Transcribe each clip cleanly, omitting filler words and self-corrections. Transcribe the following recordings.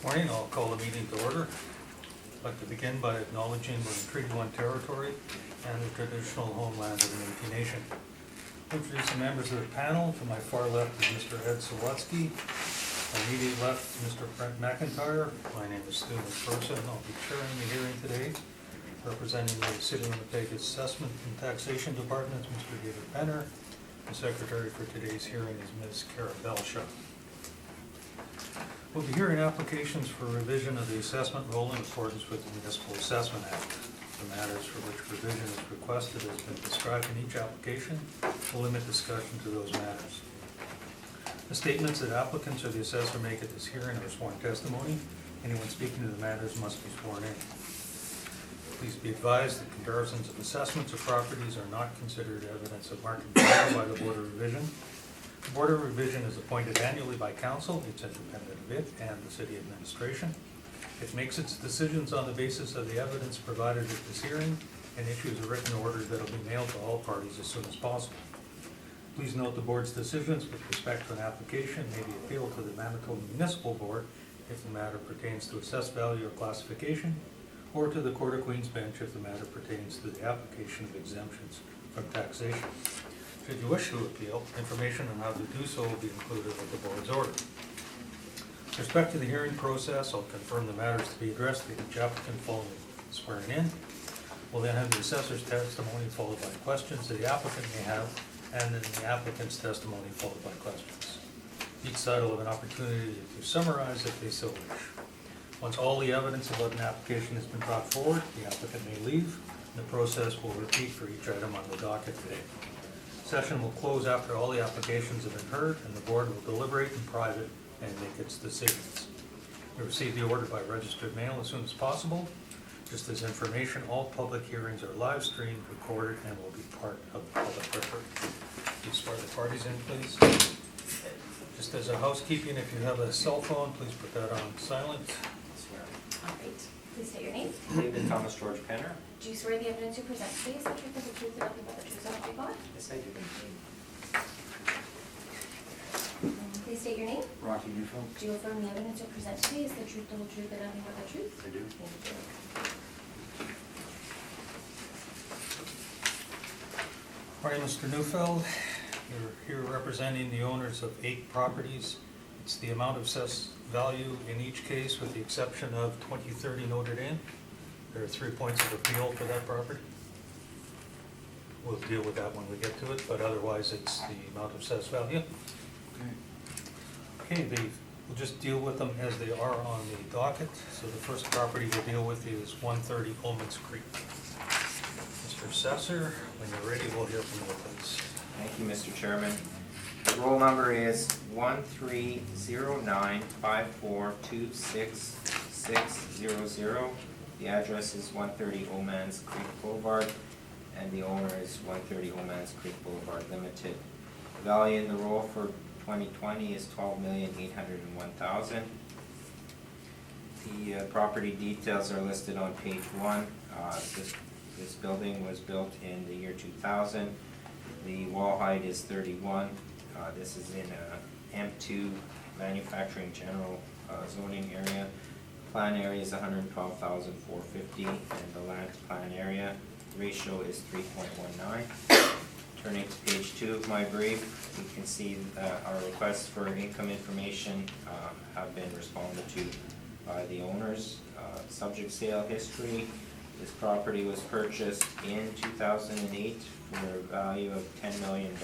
Morning, I'll call the meeting to order. I'd like to begin by acknowledging we're in Treaty 1 territory and the traditional homeland of the Métis Nation. Introduce the members of the panel. To my far left is Mr. Ed Sawatsky. Immediate left, Mr. Brent McIntyre. My name is Stu McPherson. I'll be chairing the hearing today. Representing the City of Winnipeg Assessment and Taxation Department, Mr. David Penner. The secretary for today's hearing is Ms. Cara Belshaw. We'll be hearing applications for revision of the assessment roll in accordance with the Municipal Assessment Act. The matters for which revision is requested has been described in each application. We'll limit discussion to those matters. The statements that applicants or the assessor make at this hearing are sworn testimony. Anyone speaking to the matters must be sworn in. Please be advised that comparisons of assessments of properties are not considered evidence of market value by the Board of Revision. The Board of Revision is appointed annually by Council. It's independent of it and the City Administration. It makes its decisions on the basis of the evidence provided at this hearing and issues a written order that will be mailed to all parties as soon as possible. Please note the Board's decisions with respect to an application may be appealed to the Manitoba Municipal Board if the matter pertains to assessed value or classification, or to the Court of Queen's Bench if the matter pertains to the application of exemptions from taxation. Should you wish to appeal, information on how to do so will be included with the Board's order. With respect to the hearing process, I'll confirm the matters to be addressed to each applicant following swearing in. We'll then have the assessor's testimony followed by questions that the applicant may have, and then the applicant's testimony followed by questions. Each side will have an opportunity to summarize if they so wish. Once all the evidence about an application has been brought forward, the applicant may leave. The process will repeat for each item on the docket today. Session will close after all the applications have been heard, and the Board will deliberate in private and make its decisions. You'll receive the order by registered mail as soon as possible. Just as information, all public hearings are live streamed, recorded, and will be part of the public record. Please swear the parties in, please. Just as a housekeeping, if you have a cell phone, please put that on silent. All right, please state your name. David Thomas George Penner. Do you swear the evidence you present today is the truth and the truth and nothing but the truth, so help you God? Yes, I do. Please state your name. Rocky Neufeld. Do you affirm the evidence you present today is the truth, the whole truth, and nothing but the truth? I do. Thank you. All right, Mr. Neufeld, you're here representing the owners of 8 properties. It's the amount of assessed value in each case with the exception of 2030 noted in. There are 3 points of appeal for that property. We'll deal with that when we get to it, but otherwise it's the amount of assessed value. Okay, we'll just deal with them as they are on the docket. So the first property we'll deal with is 130 Ullman's Creek. Mr. Assessor, when you're ready, we'll hear from you, please. Thank you, Mr. Chairman. The roll number is 13095426600. The address is 130 Ullman's Creek Boulevard, and the owner is 130 Ullman's Creek Boulevard Limited. The value in the roll for 2020 is $12,801,000. The property details are listed on page 1. This building was built in the year 2000. The wall height is 31. This is in a M2 manufacturing general zoning area. Plan area is 112,450, and the land plan area ratio is 3.19. Turning to page 2 of my brief, you can see that our requests for income information have been responded to by the owners. Subject sale history: this property was purchased in 2008 for a value of $10 million.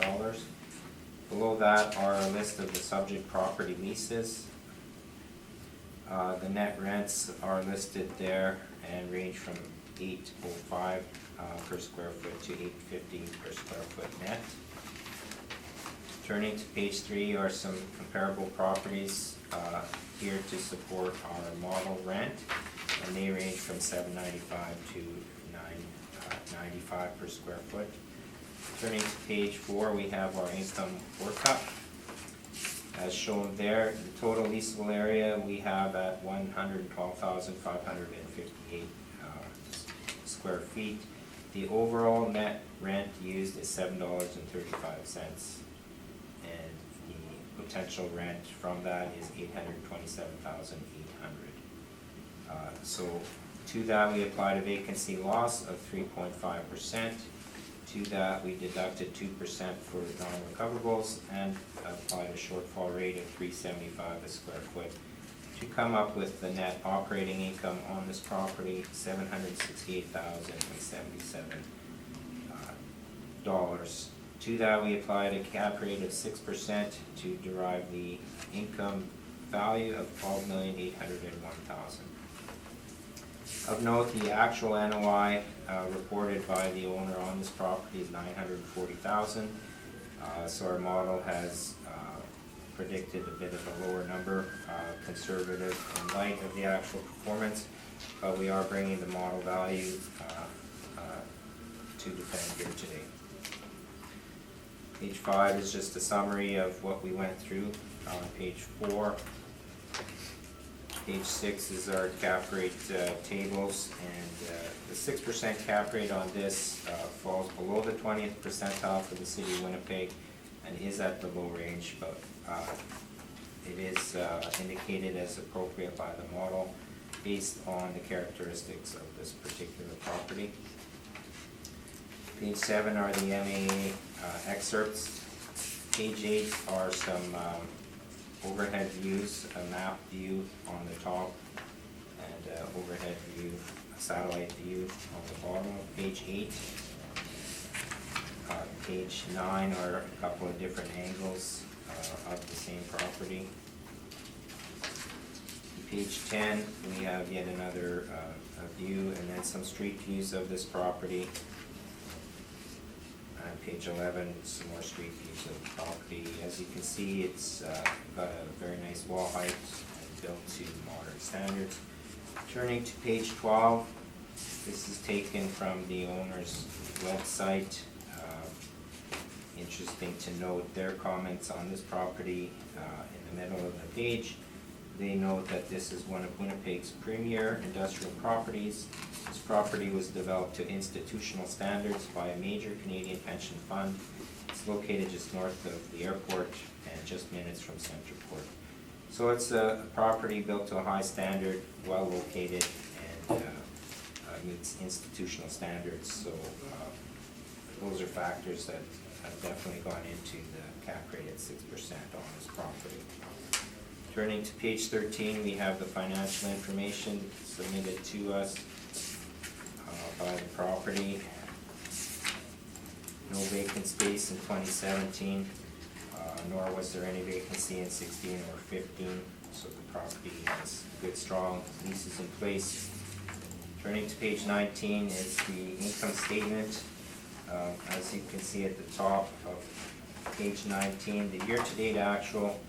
Below that are a list of the subject property leases. The net rents are listed there and range from $805 per square foot to $850 per square foot net. Turning to page 3 are some comparable properties here to support our model rent, and they range from $795 to $995 per square foot. Turning to page 4, we have our income workup. As shown there, the total leasable area we have at 112,558 square feet. The overall net rent used is $7.35, and the potential rent from that is $827,800. So to that, we applied a vacancy loss of 3.5%. To that, we deducted 2% for non-recoverables and applied a shortfall rate of $3.75 a square foot to come up with the net operating income on this property, $768,077. To that, we applied a cap rate of 6% to derive the income value of $12,801,000. Of note, the actual NOI reported by the owner on this property is $940,000. So our model has predicted a bit of a lower number, conservative in light of the actual performance, but we are bringing the model value to defend here today. Page 5 is just a summary of what we went through. Page 4. Page 6 is our cap rate tables, and the 6% cap rate on this falls below the 20th percentile for the city of Winnipeg and is at the low range, but it is indicated as appropriate by the model based on the characteristics of this particular property. Page 7 are the MAA excerpts. Page 8 are some overhead views, a map view on the top, and overhead view, a satellite view on the bottom of page 8. Page 9 are a couple of different angles of the same property. Page 10, we have yet another view, and then some street views of this property. And page 11, some more street views of the property. As you can see, it's got a very nice wall height and built to modern standards. Turning to page 12, this is taken from the owner's website. Interesting to note their comments on this property in the middle of the page. They note that this is one of Winnipeg's premier industrial properties. This property was developed to institutional standards by a major Canadian pension fund. It's located just north of the airport and just minutes from Centerport. So it's a property built to a high standard, well located, and meets institutional standards. So those are factors that have definitely gone into the cap rate at 6% on this property. Turning to page 13, we have the financial information submitted to us by the property. No vacant space in 2017, nor was there any vacancy in 16 or 15, so the property has good, strong leases in place. Turning to page 19 is the income statement. As you can see at the top of page 19, the year-to-date actual,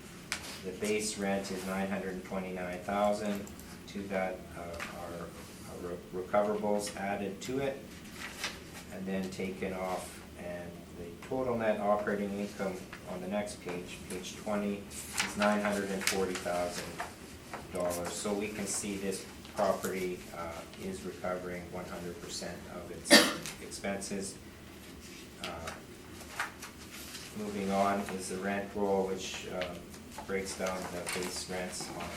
the base rent is $929,000. To that are recoverables added to it and then taken off, and the total net operating income on the next page, page 20, is $940,000. So we can see this property is recovering 100% of its expenses. Moving on is the rent roll, which breaks down the base rents on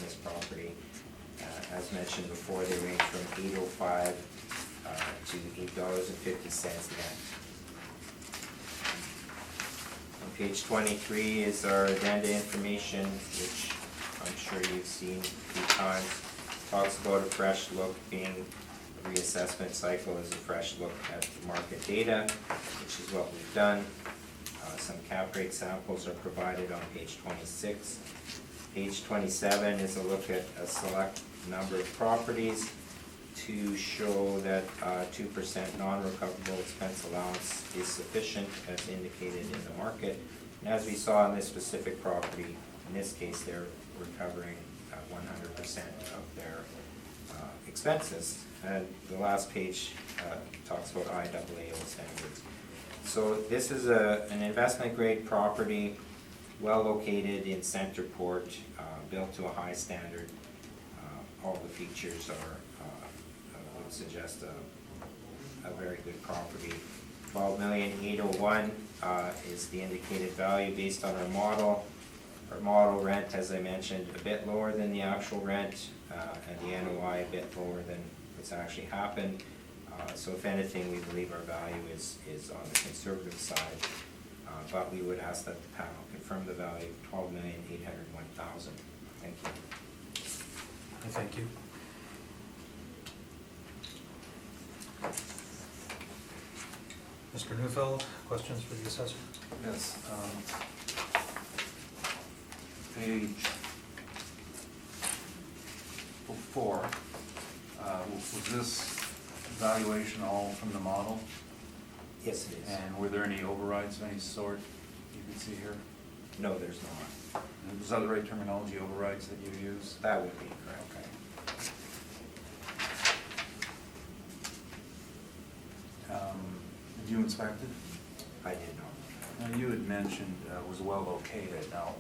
this property. As mentioned before, they range from $8.05 to $8.50 net. On page 23 is our addenda information, which I'm sure you've seen a few times. Talks about a fresh look, being a reassessment cycle is a fresh look at the market data, which is what we've done. Some cap rate samples are provided on page 26. Page 27 is a look at a select number of properties to show that 2% non-recoverable expense allowance is sufficient as indicated in the market. And as we saw in this specific property, in this case they're recovering 100% of their expenses. And the last page talks about IAAO standards. So this is an investment grade property, well located in Centerport, built to a high standard. All the features are would suggest a very good property. $12,801,000 is the indicated value based on our model. Our model rent, as I mentioned, a bit lower than the actual rent, and the NOI a bit lower than what's actually happened. So if anything, we believe our value is on the conservative side. But we would ask that the panel confirm the value of $12,801,000. Thank you. Thank you. Mr. Neufeld, questions for the assessor? Yes. Page 4, was this valuation all from the model? Yes, it is. And were there any overrides of any sort you can see here? No, there's not. Was that the right terminology, overrides, that you use? That would be correct. Okay. Did you inspect it? I did not. Now, you had mentioned was well located. Now,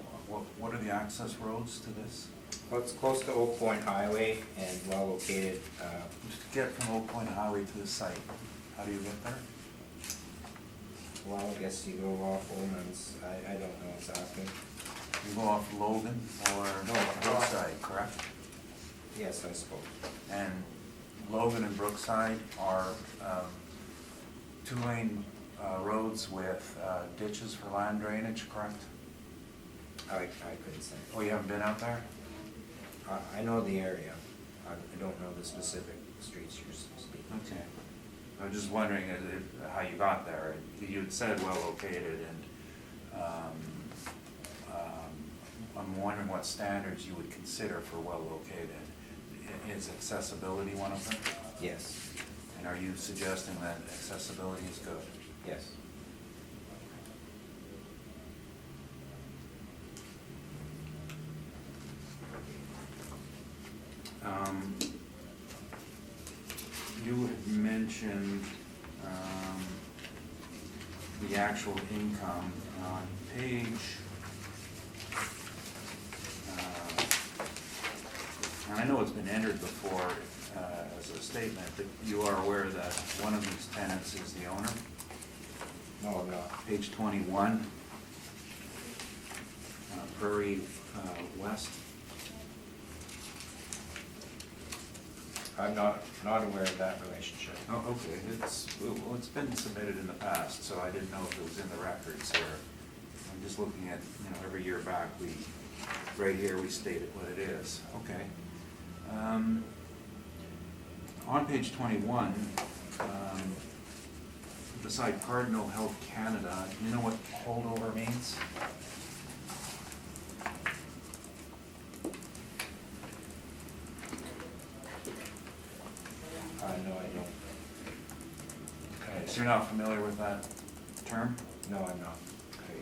what are the access roads to this? Well, it's close to Oak Point Highway and well located. Just to get from Oak Point Highway to the site, how do you get there? Well, I guess you go off Oman's. I don't know exactly. You go off Logan or No, Brookside, correct? Yes, I suppose. And Logan and Brookside are two-lane roads with ditches for land drainage, correct? I couldn't say. Oh, you haven't been out there? I know the area. I don't know the specific streets you're speaking to. Okay. I was just wondering how you got there. You had said well located, and I'm wondering what standards you would consider for well located. Is accessibility one of them? Yes, And are you suggesting that accessibility is good? yes. You had mentioned the actual income on page, and I know it's been entered before as a statement, but you are aware that one of these tenants is the owner? No, I'm not. Page 21, Prairie West. I'm not aware of that relationship. Oh, okay, well, it's been submitted in the past, so I didn't know if it was in the records, or, I'm just looking at, every year back, right here, we stated what it is, okay. On page 21, beside Cardinal Health Canada, do you know what holdover means? No, I don't. Okay, so you're not familiar with that term? No, I'm not. Okay.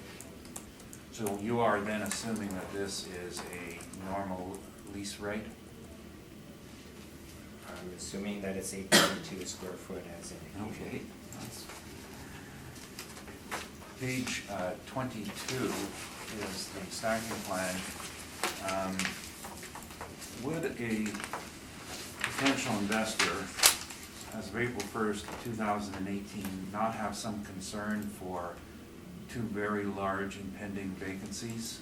So you are then assuming that this is a normal lease rate? I'm assuming that it's 8.2 square foot as indicated. Okay. Page 22 is the stacking plan. Would a potential investor, as of April 1st, 2018, not have some concern for two very large impending vacancies,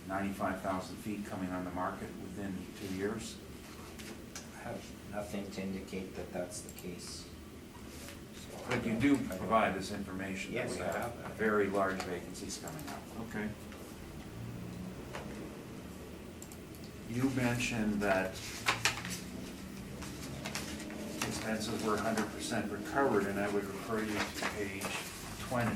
95,000 feet coming on the market within 2 years? I have nothing to indicate that that's the case. So I But you don't- do I don't- provide this information that Yes, we I have have that. very large vacancies coming up. Okay. You mentioned that expenses were 100% recovered, and I would refer you to page 20.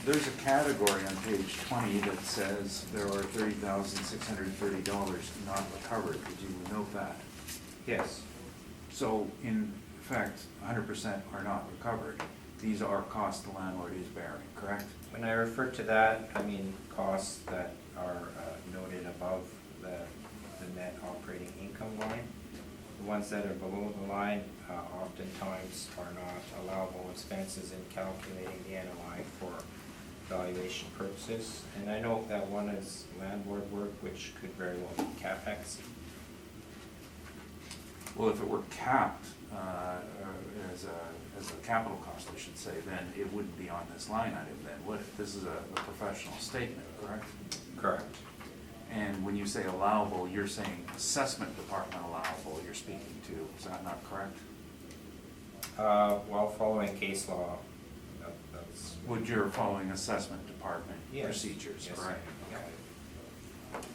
There's a category on page 20 that says there are $30,630 not recovered. Did you note that? Yes, So, in fact, 100% are not recovered. These are costs the landlord is bearing, correct? when I refer to that, I mean costs that are noted above the net operating income line. The ones that are below the line oftentimes are not allowable expenses in calculating the NOI for valuation purposes. And I know that one is landlord work, which could very well be CapEx. Well, if it were capped as a capital cost, I should say, then it wouldn't be on this line item then, would it? This is a professional statement, correct? Correct. And when you say allowable, you're saying assessment department allowable you're speaking to, is that not correct? While following case law, that's. Would you're following assessment department Yes. procedures, Yes, correct? yeah. Okay.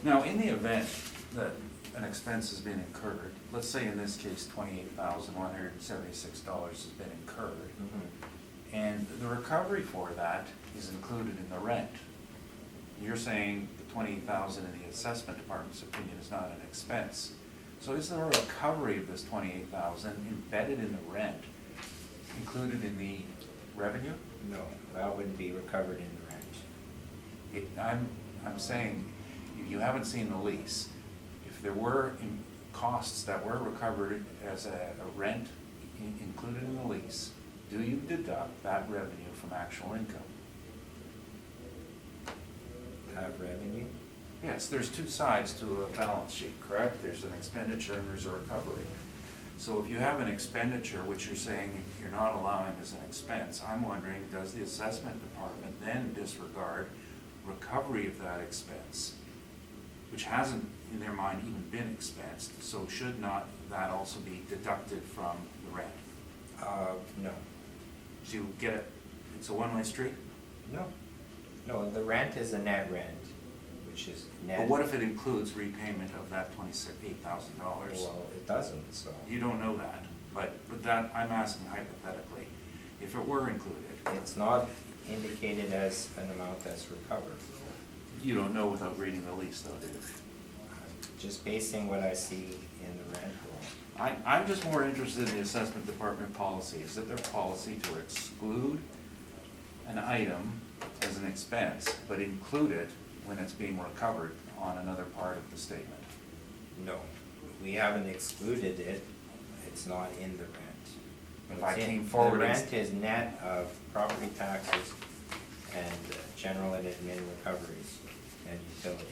Now, in the event that an expense has been incurred, let's say in this case, $28,176 has been incurred, Mhm. and the recovery for that is included in the rent. You're saying the $28,000 in the assessment department's opinion is not an expense. So is there a recovery of this $28,000 embedded in the rent, included in the revenue? No, that wouldn't be recovered in the rent. I'm saying, you haven't seen the lease. If there were costs that were recovered as a rent included in the lease, do you deduct that revenue from actual income? Have revenue? Yes, there's two sides to a balance sheet, correct? There's an expenditure and there's a recovery. So if you have an expenditure, which you're saying you're not allowing as an expense, I'm wondering, does the assessment department then disregard recovery of that expense, which hasn't, in their mind, even been expensed? So should not that also be deducted from the rent? No. So you get it, it's a one-way street? No. No, the rent is a net rent, which is net. But what if it includes repayment of that $8,000? Well, it doesn't, so. You don't know that, but that, I'm asking hypothetically, if it were included. It's not indicated as an amount that's recovered. You don't know without reading the lease though, do you? Just basing what I see in the rent roll. I'm just more interested in the assessment department policy. Is it their policy to exclude an item as an expense, but include it when it's being recovered on another part of the statement? No, we haven't excluded it, it's not in the rent. If I It's in- came forward The and- rent is net of property taxes and general and admin recoveries and utilities.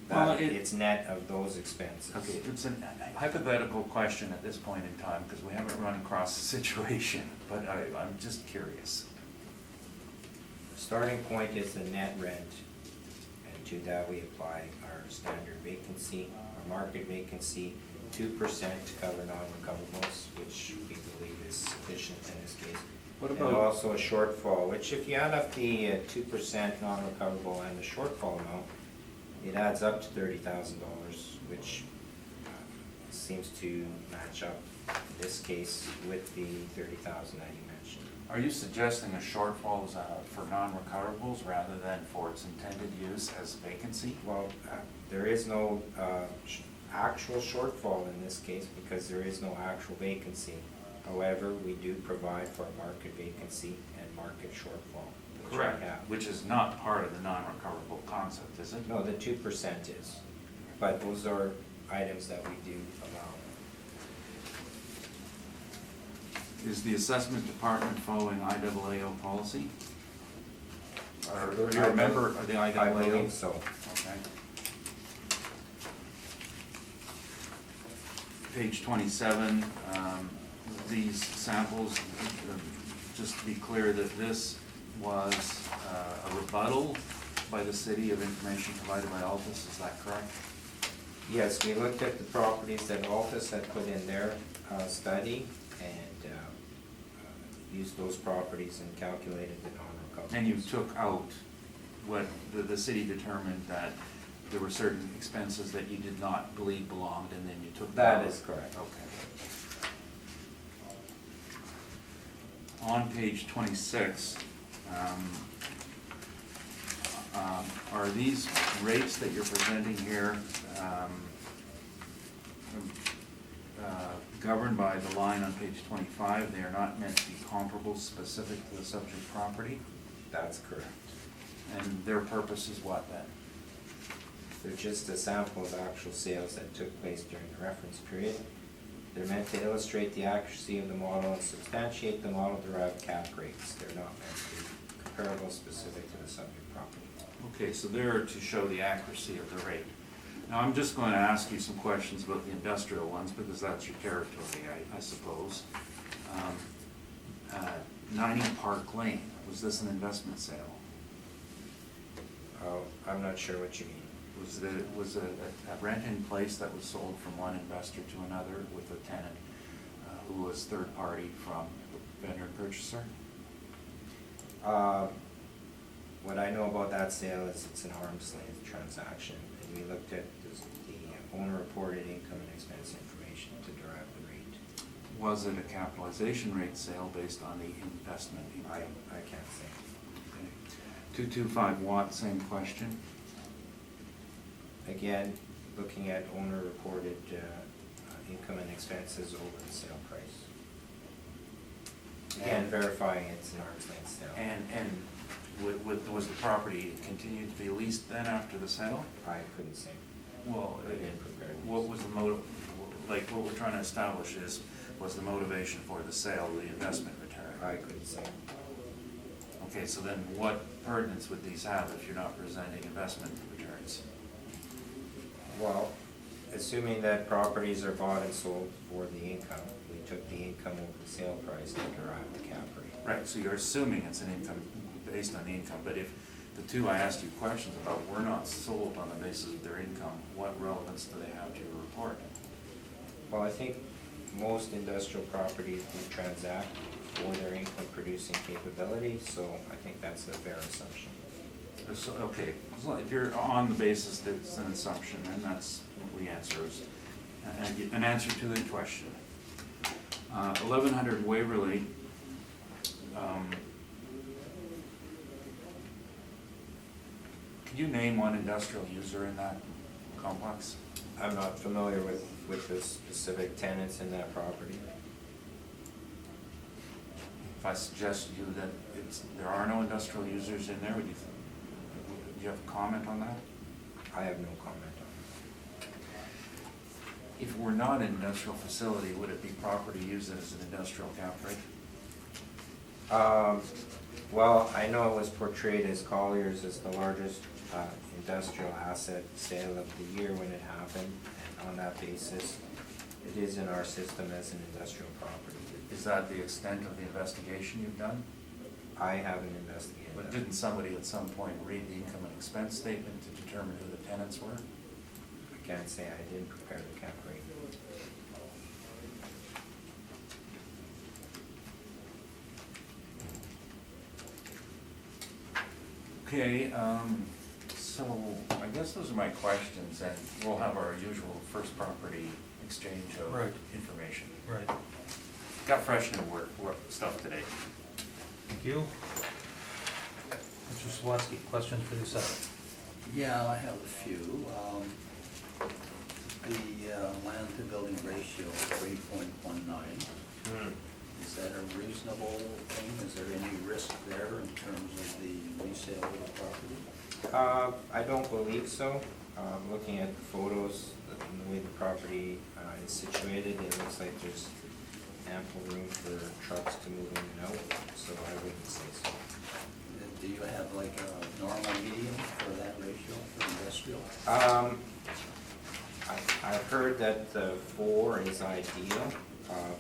Well, It's net of those expenses. Okay, it's a hypothetical question at this point in time, because we haven't run across the situation, but I'm just curious. Starting point is the net rent, and to that we apply our standard vacancy, our market vacancy, 2% to cover non-recoverables, which we believe is sufficient in this case. What And about- also a shortfall, which if you add up the 2% non-recoverable and the shortfall amount, it adds up to $30,000, which seems to match up in this case with the 30,000 that you mentioned. Are you suggesting a shortfall is for non-recoverables rather than for its intended use as vacancy? Well, there is no actual shortfall in this case because there is no actual vacancy. However, we do provide for a market vacancy and market shortfall, which we Correct, have. which is not part of the non-recoverable concept, is it? No, the 2% is, but those are items that we do allow. Is the assessment department following IAAO policy? Are you I a member of the I IAAO? believe so. Okay. Page 27, these samples, just to be clear that this was a rebuttal by the city of information provided by Altus, is that correct? Yes, we looked at the properties that Altus had put in their study and used those properties and calculated the non-recoverables. And you took out what the city determined that there were certain expenses that you did not believe belonged, and then you took them out? That is correct. Okay. On page 26, are these rates that you're presenting here governed by the line on page 25? They are not meant to be comparable specific to the subject property? That's correct. And their purpose is what then? They're just a sample of actual sales that took place during the reference period. They're meant to illustrate the accuracy of the model and substantiate the model-derived cap rates. They're not meant to be comparable specific to the subject property. Okay, so they're to show the accuracy of the rate. Now, I'm just going to ask you some questions about the industrial ones, because that's your territory, I suppose. 90 Park Lane, was this an investment sale? Oh, I'm not sure what you mean. Was it a rent-in place that was sold from one investor to another with a tenant who was third party from the vendor and purchaser? What I know about that sale is it's an arm's length transaction, and we looked at the owner reported income and expense information to derive the rate. Was it a capitalization rate sale based on the investment I income? can't say. Okay. 225 Watt, same question. Again, looking at owner reported income and expenses over the sale price. Again, verifying it's an arm's length sale. And was the property continued to be leased then after the sale? I couldn't say. Well, I didn't prepare this. what was the motive, like what we're trying to establish is, was the motivation for the sale, the investment return? I couldn't say. Okay, so then what pertinence would these have if you're not presenting investment returns? Well, assuming that properties are bought and sold for the income, we took the income over the sale price to derive the cap rate. Right, so you're assuming it's an income, based on the income, but if the two I asked you questions about were not sold on the basis of their income, what relevance do they have to your report? Well, I think most industrial properties do transact for their income producing capability, so I think that's a fair assumption. So, okay, so if you're on the basis that it's an assumption, then that's what the answer is. An answer to the question. 1100 Waverly. Could you name one industrial user in that complex? I'm not familiar with the specific tenants in that property. If I suggest to you that there are no industrial users in there, do you have a comment on that? I have no comment on If it were not an industrial facility, would it be proper to use it as an industrial cap rate? it. Well, I know it was portrayed as Colliers as the largest industrial asset sale of the year when it happened, and on that basis, it is in our system as an industrial property. Is that the extent of the investigation you've done? I haven't investigated But that. didn't somebody at some point read the income and expense statement to determine who the tenants were? I can't say I didn't prepare the cap rate. Okay, so I guess those are my questions, and we'll have our usual first property exchange of Right. information. Right. Got fresh new work stuff today. Thank you. Mr. Swansky, questions for the assessor? Yeah, I have a few. The land to building ratio of 3.19, is that a reasonable thing? Is there any risk there in terms of the resale of the property? I don't believe so. Looking at the photos and the way the property is situated, it looks like there's ample room for trucks to move in and out, so I wouldn't say so. Do you have like a normal median for that ratio for industrial? I've heard that 4 is ideal,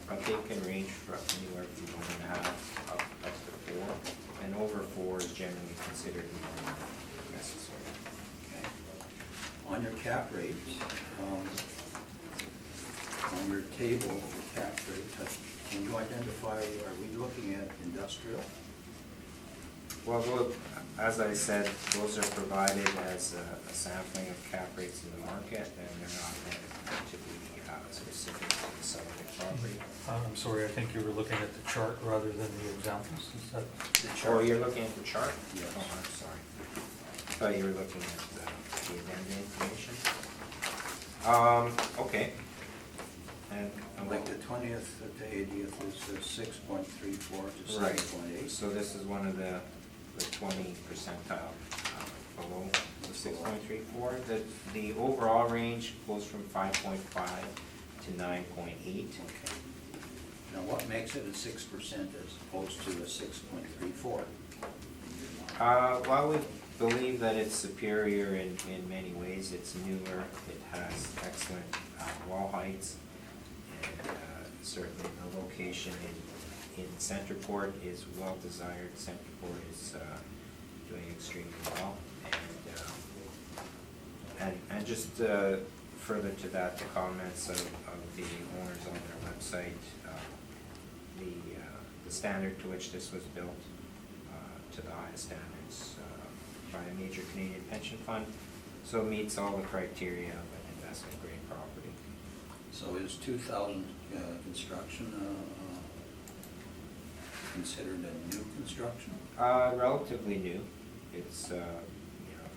but they can range from anywhere from 1.5 up to 4, and over 4 is generally considered more necessary. Okay. On your cap rate, on your table for cap rate, can you identify, are we looking at industrial? Well, as I said, those are provided as a sampling of cap rates in the market, and they're not meant to be specific to the subject property. I'm sorry, I think you were looking at the chart rather than the examples. Is that? Oh, you're looking at the chart? Yes. Oh, I'm sorry. I thought you were looking at the addenda information. Okay. And Like the 20th to 80th is 6.34 to Right, 7.8. so this is one of the 20 percentile below the 6.34. The overall range goes from 5.5 to 9.8. Okay. Now, what makes it a 6% as opposed to a 6.34? Well, believe that it's superior in many ways. It's newer, it has excellent wall heights, and certainly the location in Centerport is well desired. Centerport is doing extremely well, and just further to that, the comments of the owners on their website, the standard to which this was built, to the highest standards by a major Canadian pension fund, so it meets all the criteria of an investment grade property. So is 2000 construction considered a new construction? Relatively new. It's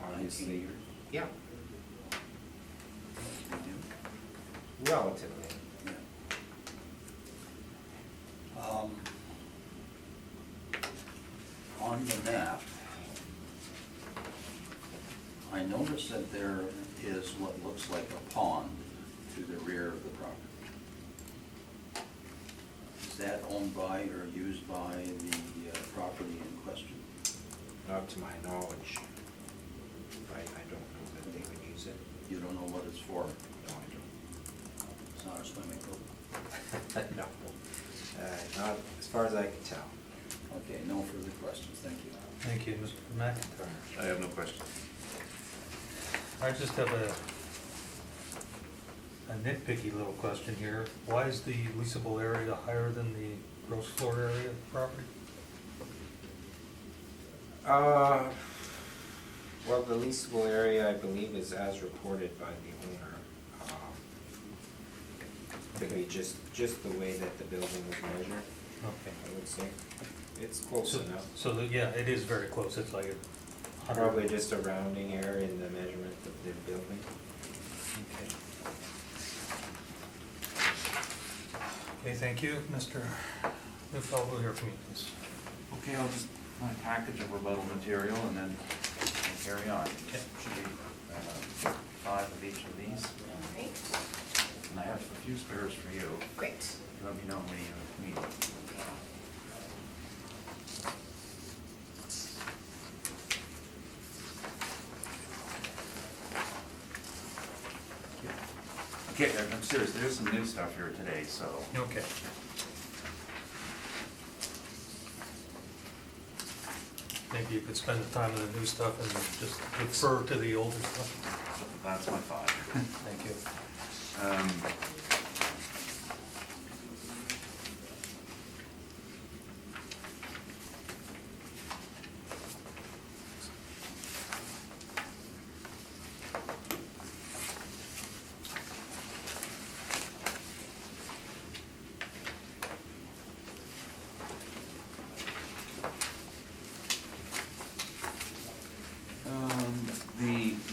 obviously 19 years? yeah, New? relatively. Yeah. On the map, I noticed that there is what looks like a pond to the rear of the property. Is that owned by or used by the property in question? Not to my knowledge. I don't know that they would use it. You don't know what it's for? No, I It's not a swimming pool? don't. No. Not as far as I can tell. Okay, no further questions, thank you. Thank you, Mr. McIntyre. I have no questions. I just have a nitpicky little question here. Why is the leasable area higher than the gross floor area of the property? Well, the leasable area, I believe, is as reported by the owner. Could be just the way that the building was measured, Okay. I would say. It's close So, enough. yeah, it is very close. It's like 100. Probably just a rounding error in the measurement of the building. Okay. Okay, thank you. Mr. Neufeld, we'll hear from you, please. Okay, I'll just, my package of rebuttal material and then we'll carry on. Okay. Should be 5 of each of these. All right, And I have a few spares for you. great. Let me know when you need. Okay, I'm serious, there's some new stuff here today, so. Okay. Maybe you could spend the time on the new stuff and just refer to the older stuff. That's my thought. Thank you.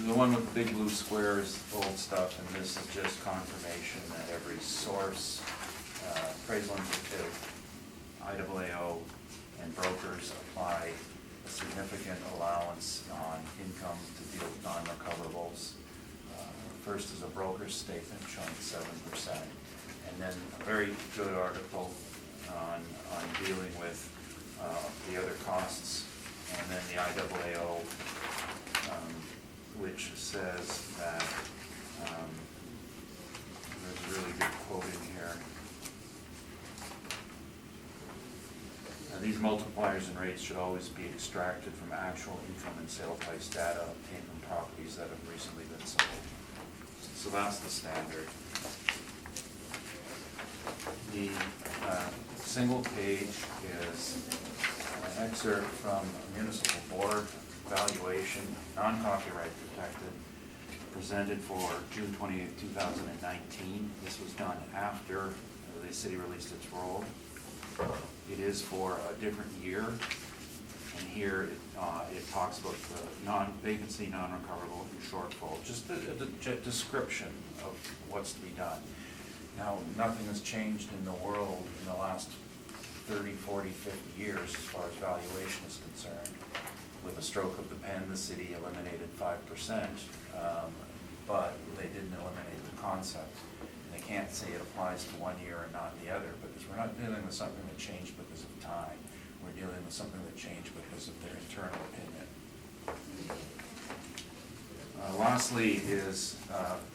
The one with the big blue square is old stuff, and this is just confirmation that every source, appraisal institute, IAAO, and brokers apply a significant allowance on income to deal with non-recoverables. First is a broker's statement showing 7%, and then a very good article on dealing with the other costs, and then the IAAO, which says that, there's a really good quote in here. These multipliers and rates should always be extracted from actual income and sale price data obtained from properties that have recently been sold. So that's the standard. The single page is an excerpt from a municipal board valuation, non-copyright protected, presented for June 28th, 2019. This was done after the city released its roll. It is for a different year, and here it talks about the vacancy, non-recoverable, and shortfall, just a description of what's to be done. Now, nothing has changed in the world in the last 30, 40, 50 years as far as valuation is concerned. With a stroke of the pen, the city eliminated 5%, but they didn't eliminate the concept. And they can't say it applies to one year and not the other, because we're not dealing with something that changed because of time. We're dealing with something that changed because of their internal opinion. Lastly is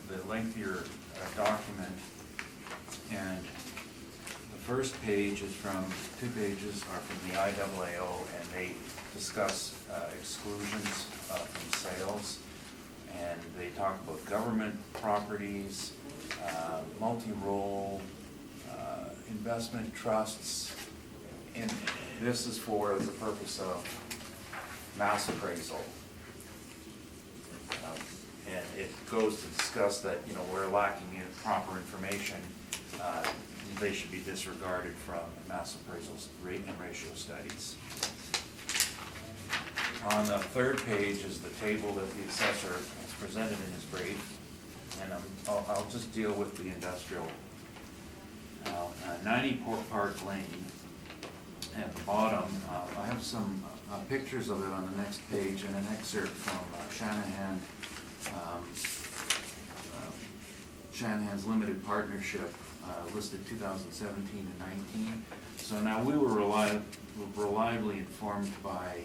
the lengthier document, and the first page is from, 2 pages are from the IAAO, and they discuss exclusions from sales, and they talk about government properties, multi-role, investment trusts, and this is for the purpose of mass appraisal. And it goes to discuss that, you know, we're lacking in proper information, they should be disregarded from mass appraisals rate and ratio studies. On the 3rd page is the table that the assessor has presented in his brief, and I'll just deal with the industrial. Now, 90 Port Park Lane, at the bottom, I have some pictures of it on the next page and an excerpt from Shanahan's limited partnership, listed 2017 and 19. So now we were reliably informed by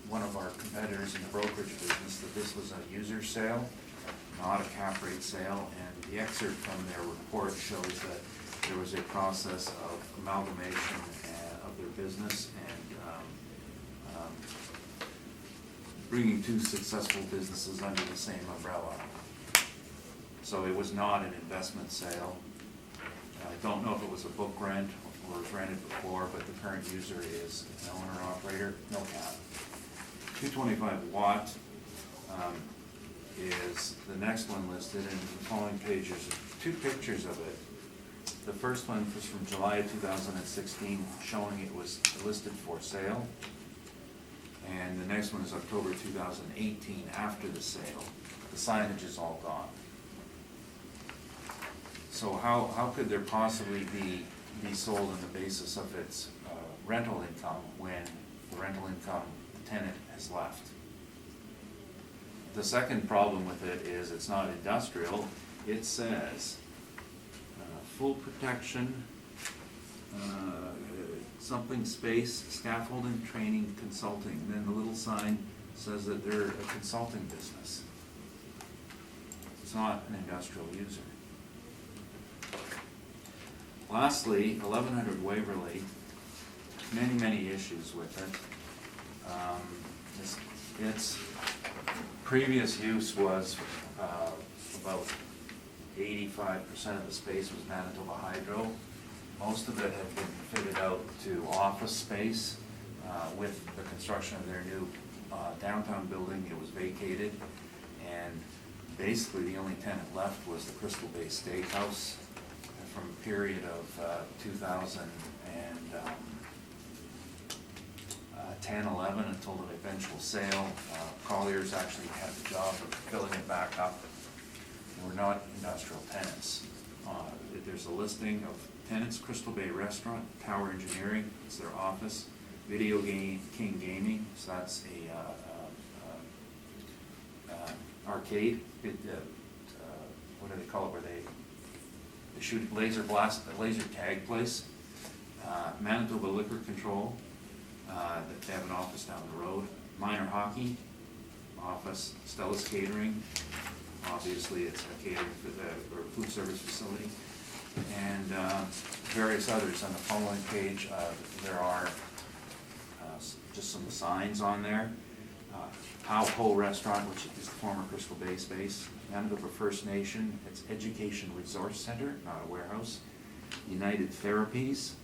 one of our competitors in the brokerage business that this was a user sale, not a cap rate sale, and the excerpt from their report shows that there was a process of amalgamation of their business and bringing 2 successful businesses under the same umbrella. So it was not an investment sale. I don't know if it was a book rent or was rented before, but the current user is an owner-operator, no cap. 225 Watt is the next one listed, and the following pages are 2 pictures of it. The first one was from July of 2016, showing it was listed for sale. And the next one is October 2018, after the sale. The signage is all gone. So how could there possibly be sold on the basis of its rental income when the rental income the tenant has left? The second problem with it is it's not industrial. It says full protection, something space, scaffolding, training, consulting. And then the little sign says that they're a consulting business. It's not an industrial user. Lastly, 1100 Waverly, many issues with it. Its previous use was about 85% of the space was Manitoba Hydro. Most of it had been fitted out to office space. With the construction of their new downtown building, it was vacated, and basically the only tenant left was the Crystal Bay Steakhouse from a period of 2010-11 until the eventual sale. Colliers actually had the job of filling it back up. We're not industrial tenants. There's a listing of tenants: Crystal Bay Restaurant, Tower Engineering, it's their office, Video King Gaming, so that's a arcade. What do they call it? Where they shoot laser tag place. Manitoba Liquor Control, they have an office down the road. Minor Hockey office, Stella's Catering. Obviously, it's a catering or food service facility, and various others. On the following page, there are just some signs on there. How Ho Restaurant, which is the former Crystal Bay space. Manitoba First Nation, it's Education Resource Center, not a warehouse. United Therapies,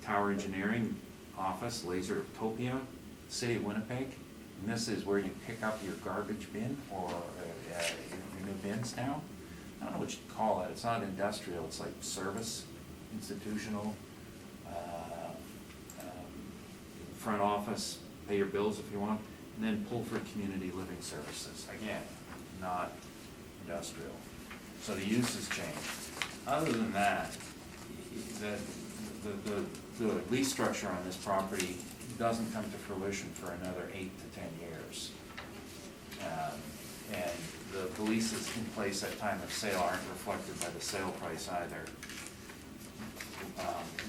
Tower Engineering office, Lasertopia, City of Winnipeg. And this is where you pick up your garbage bin or your new bins now. I don't know what you'd call it. It's not industrial. It's like service, institutional, front office, pay your bills if you want. And then Pulford Community Living Services. Again, not industrial. So the use has changed. Other than that, the lease structure on this property doesn't come to fruition for another 8 to 10 years. And the leases in place at time of sale aren't reflected by the sale price either.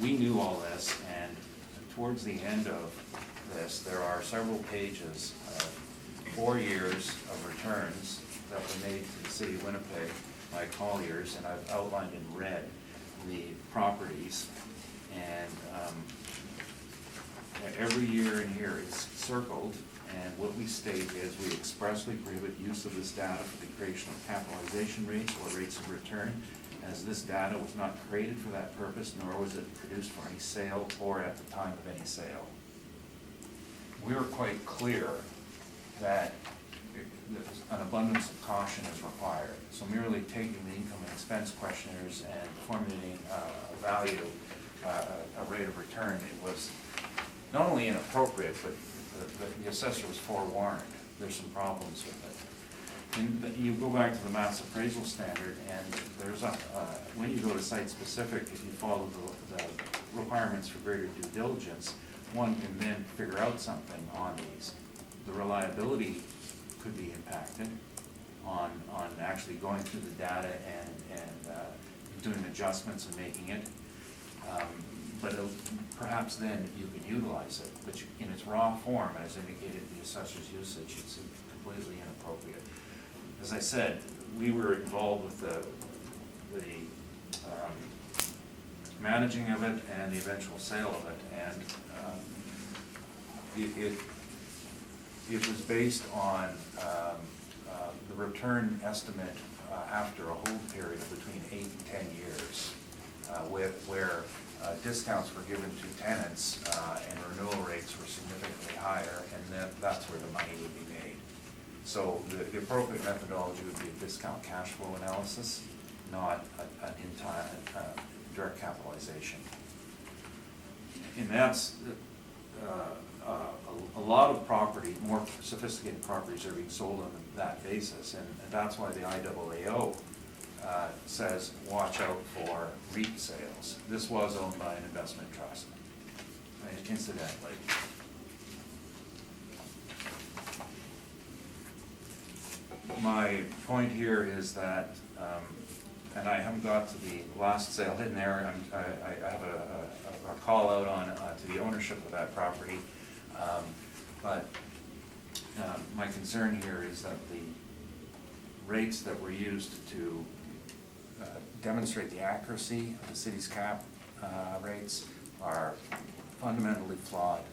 We knew all this, and towards the end of this, there are several pages of 4 years of returns that were made to the city of Winnipeg by Colliers, and I've outlined in red the properties. And every year in here it's circled, and what we state is we expressly prohibit use of this data for the creation of capitalization rates or rates of return, as this data was not created for that purpose, nor was it produced for any sale or at the time of any sale. We were quite clear that an abundance of caution is required. So merely taking the income and expense questionnaires and formulating a value, a rate of return, it was not only inappropriate, but the assessor was forewarned. There's some problems with it. And you go back to the mass appraisal standard, and there's when you go to site specific, if you follow the requirements for greater due diligence, one can then figure out something on these. The reliability could be impacted on actually going through the data and doing adjustments and making it. But perhaps then you can utilize it, but in its raw form, as indicated, the assessor's usage, it's completely inappropriate. As I said, we were involved with the managing of it and the eventual sale of it, and it was based on the return estimate after a hold period of between 8 and 10 years, where discounts were given to tenants and renewal rates were significantly higher, and then that's where the money would be made. So the appropriate methodology would be a discount cash flow analysis, not an in-time direct capitalization. And that's a lot of property, more sophisticated properties are being sold on that basis, and that's why the IAAO says watch out for REIT sales. This was owned by an investment trust, incidentally. My point here is that, and I haven't got to the last sale in there, I have a call out on to the ownership of that property, but my concern here is that the rates that were used to demonstrate the accuracy of the city's cap rates are fundamentally flawed,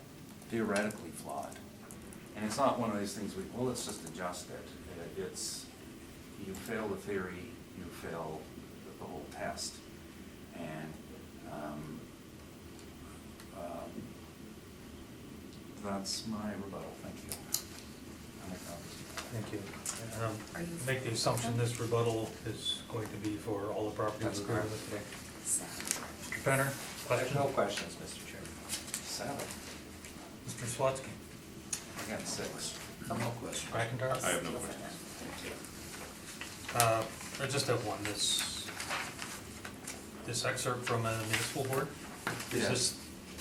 theoretically flawed. And it's not one of these things well, let's just adjust it. It's, you fail the theory, you fail the whole test. And that's my rebuttal. Thank you. Thank you. Make the assumption this rebuttal is going to be for all the properties That's we're dealing correct. with today. Mr. Penner, There's question? no questions, Mr. Chairman. 7. Mr. Swatsky? I got 6. No question. McIntyre? I have no questions. I just have one. This excerpt from a municipal board? Is Yes. this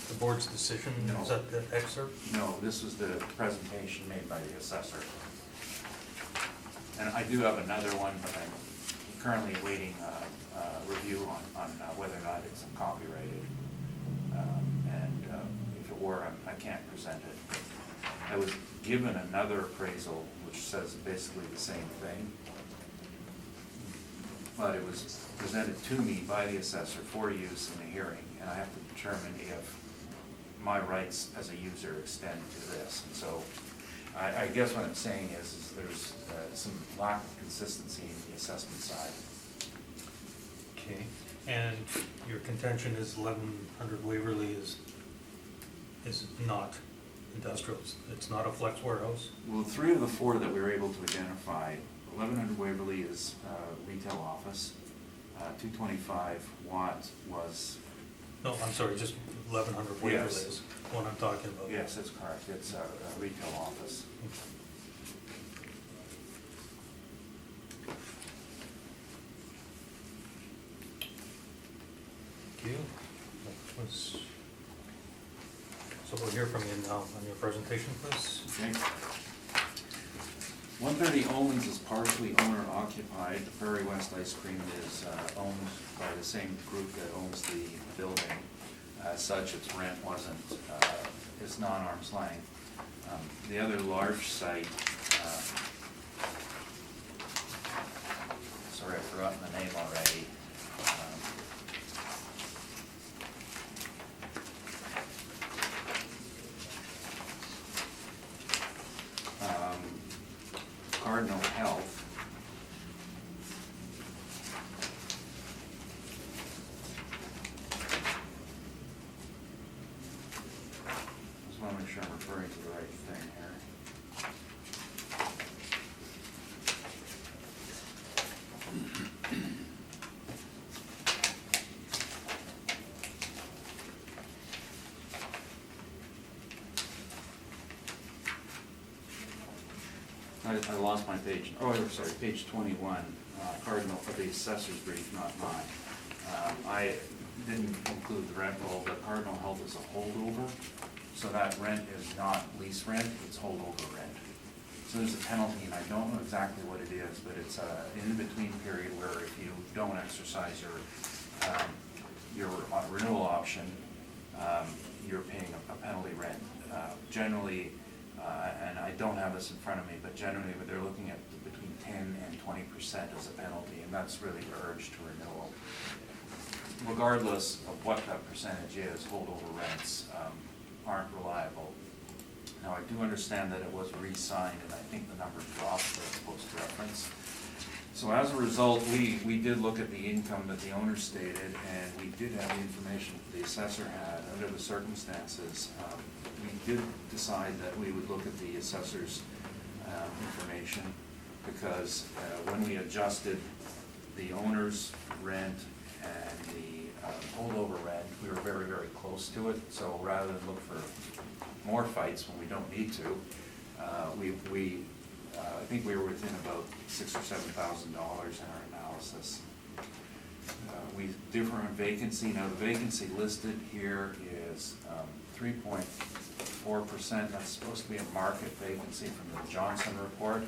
the board's decision? No. Is that the excerpt? No, this was the presentation made by the assessor. And I do have another one, but I'm currently awaiting review on whether or not it's copyrighted. And if it were, I can't present it. I was given another appraisal which says basically the same thing, but it was presented to me by the assessor for use in a hearing, and I have to determine if my rights as a user extend to this. And so I guess what I'm saying is there's some lack of consistency in the assessment side. Okay. And your contention is 1100 Waverly is not industrial, it's not a flex warehouse? Well, 3 of the 4 that we were able to identify, 1100 Waverly is retail office, 225 Watt was... No, I'm sorry, just 1100 Waverly Yes. is what I'm talking about. Yes, that's correct, it's a retail office. Thank you. So we'll hear from you now on your presentation, please. Okay. 130 Owens is partially owner occupied. The Prairie West Ice Cream is owned by the same group that owns the building. As such, its rent wasn't, it's non-arm's length. The other large site health. Just want to make sure I'm referring to the right thing here. I lost my page. Oh, sorry, page 21, Cardinal for the assessor's brief, not mine. I didn't include the rent roll, but Cardinal Health is a holdover, so that rent is not lease rent, it's holdover rent. So there's a penalty, and I don't know exactly what it is, but it's an in-between period where if you don't exercise your renewal option, you're paying a penalty rent. Generally, and I don't have this in front of me, but generally they're looking at between 10 and 20% as a penalty, and that's really urged to renewal. Regardless of what that percentage is, holdover rents aren't reliable. Now, I do understand that it was re-signed, and I think the number dropped for its post-reference. So as a result, we did look at the income that the owner stated, and we did have the information that the assessor had. Under the circumstances, we did decide that we would look at the assessor's information, because when we adjusted the owner's rent and the holdover rent, we were very, very close to it. So rather than look for more fights when we don't need to, I think we were within about $6,000 or $7,000 in our analysis. We differ on vacancy. Now, the vacancy listed here is 3.4%. That's supposed to be a market vacancy from the Johnson report.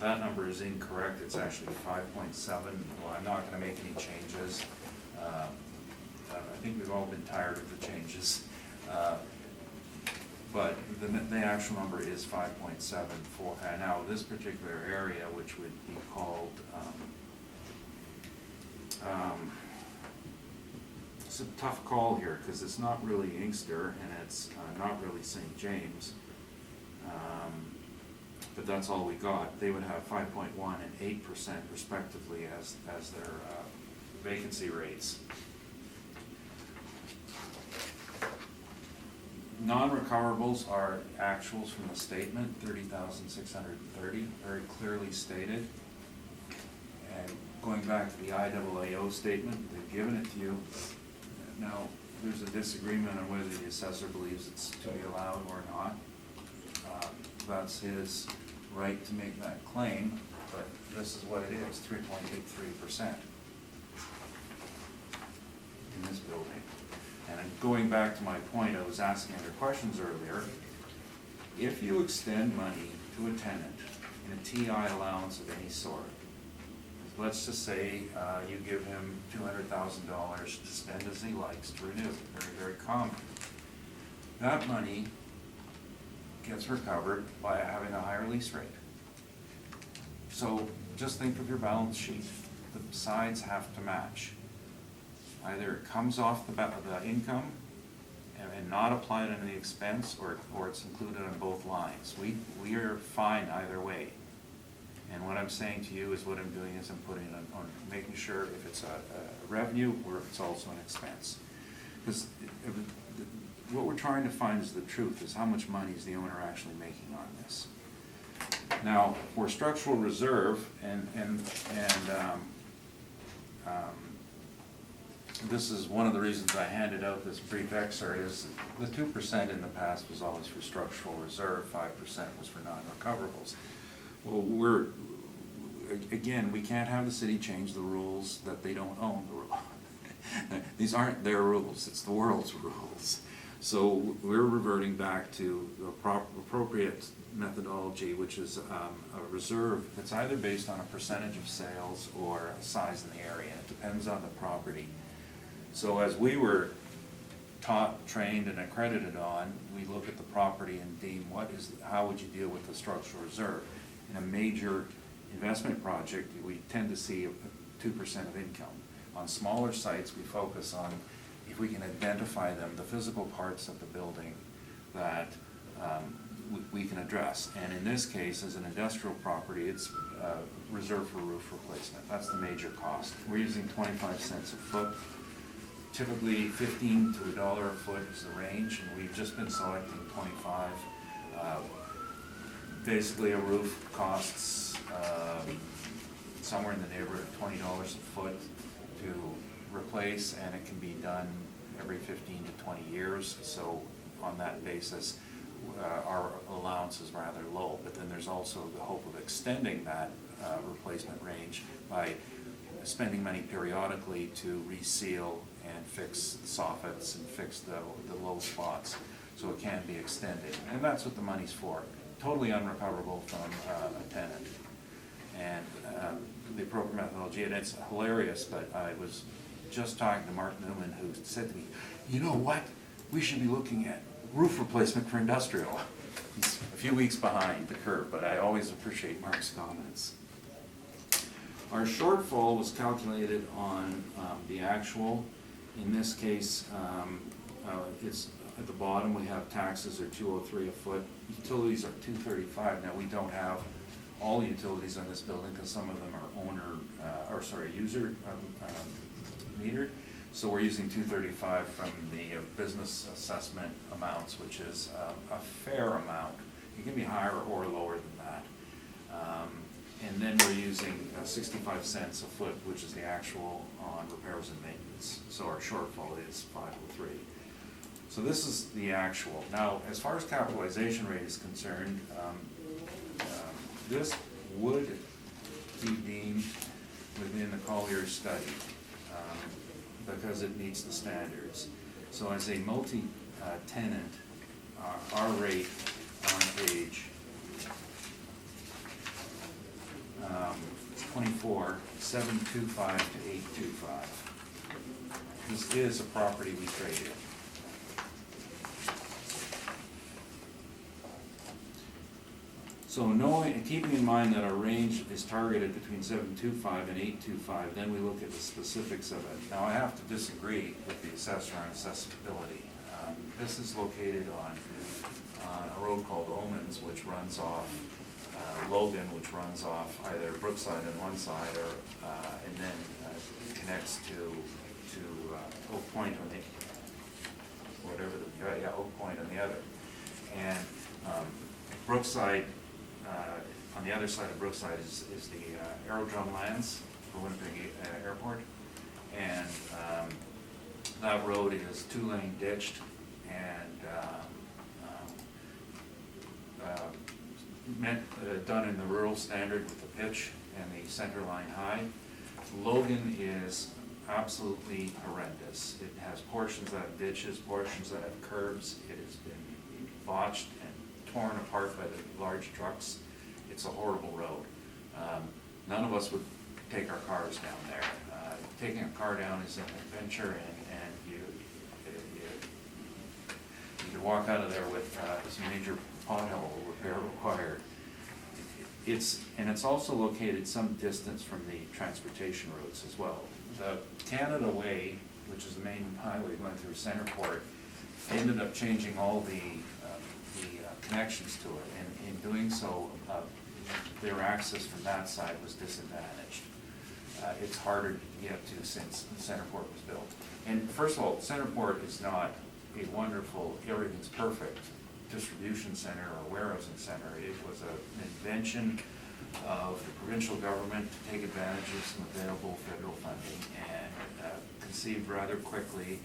That number is incorrect. It's actually 5.7. Well, I'm not going to make any changes. I think we've all been tired of the changes. But the actual number is 5.74. Now, this particular area, which would be called, it's a tough call here, because it's not really Inkster, and it's not really St. James. But that's all we got. They would have 5.1 and 8% respectively as their vacancy rates. Non-recoverables are actuals from the statement, 30,630, very clearly stated. And going back to the IAAO statement, they've given it to you. Now, there's a disagreement on whether the assessor believes it's to be allowed or not. That's his right to make that claim, but this is what it is, 3.83% in this building. And going back to my point, I was asking other questions earlier. If you extend money to a tenant in a TI allowance of any sort, let's just say you give him $200,000 to spend as he likes to renew, very, very common. That money gets recovered by having a higher lease rate. So just think of your balance sheet. The sides have to match. Either it comes off the income and not applied on the expense, or it's included on both lines. We are fine either way. And what I'm saying to you is what I'm doing is I'm putting it on making sure if it's a revenue or if it's also an expense. Because what we're trying to find is the truth, is how much money is the owner actually making on this. Now, for structural reserve, and this is one of the reasons I handed out this brief excerpt, is the 2% in the past was always for structural reserve, 5% was for non-recoverables. Well, again, we can't have the city change the rules that they don't own. These aren't their rules, it's the world's rules. So we're reverting back to the appropriate methodology, which is a reserve that's either based on a percentage of sales or a size in the area. It depends on the property. So as we were taught, trained, and accredited on, we look at the property and deem how would you deal with the structural reserve. In a major investment project, we tend to see 2% of income. On smaller sites, we focus on, if we can identify them, the physical parts of the building that we can address. And in this case, as an industrial property, it's reserved for roof replacement. That's the major cost. We're using 25 cents a foot. Typically 15 to $1 a foot is the range, and we've just been selecting 25. Basically, a roof costs somewhere in the neighborhood of $20 a foot to replace, and it can be done every 15 to 20 years. So on that basis, our allowance is rather low. But then there's also the hope of extending that replacement range by spending money periodically to reseal and fix soffits and fix the low spots, so it can be extended. And that's what the money's for. Totally unrecoverable from a tenant. And the appropriate methodology, and it's hilarious, but I was just talking to Mark Newman, who said to me, you know what, we should be looking at roof replacement for industrial. He's a few weeks behind the curve, but I always appreciate Mark's comments. Our shortfall was calculated on the actual. In this case, it's at the bottom, we have taxes are $203 a foot, utilities are $235. Now, we don't have all the utilities on this building because some of them are user metered. So we're using $235 from the business assessment amounts, which is a fair amount. It can be higher or lower than that. And then we're using 65 cents a foot, which is the actual on repairs and maintenance. So our shortfall is 503. So this is the actual. Now, as far as capitalization rate is concerned, this would be deemed within the Collier's study because it meets the standards. So as a multi-tenant, our rate on page 24, 725 to 825. This is a property we traded. So knowing and keeping in mind that our range is targeted between 725 and 825, then we look at the specifics of it. Now I have to disagree with the assessor on accessibility. This is located on a road called Omens, which runs off Logan, which runs off either Brookside on one side or and then connects to Oak Point on the Oak Point on the other. And Brookside. On the other side of Brookside is the aerodrome lands for Winnipeg Airport, and that road is 2-lane ditched and done in the rural standard with the pitch and the center line high. Logan is absolutely horrendous. It has portions that have ditches, portions that have curbs. It has been botched and torn apart by the large trucks. It's a horrible road. None of us would take our cars down there. Taking a car down is an adventure, and you could walk out of there with some major pothole repair required. It's also located some distance from the transportation routes as well. The Canada Way, which is the main highway going through Centerport, ended up changing all the connections to it, and in doing so, their access from that side was disadvantaged. It's harder to get to since Centerport was built. And first of all, Centerport is not a wonderful, everything's perfect distribution center or warehousing center. It was an invention of the provincial government to take advantage of some available federal funding, and conceived rather quickly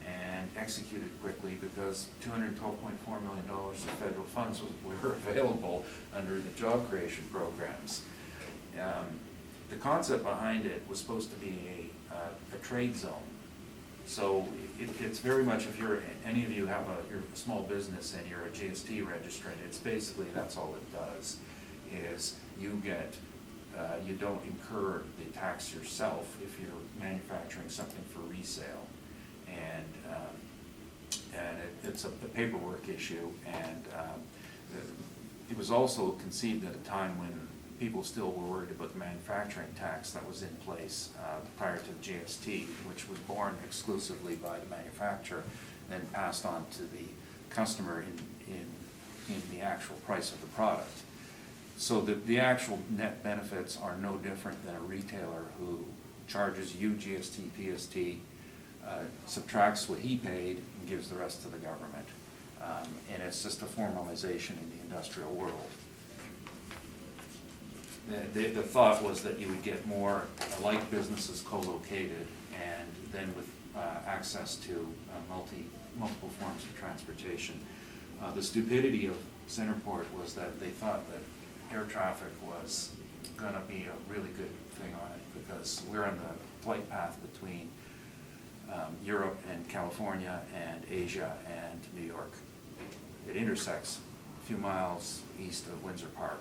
and executed quickly because $212.4 million of federal funds were available under the job creation programs. The concept behind it was supposed to be a trade zone. So it's very much, if any of you have you're a small business and you're a GST registrant, it's basically, that's all it does, is you don't incur the tax yourself if you're manufacturing something for resale. And it's a paperwork issue, and it was also conceived at a time when people still were worried about the manufacturing tax that was in place prior to the GST, which was borne exclusively by the manufacturer, then passed on to the customer in the actual price of the product. So the actual net benefits are no different than a retailer who charges you GST, PST, subtracts what he paid and gives the rest to the government. And it's just a formalization in the industrial world. The thought was that you would get more like businesses co-located, and then with access to multiple forms of transportation. The stupidity of Centerport was that they thought that air traffic was gonna be a really good thing on it, because we're on the flight path between Europe and California and Asia and New York. It intersects a few miles east of Windsor Park.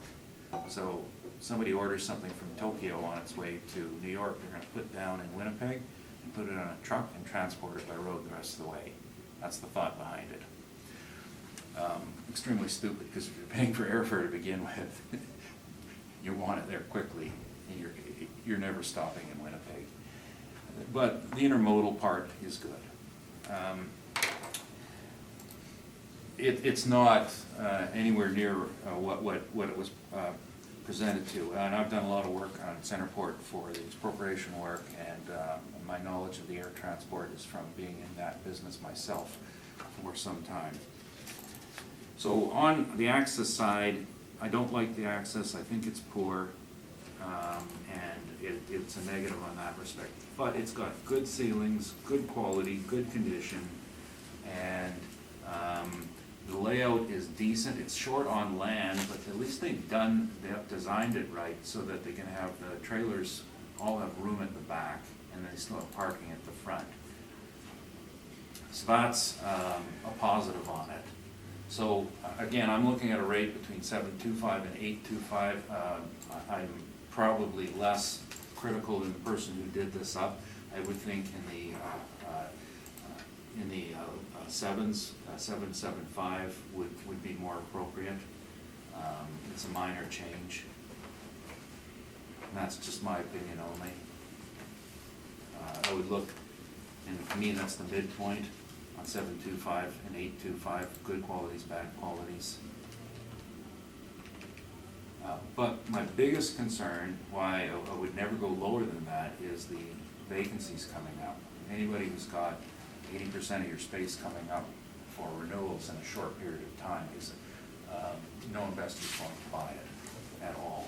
So somebody orders something from Tokyo on its way to New York, they're gonna put it down in Winnipeg and put it on a truck and transport it by road the rest of the way. That's the thought behind it. Extremely stupid, because if you're paying for airfare to begin with, you want it there quickly, and you're never stopping in Winnipeg. But the intermodal part is good. It's not anywhere near what it was presented to. And I've done a lot of work on Centerport for the expropriation work, and my knowledge of the air transport is from being in that business myself for some time. So on the access side, I don't like the access. I think it's poor, and it's a negative on that respect. But it's got good ceilings, good quality, good condition, and the layout is decent. It's short on land, but at least they have designed it right so that they can have the trailers all have room at the back, and they still have parking at the front. So that's a positive on it. So again, I'm looking at a rate between 7.25 and 8.25. I'm probably less critical than the person who did this up. I would think in the sevens, 7.75 would be more appropriate. It's a minor change, and that's just my opinion only. I would look, and to me, that's the midpoint on 7.25 and 8.25, good qualities, bad qualities. But my biggest concern, why I would never go lower than that, is the vacancies coming up. Anybody who's got 80% of your space coming up for renewals in a short period of time is, no investor's going to buy it at all.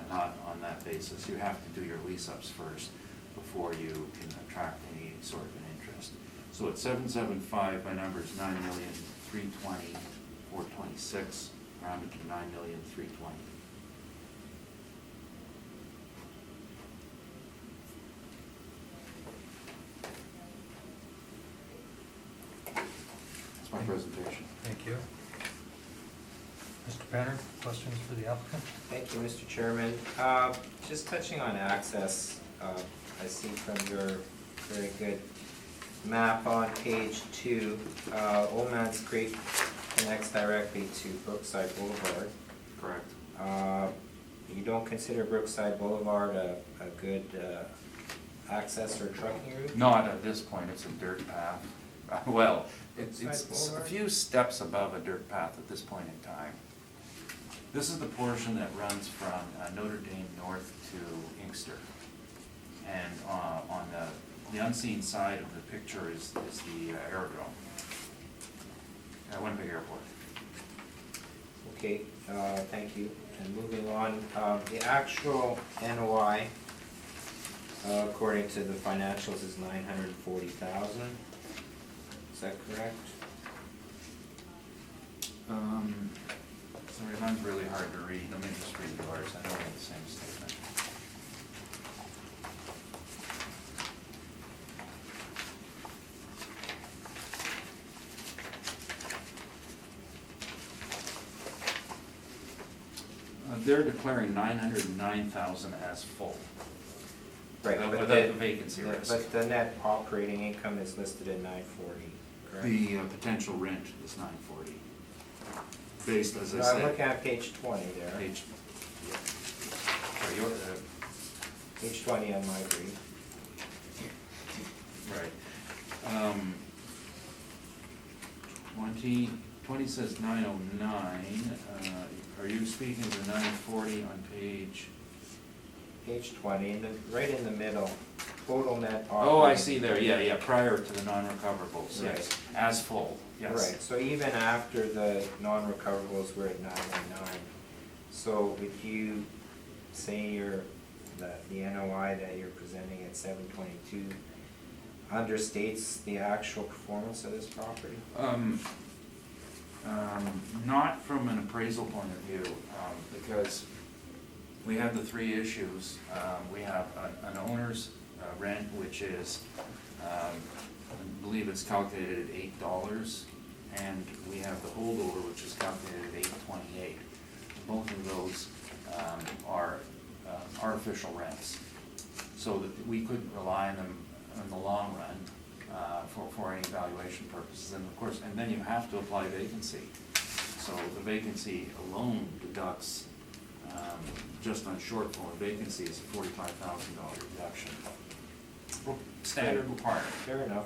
Not on that basis. You have to do your lease-ups first before you can attract any sort of an interest. So at 7.75, my number is 9,320,426, rounded to 9,320,000. That's my presentation. Thank you. Mr. Penner, questions for the applicant? Thank you, Mr. Chairman. Just touching on access, I see from your very good map on page 2, Old Man's Creek connects directly to Brookside Boulevard. Correct. You don't consider Brookside Boulevard a good access or trucking route? Not at this point, it's a dirt path. Well, it's Brookside a Boulevard? few steps above a dirt path at this point in time. This is the portion that runs from Notre Dame north to Inkster. And on the unseen side of the picture is the aerodrome, Winnipeg Airport. Okay, thank you. And moving on, the actual NOI, according to the financials, is 940,000. Is that correct? Sorry, mine's really hard to read. Let me just read yours. I know we have the same statement. They're declaring 909,000 as full. Right, Without but the vacancy risk. But the net operating income is listed at 940, correct? The potential rent is 940. Based, as I No, said. I'm looking at page 20 there. Page, yeah. Sorry, you're, Page 20 on my brief. right. 20 says 909, are you speaking to 940 on page? Page 20, right in the middle, total net operating. Oh, I see there, yeah, prior to the non-recoverables, yes, Right. as full, yes. Right, so even after the non-recoverables, we're at 919. So would you say the NOI that you're presenting at 722 understates the actual performance of this property? Not from an appraisal point of view, because we have the three issues. We have an owner's rent, which is, I believe it's calculated at $8, and we have the holdover, which is calculated at $8.28. Both of those are artificial rents, so that we couldn't rely on them in the long run for any valuation purposes. And of course, and then you have to apply vacancy. So the vacancy alone deducts, just on shortfall of vacancy, is a $45,000 reduction. Standard requirement. Fair enough.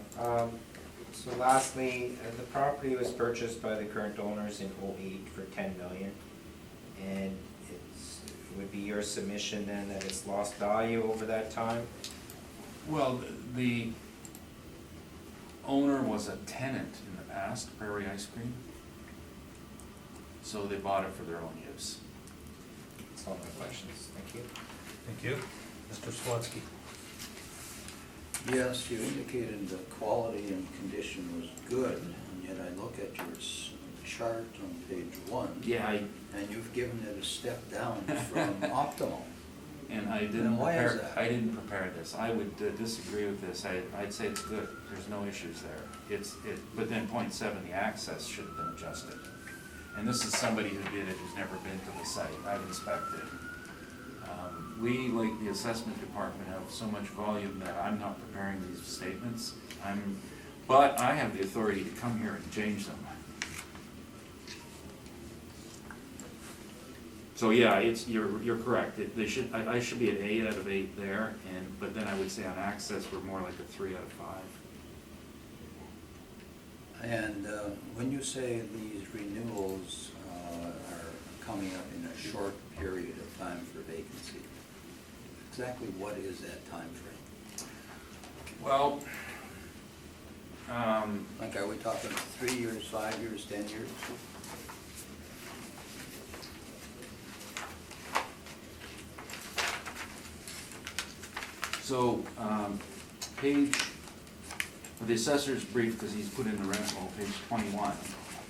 So lastly, the property was purchased by the current owners in '08 for $10 million. And it would be your submission then that it's lost value over that time? Well, the owner was a tenant in the past, Prairie Ice Cream, so they bought it for their own use. That's all my questions. Thank you. Thank you. Mr. Swetsky? Yes, you indicated the quality and condition was good, and yet I look at your chart on page 1. Yeah, And you've given it a step down from optimal. and I didn't And why is prepare, that? I didn't prepare this. I would disagree with this. I'd say it's good. There's no issues there. But then point 7, the access should have been adjusted. And this is somebody who did it, who's never been to the site. I've inspected. We, like the assessment department, have so much volume that I'm not preparing these statements. But I have the authority to come here and change them. So yeah, you're correct. I should be an 8 out of 8 there, but then I would say on access, we're more like a 3 out of 5. And when you say these renewals are coming up in a short period of time for vacancy, exactly what is that time frame? Well, Like, are we talking 3 years, 5 years, 10 years? so, the assessor's brief, because he's put in the rent roll, page 21.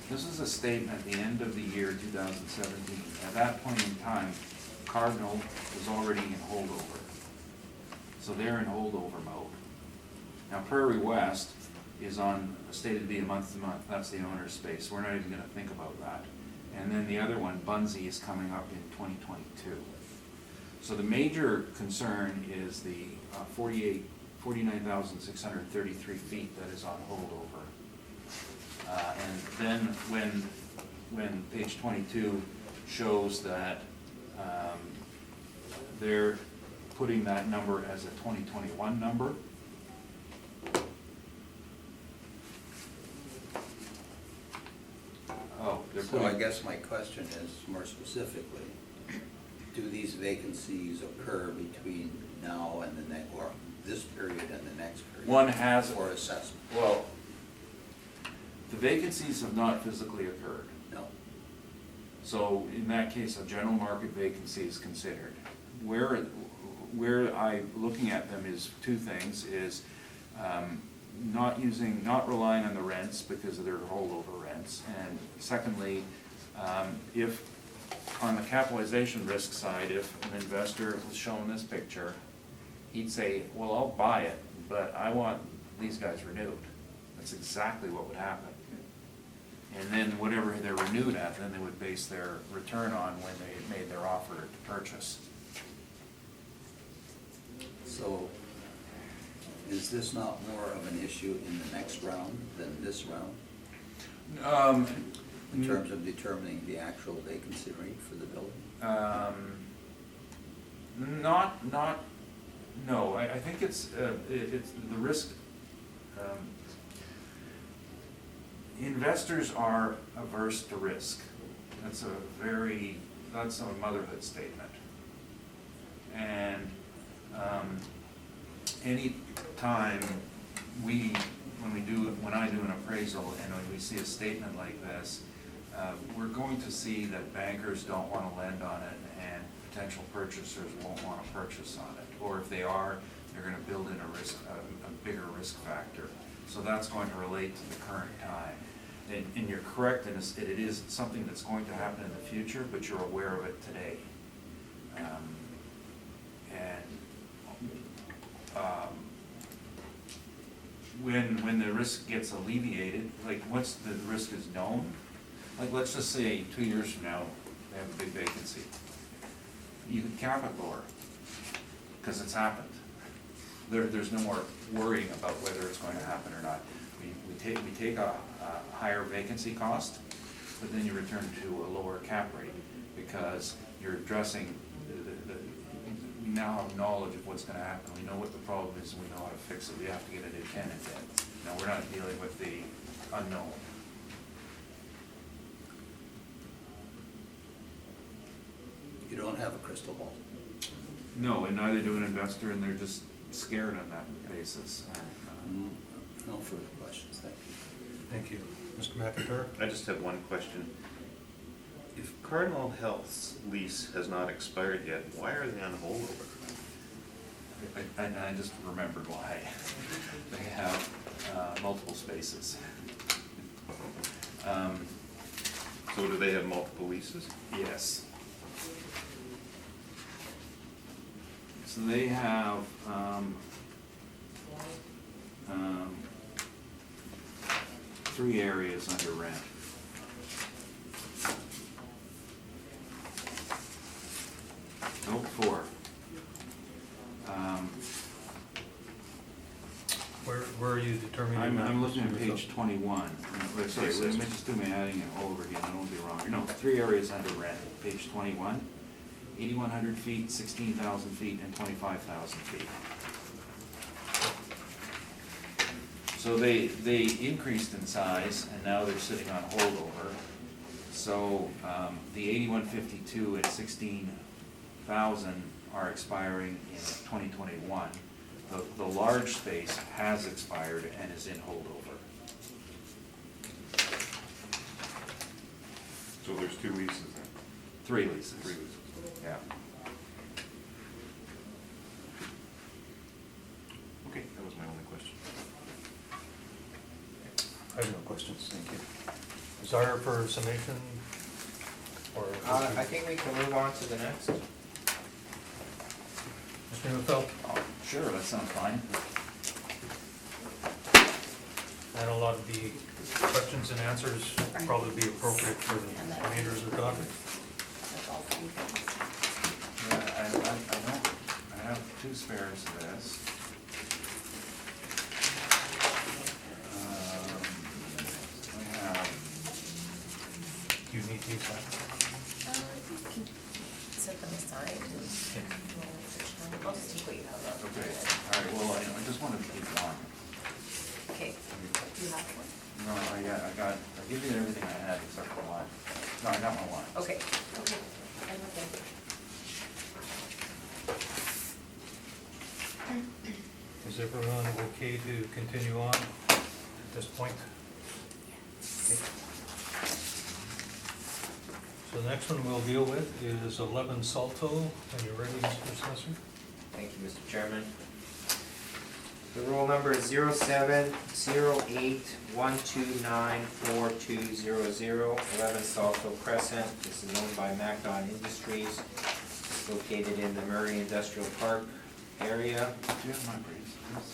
This is a statement at the end of the year 2017. At that point in time, Cardinal was already in holdover. So they're in holdover mode. Now Prairie West is on, stated to be a month-to-month, that's the owner's space, we're not even gonna think about that. And then the other one, Bunzee, is coming up in 2022. So the major concern is the 49,633 feet that is on holdover. And then when page 22 shows that they're putting that number as a 2021 number. Oh, they're So I putting, guess my question is, more specifically, do these vacancies occur between now and the next, or this period and the next period? one has, For assessment? well, the vacancies have not physically occurred. No. So in that case, a general market vacancy is considered. Where looking at them is two things, is not relying on the rents because of their holdover rents. And secondly, if, on the capitalization risk side, if an investor was shown this picture, he'd say, well, I'll buy it, but I want these guys renewed. That's exactly what would happen. And then whatever they're renewed at, then they would base their return on when they made their offer to purchase. So is this not more of an issue in the next round than this round, in terms of determining the actual vacancy rate for the building? No, I think it's the risk. Investors are averse to risk. That's a very that's a motherhood statement. And any time when I do an appraisal and when we see a statement like this, we're going to see that bankers don't want to lend on it and potential purchasers won't want to purchase on it. Or if they are, they're going to build in a bigger risk factor. So that's going to relate to the current time. And you're correct, and it is something that's going to happen in the future, but you're aware of it today. When the risk gets alleviated, like once the risk is known, like let's just say 2 years from now, they have a big vacancy. You can cap it lower, because it's happened. There's no more worrying about whether it's going to happen or not. We take a higher vacancy cost, but then you return to a lower cap rate, because you're addressing we now have knowledge of what's going to happen. We know what the problem is, and we know how to fix it. We have to get a new tenant in. Now, we're not dealing with the unknown. You don't have a crystal ball. No, and neither do an investor, and they're just scared on that basis. No further questions, thank you. Thank you. Mr. McIntyre? I just have one question. If Cardinal Health's lease has not expired yet, why are they on holdover? I just remembered why. They have multiple spaces. So do they have multiple leases? Yes. So they have 3 areas under rent. No, 4. Where are you determining that? I'm looking at Mr. page 21. Sorry, let me just do my adding it all over again, I don't want to be wrong. No, 3 areas under rent, page 21, 8,100 feet, 16,000 feet, and 25,000 feet. So they increased in size, and now they're sitting on holdover. So the 8152 and 16,000 are expiring in 2021. The large space has expired and is in holdover. So there's 2 leases then? 3 leases. 3 leases. Yeah. Okay, that was my only question. I have no questions, thank you. Desire for summation? Or? I think we can move on to the next. Mr. Neufeld? Oh, sure, that sounds fine. And a lot of the questions and answers will probably be appropriate for the remainder of the document. That's all three things. Yeah, I have 2 spares of this. I have, Do you need these back? You can set them aside and I'll just take what you have. okay, all right, well, I just wanted to keep one. Okay, you have one? No, I give you everything I had except for one. No, I got my one. Okay. Okay. I'm okay. Is everyone okay to continue on at this point? Okay. So the next one we'll deal with is 11 Salto. When you're ready, Mr. Assessor? Thank you, Mr. Chairman. The roll number is 0708129420, 11 Salto Crescent. This is owned by Macdon Industries. It's located in the Murray Industrial Park area. Do you have my briefs, please?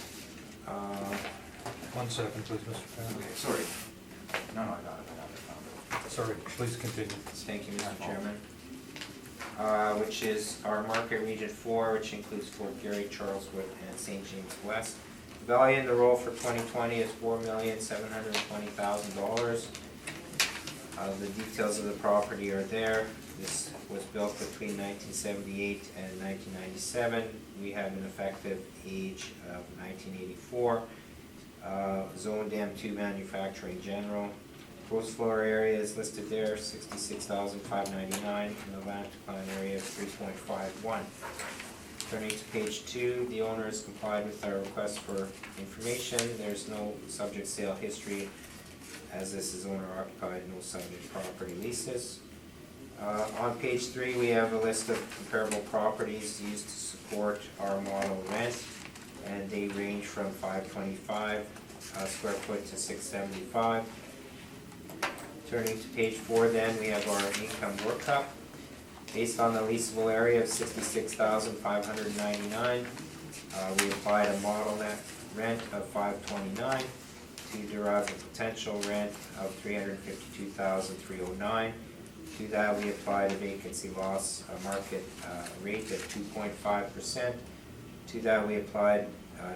1 second, please, Mr. Chairman. Okay, sorry. No, I got it. Sorry, please continue. Thank you, Mr. Chairman. Which is our market region 4, which includes Fort Garry, Charleswood, and St. James West. The value in the roll for 2020 is $4,720,000. The details of the property are there. This was built between 1978 and 1997. We have an effective age of 1984. Zoned M2 manufacturing general. Gross floor area is listed there, 66,599, and the land plan area is 3.51. Turning to page 2, the owner has complied with our request for information. There's no subject sale history, as this is owner occupied, no subject property leases. On page 3, we have a list of comparable properties used to support our model rent, and they range from $525 square foot to $675. Turning to page 4 then, we have our income workup. Based on the leasable area of 66,599, we applied a model net rent of $529 to derive a potential rent of $352,309. To that, we applied a vacancy loss market rate of 2.5%. To that, we applied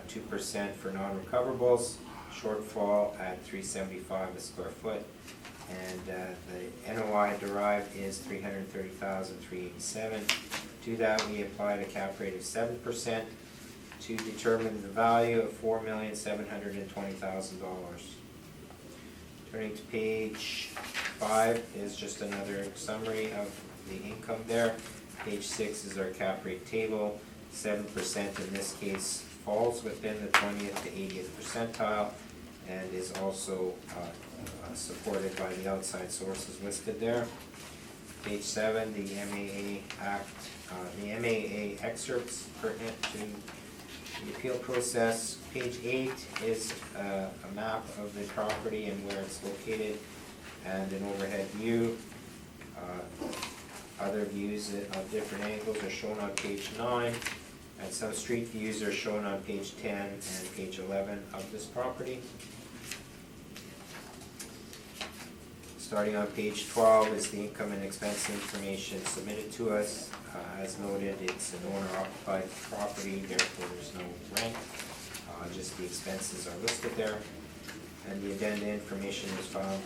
2% for non-recoverables, shortfall at $375 a square foot. And the NOI derived is $330,387. To that, we applied a cap rate of 7% to determine the value of $4,720,000. Turning to page 5 is just another summary of the income there. Page 6 is our cap rate table. 7% in this case falls within the 20th to 80th percentile and is also supported by the outside sources listed there. Page 7, the MAA Act, the MAA excerpts pertinent to the appeal process. Page 8 is a map of the property and where it's located and an overhead view. Other views of different angles are shown on page 9, and some street views are shown on page 10 and page 11 of this property. Starting on page 12 is the income and expense information submitted to us. As noted, it's an owner-occupied property, therefore there's no rent. Just the expenses are listed there. And the addenda information is found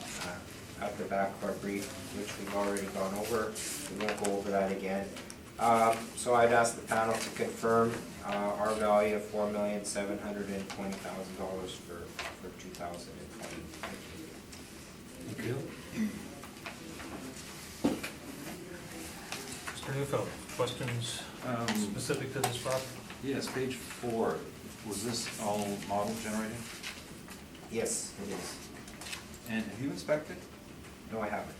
at the back of our brief, which we've already gone over. We won't go over that again. So I'd ask the panel to confirm our value of $4,720,000 for 2020. Thank you. Mr. Neufeld, questions specific to this property? Yes, page 4, was this all model generated? Yes, it is. And have you inspected? No, I haven't.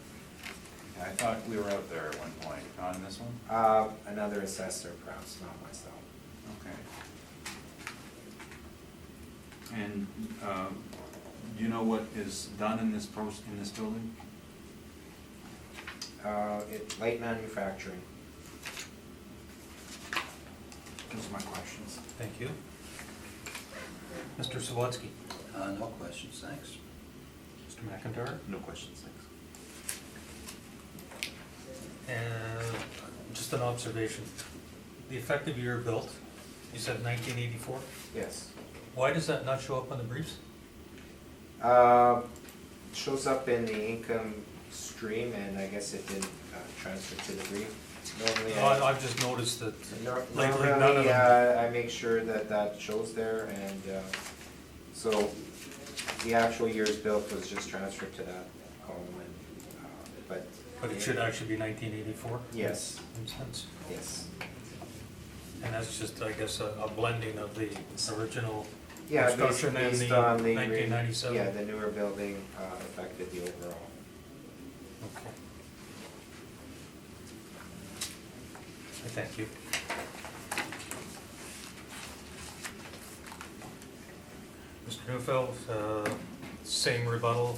I thought we were out there at one point, not in this one? Another assessor, perhaps, not myself. Okay. And do you know what is done in this building? It's light manufacturing. Those are my questions. Thank you. Mr. Sawatsky? No questions, thanks. Mr. McIntyre? No questions, thanks. And just an observation. The effective year built, you said 1984? Yes. Why does that not show up on the briefs? Shows up in the income stream, and I guess it didn't transfer to the brief. Normally, I've just noticed that lately none of normally them. I make sure that shows there, and so the actual years built was just transferred to that column, and, But it should actually be 1984? Yes. In sense. Yes. And that's just, I guess, a blending of the original Yeah, construction and based the on the 1997? Yeah, the newer building affected the overall. Okay. Thank you. Mr. Neufeld, same rebuttal?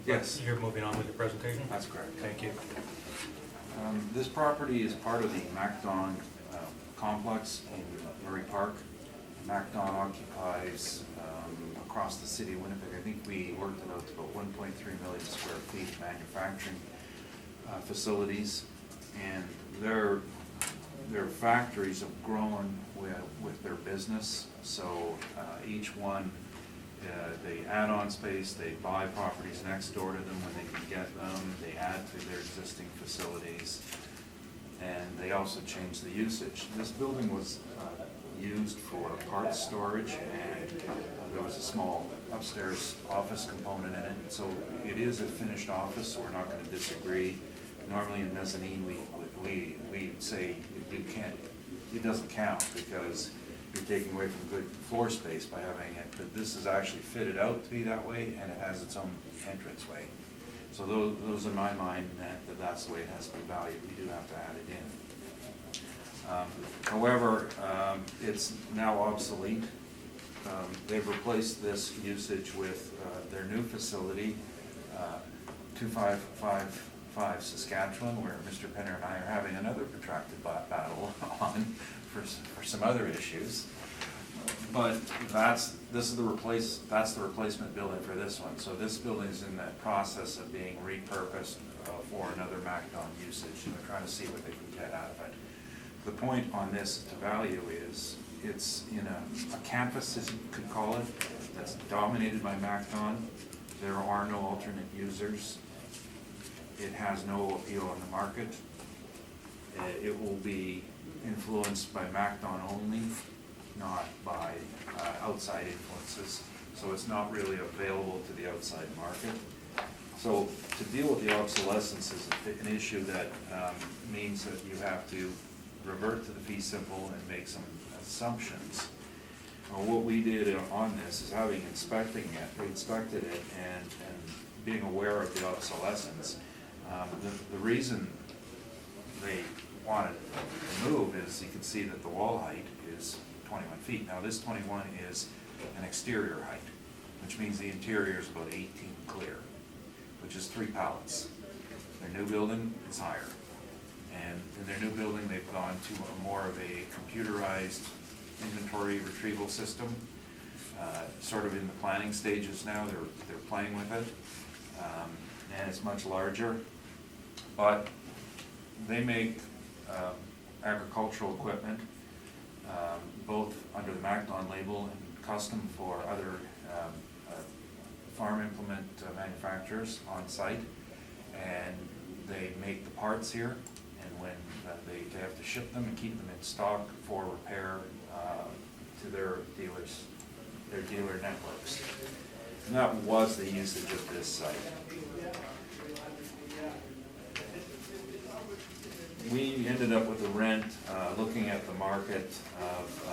but Yes. You're moving on with the presentation? That's correct. Thank you. This property is part of the MacDon complex in Murray Park. MacDon occupies across the city of Winnipeg. I think we worked it out to about 1.3 million square feet of manufacturing facilities, and their factories have grown with their business. So each one, they add on space, they buy properties next door to them when they can get them, they add to their existing facilities, and they also change the usage. This building was used for parts storage, and there was a small upstairs office component in it. So it is a finished office, so we're not gonna disagree. Normally in mezzanine, we say you can't, it doesn't count because you're taking away from good floor space by having it, but this is actually fitted out to be that way, and it has its own entranceway. So those in my mind, that's the way it has to be valued. We do have to add it in. However, it's now obsolete. They've replaced this usage with their new facility, 2555 Saskatchewan, where Mr. Penner and I are having another protracted battle on for some other issues. But that's the replacement building for this one. So this building is in the process of being repurposed for another MacDon usage, and we're trying to see what they can get out of it. The point on this to value is it's in a campus, as you could call it, that's dominated by MacDon. There are no alternate users. It has no appeal on the market. It will be influenced by MacDon only, not by outside influences. So it's not really available to the outside market. So to deal with the obsolescence is an issue that means that you have to revert to the fee simple and make some assumptions. What we did on this is having inspected it and being aware of the obsolescence. The reason they wanted to move is you can see that the wall height is 21 feet. Now this 21 is an exterior height, which means the interior is about 18 clear, which is 3 pallets. Their new building is higher. And in their new building, they've gone to more of a computerized inventory retrieval system, sort of in the planning stages now. They're playing with it, and it's much larger. But they make agricultural equipment, both under the MacDon label and custom for other farm implement manufacturers on site, and they make the parts here. And when they have to ship them and keep them in stock for repair to their dealers, their dealer networks. And that was the usage of this site. We ended up with a rent, looking at the market of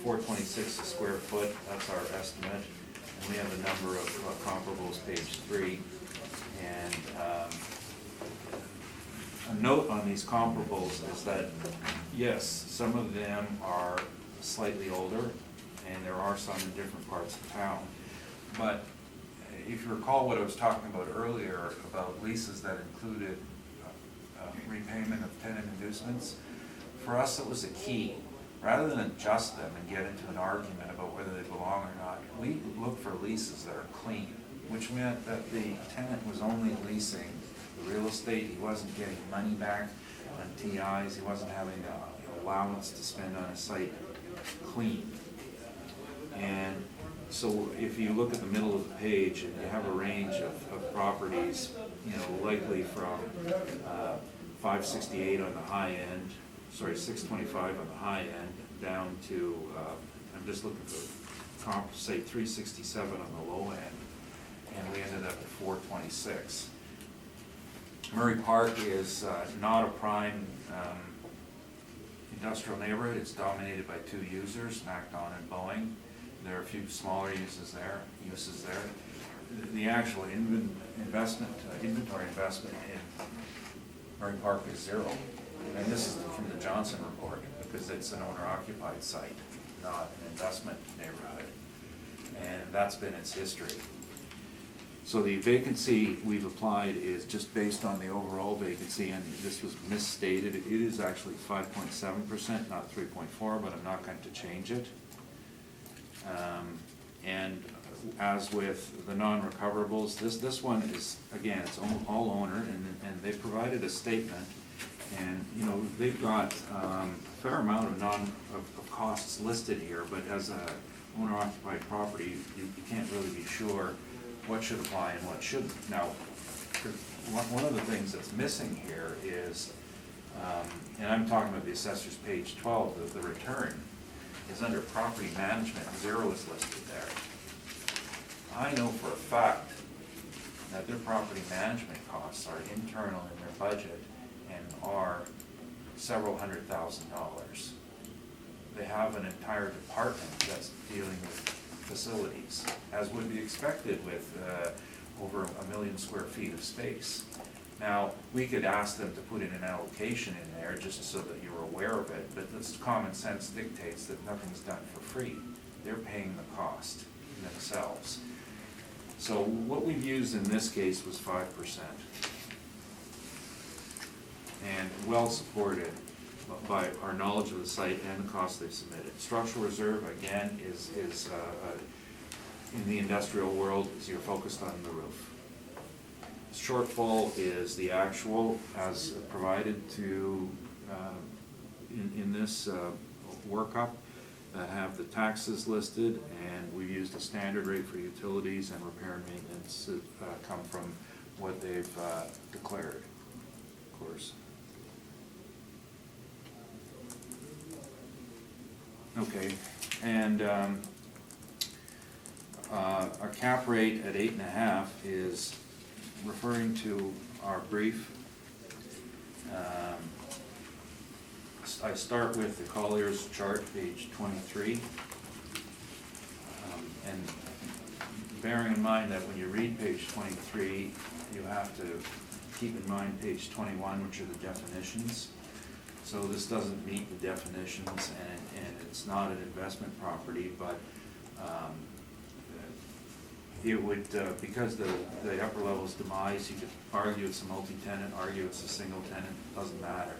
$4.26 a square foot. That's our estimate. And we have a number of comparables, page 3. And a note on these comparables is that, yes, some of them are slightly older, and there are some in different parts of town. But if you recall what I was talking about earlier about leases that included repayment of tenant inducements, for us it was a key. Rather than adjust them and get into an argument about whether they belong or not, we look for leases that are clean, which meant that the tenant was only leasing the real estate. He wasn't getting money back on TIs. He wasn't having an allowance to spend on a site clean. And so if you look at the middle of the page and you have a range of properties, likely from 568 on the high end, 625 on the high end, down to, I'm just looking for say 367 on the low end, and we ended up at 426. Murray Park is not a prime industrial neighborhood. It's dominated by 2 users, MacDon and Boeing. There are a few smaller uses there. The actual inventory investment in Murray Park is 0. And this is from the Johnson report, because it's an owner-occupied site, not an investment neighborhood. And that's been its history. So the vacancy we've applied is just based on the overall vacancy, and this was misstated. It is actually 5.7%, not 3.4, but I'm not going to change it. And as with the non-recoverables, this one is, again, it's all owner, and they provided a statement. And they've got a fair amount of costs listed here, but as a owner-occupied property, you can't really be sure what should apply and what shouldn't. Now, one of the things that's missing here is, and I'm talking about the assessor's page 12, the return. is under property management, 0 is listed there. I know for a fact that their property management costs are internal in their budget and are several $100,000. They have an entire department that's dealing with facilities, as would be expected with over 1 million square feet of space. Now, we could ask them to put in an allocation in there just so that you're aware of it, but this common sense dictates that nothing's done for free. They're paying the cost themselves. So what we've used in this case was 5%. And well supported by our knowledge of the site and the cost they've submitted. Structural reserve, again, is in the industrial world, is you're focused on the roof. Shortfall is the actual as provided to, in this workup, that have the taxes listed, and we've used a standard rate for utilities and repair and maintenance come from what they've declared, of course. Okay, and our cap rate at 8.5 is referring to our brief. I start with the Collier's chart, page 23. And bearing in mind that when you read page 23, you have to keep in mind page 21, which are the definitions. So this doesn't meet the definitions, and it's not an investment property, but it would, because the upper level is demise, you could argue it's a multi-tenant, argue it's a single tenant, doesn't matter.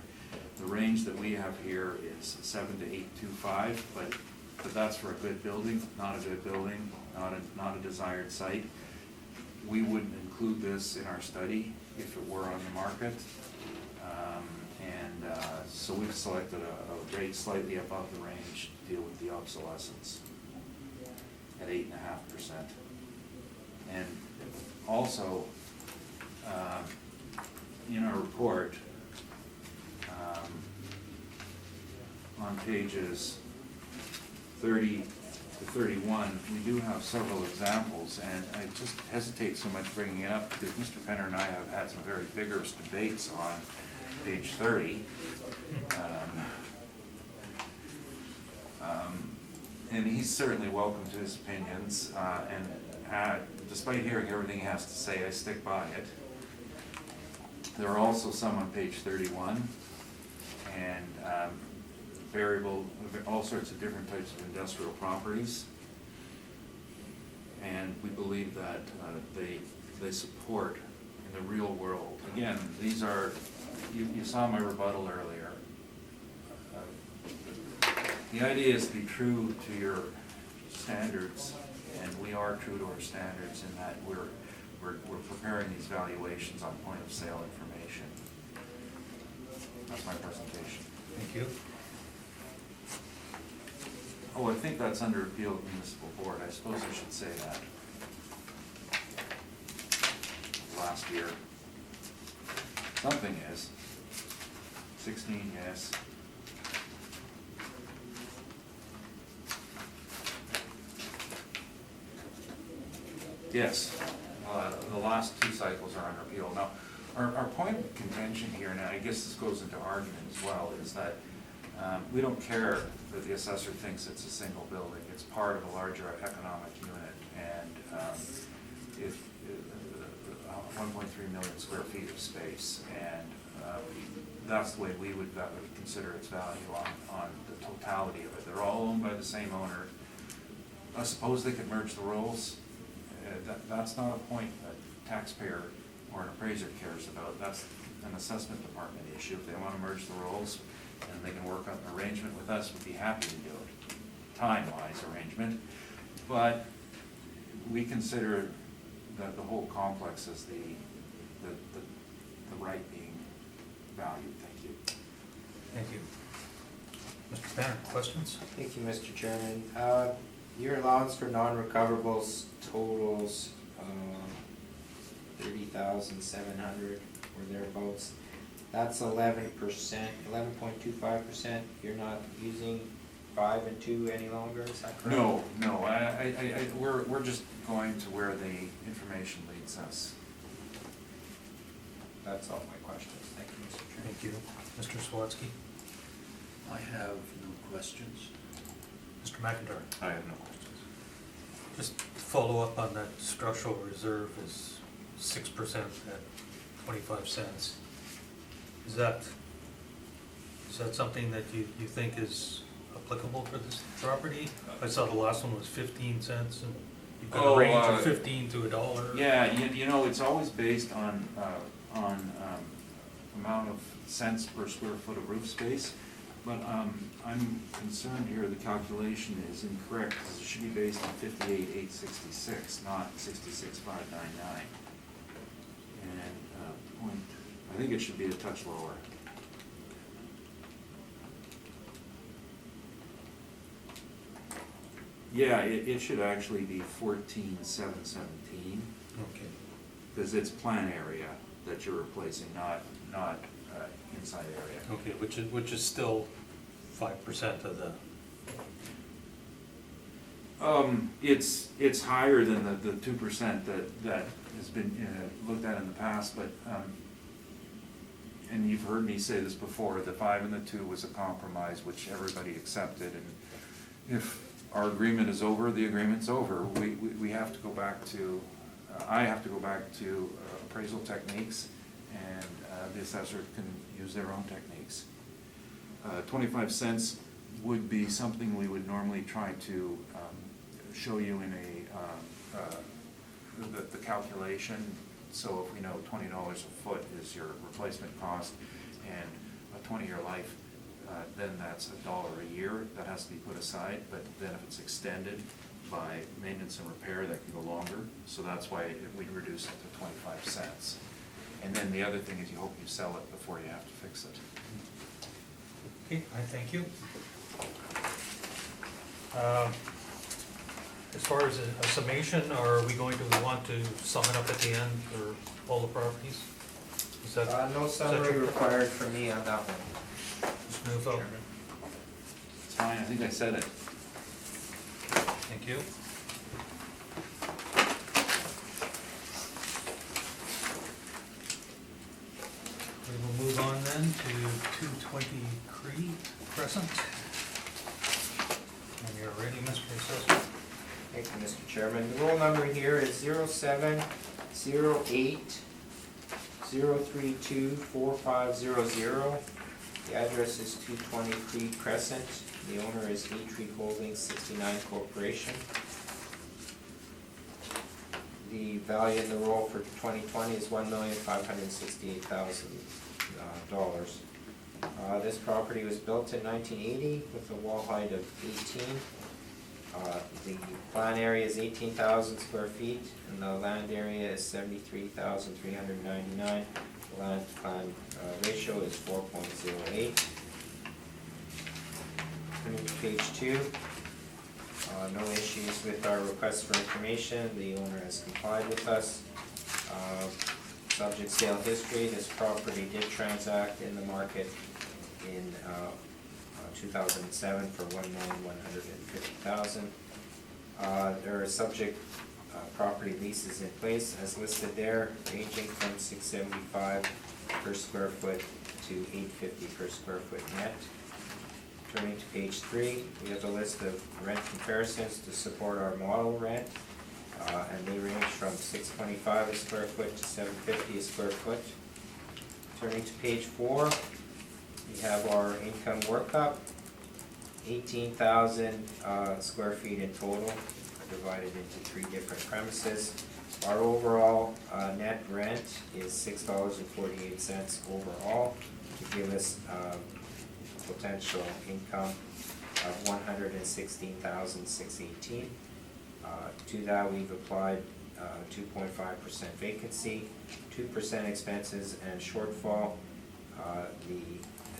The range that we have here is 7 to 825, but that's for a good building, not a good building, not a desired site. We wouldn't include this in our study if it were on the market. So we've selected a rate slightly above the range to deal with the obsolescence at 8.5%. And also, in our report, on pages 30 to 31, we do have several examples, and I just hesitate so much bringing it up because Mr. Penner and I have had some very vigorous debates on page 30. And he's certainly welcome to his opinions, and despite hearing everything he has to say, I stick by it. There are also some on page 31, and all sorts of different types of industrial properties. And we believe that they support in the real world. Again, these are, you saw my rebuttal earlier. The idea is to be true to your standards, and we are true to our standards in that we're preparing these valuations on point of sale information. That's my presentation. Thank you. Oh, I think that's under appeal at municipal board. I suppose I should say that. Last year. Something is. 16, yes. Yes, the last 2 cycles are under appeal. Now, our point of contention here, and I guess this goes into argument as well, is that we don't care that the assessor thinks it's a single building. It's part of a larger economic unit, and if 1.3 million square feet of space, and that's the way we would consider its value on the totality of it. They're all owned by the same owner. I suppose they could merge the roles. That's not a point that taxpayer or an appraiser cares about. That's an assessment department issue. If they want to merge the roles and they can work out an arrangement with us, we'd be happy to do it. Time-wise arrangement. But we consider that the whole complex is the right being valued. Thank you. Thank you. Mr. Banner, questions? Thank you, Mr. Chairman. Your allowance for non-recoverables totals 30,700 or thereabouts. That's 11%, 11.25%. You're not using 5 and 2 any longer, is that correct? No, we're just going to where the information leads us. That's all my questions, thank you, Mr. Chairman. Thank you. Mr. Swatsky? I have no questions. Mr. McIntyre? I have no questions. Just to follow up on that structural reserve is 6% at 25 cents. Is that something that you think is applicable for this property? I saw the last one was 15 cents, and you've got a range of 15 to $1. Yeah, you know, it's always based on amount of cents per square foot of roof space, but I'm concerned here the calculation is incorrect, because it should be based on 58,866, not 66,599. And I think it should be a touch lower. Yeah, it should actually be 14,717. Okay. Because it's plan area that you're replacing, not inside area. Okay, which is still 5% of the, It's higher than the 2% that has been looked at in the past, but, and you've heard me say this before, the 5 and the 2 was a compromise which everybody accepted, and if our agreement is over, the agreement's over. We have to go back to, I have to go back to appraisal techniques, and the assessor can use their own techniques. 25 cents would be something we would normally try to show you in the calculation. So if we know $20 a foot is your replacement cost and a 20-year life, then that's $1 a year that has to be put aside. But then if it's extended by maintenance and repair, that can go longer. So that's why we reduce it to 25 cents. And then the other thing is you hope you sell it before you have to fix it. okay, I thank you. As far as a summation, are we going to want to sum it up at the end for all the properties? Is that? No is that summary your- required from me on that one. Mr. Neufeld? It's fine, I think I said it. Thank you. We will move on then to 220 Cree Crescent. And you're ready, Mr. Assessor? Thank you, Mr. Chairman. The roll number here is 0708-032-4500. The address is 220 Creek Crescent. The owner is E-Tree Holdings 69 Corporation. The value in the roll for 2020 is $1,568,000. This property was built in 1980 with a wall height of 18. The plan area is 18,000 square feet, and the land area is 73,399. The land plan ratio is 4.08. Turning to page 2, no issues with our request for information. The owner has complied with us. Subject sale history, this property did transact in the market in 2007 for $1,150,000. There are subject property leases in place as listed there, ranging from $675 per square foot to $850 per square foot net. Turning to page 3, we have a list of rent comparisons to support our model rent, and they range from $625 a square foot to $750 a square foot. Turning to page 4, we have our income workup, 18,000 square feet in total, divided into 3 different premises. Our overall net rent is $6.48 overall, to give us potential income of $116,618. To that, we've applied 2.5% vacancy, 2% expenses and shortfall. The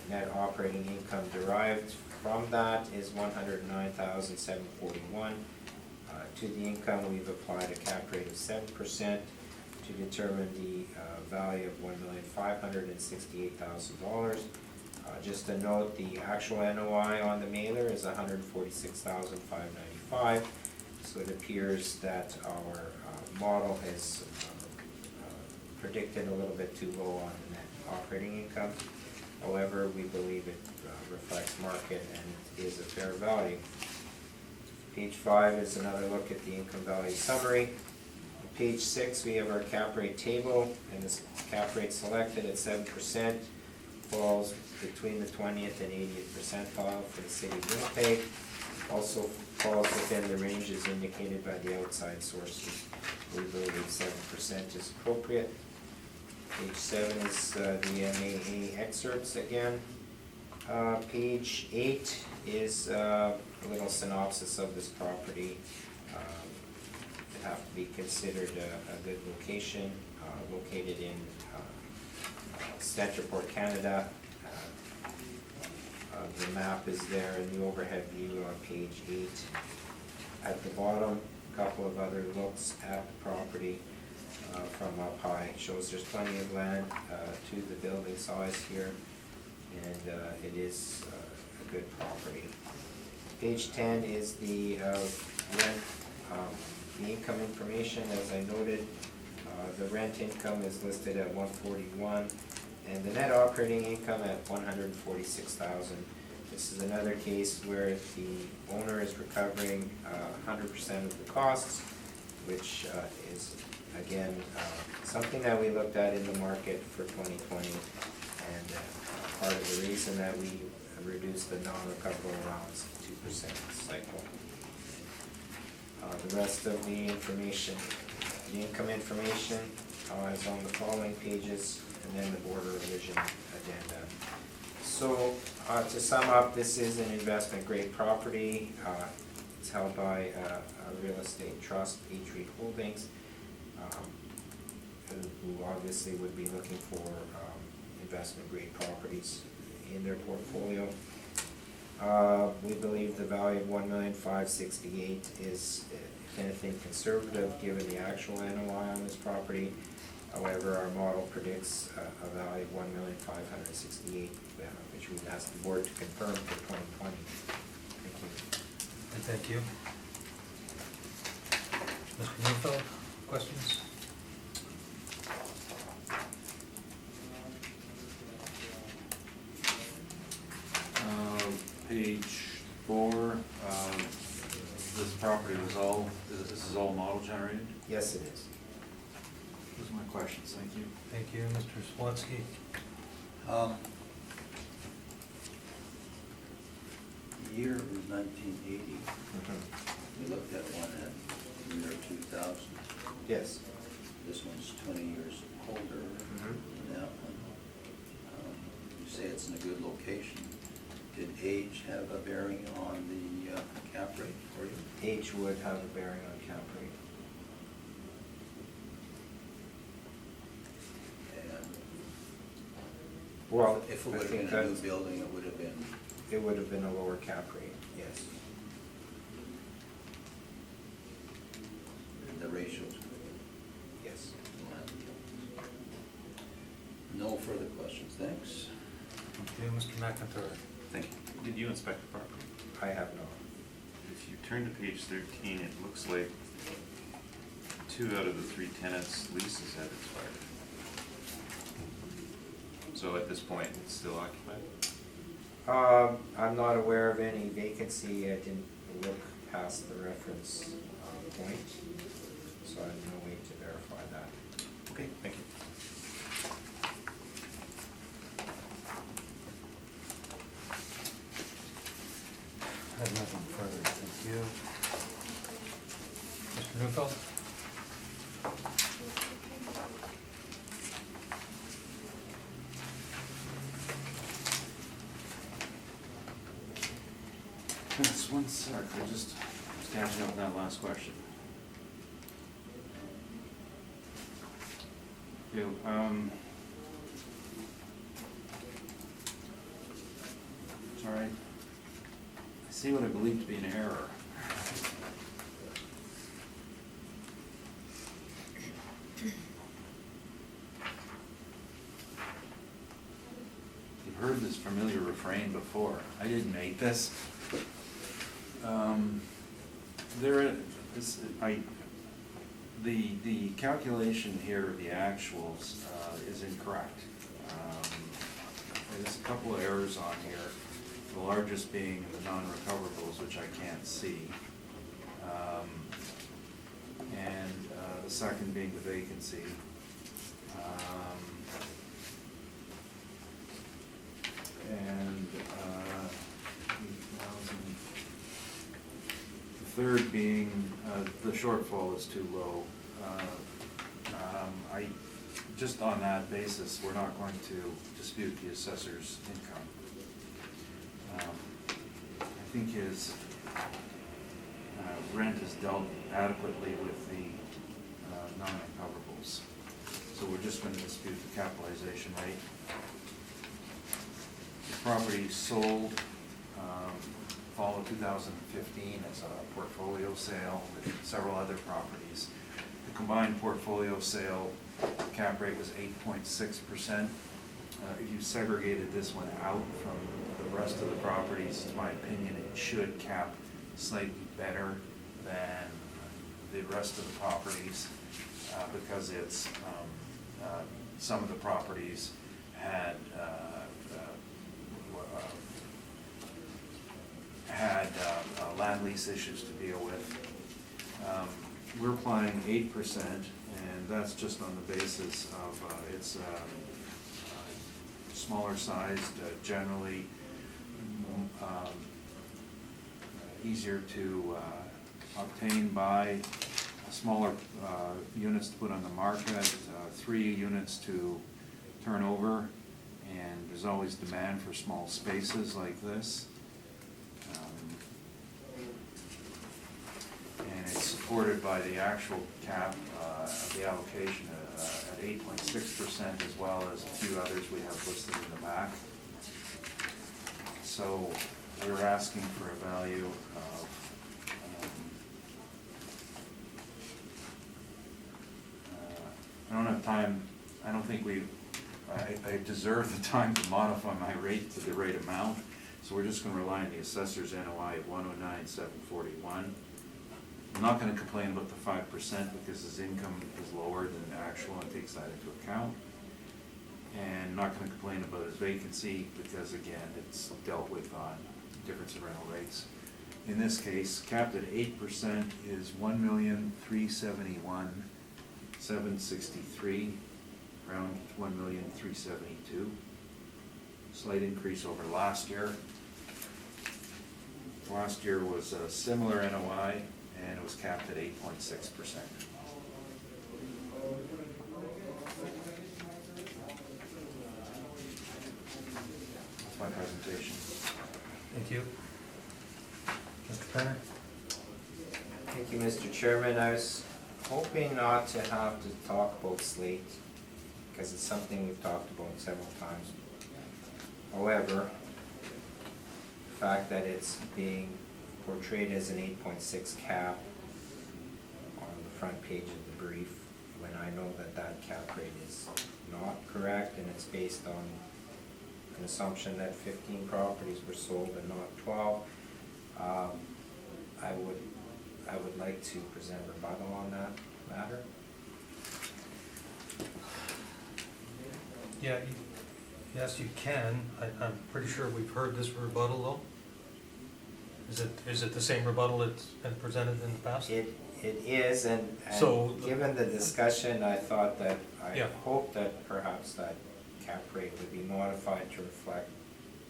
net operating income derived from that is $109,741. To the income, we've applied a cap rate of 7% to determine the value of $1,568,000. Just a note, the actual NOI on the mailer is $146,595. So it appears that our model has predicted a little bit too low on the net operating income. However, we believe it reflects market and is a fair value. Page 5 is another look at the income value summary. On page 6, we have our cap rate table, and this cap rate selected at 7% falls between the 20th and 80th percentile for the city of Winnipeg. Also falls within the ranges indicated by the outside sources. We believe 7% is appropriate. Page 7 is the MAA excerpts again. Page 8 is a little synopsis of this property. It have to be considered a good location, located in Centreport, Canada. The map is there in the overhead view on page 8. At the bottom, a couple of other looks at the property from up high. Shows there's plenty of land to the building size here, and it is a good property. Page 10 is the rent, the income information. As I noted, the rent income is listed at $141,000, and the net operating income at $146,000. This is another case where the owner is recovering 100% of the costs, which is again something that we looked at in the market for 2020, and part of the reason that we reduced the non-recoverable allowance to 2% cycle. The rest of the information, the income information is on the following pages, and then the border revision addenda. So to sum up, this is an investment grade property. It's held by a real estate trust, H-REIT Holdings, who obviously would be looking for investment grade properties in their portfolio. We believe the value of $1,568,000 is, if anything, conservative given the actual NOI on this property. However, our model predicts a value of $1,568,000, which we've asked the board to confirm for 2020. Thank you. And thank you. Mr. Neufeld, questions? Page 4, this property was all, this is all model generated? Yes, it is. Those are my questions, thank you. Thank you. Mr. Swansky? The year was 1980. We looked at one at the year 2000. Yes. This one's 20 years older than that one. You say it's in a good location. Did age have a bearing on the cap rate for you? Age would have a bearing on cap rate. And Well, if it I would have think been a new that's- building, it would have been, it would have been a lower cap rate, yes. the ratios would Yes. have been. No further questions, thanks. Thank you. Mr. McIntyre? Thank you. Did you inspect the property? I have not. If you turn to page 13, it looks like 2 out of the 3 tenants' leases have expired. So at this point, it's still occupied? I'm not aware of any vacancy. I didn't look past the reference point, so I have no way to verify that. Okay, thank you. I have nothing further. Thank you. Mr. Neufeld? Just one sec, I just was catching up on that last question. Yeah, sorry. I see what I believe to be an error. You've heard heard this familiar refrain before. I didn't make this. The calculation here of the actuals is incorrect. There's a couple of errors on here, the largest being the non-recoverables, which I can't see. And the second being the vacancy. And 8,000. The third being the shortfall is too low. Just on that basis, we're not going to dispute the assessor's income. I think his rent is dealt adequately with the non-recoverables. So we're just going to dispute the capitalization rate. The property sold fall of 2015 as a portfolio sale with several other properties. The combined portfolio sale cap rate was 8.6%. If you segregated this one out from the rest of the properties, in my opinion, it should cap slightly better than the rest of the properties because it's some of the properties had land lease issues to deal with. We're applying 8%, and that's just on the basis of it's smaller sized, generally easier to obtain, buy, smaller units to put on the market, 3 units to turn over, and there's always demand for small spaces like this. And it's supported by the actual cap of the allocation at 8.6%, as well as a few others we have listed in the back. So we're asking for a value of I don't have time, I don't think I deserve the time to modify my rate to the rate amount, so we're just going to rely on the assessor's NOI of 109,741. I'm not going to complain about the 5% because his income is lower than the actual and takes that into account. And not going to complain about his vacancy because, again, it's dealt with on difference in rental rates. In this case, capped at 8% is $1,371,763, around $1,372,000. Slight increase over last year. Last year was a similar NOI, and it was capped at 8.6%. That's my presentation. Thank you. Mr. Penner? Thank you, Mr. Chairman. I was hoping not to have to talk about slate, because it's something we've talked about several times. However, the fact that it's being portrayed as an 8.6 cap on the front page of the brief, when I know that that cap rate is not correct, and it's based on an assumption that 15 properties were sold and not 12, I would like to present rebuttal on that matter. Yeah, yes, you can. I'm pretty sure we've heard this rebuttal, though. Is it the same rebuttal that's been presented in the past? It is, and So- given the discussion, I thought that, I Yeah. hoped that perhaps that cap rate would be modified to reflect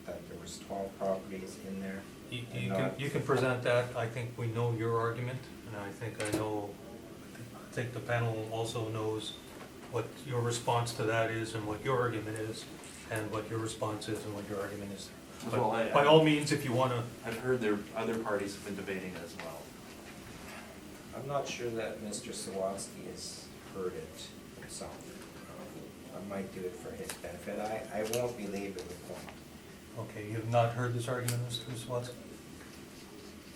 that there was 12 properties in there. You can present that. I think we know your argument, and I think the panel also knows what your response to that is and what your argument is, and what your response is and what your argument is. Well, But by all means, if you wanna, I've heard there other parties have been debating it as well. I'm not sure that Mr. Sawatsky has heard it himself. I might do it for his benefit. I won't belabor the point. okay, you have not heard this argument, Mr. Swatsky?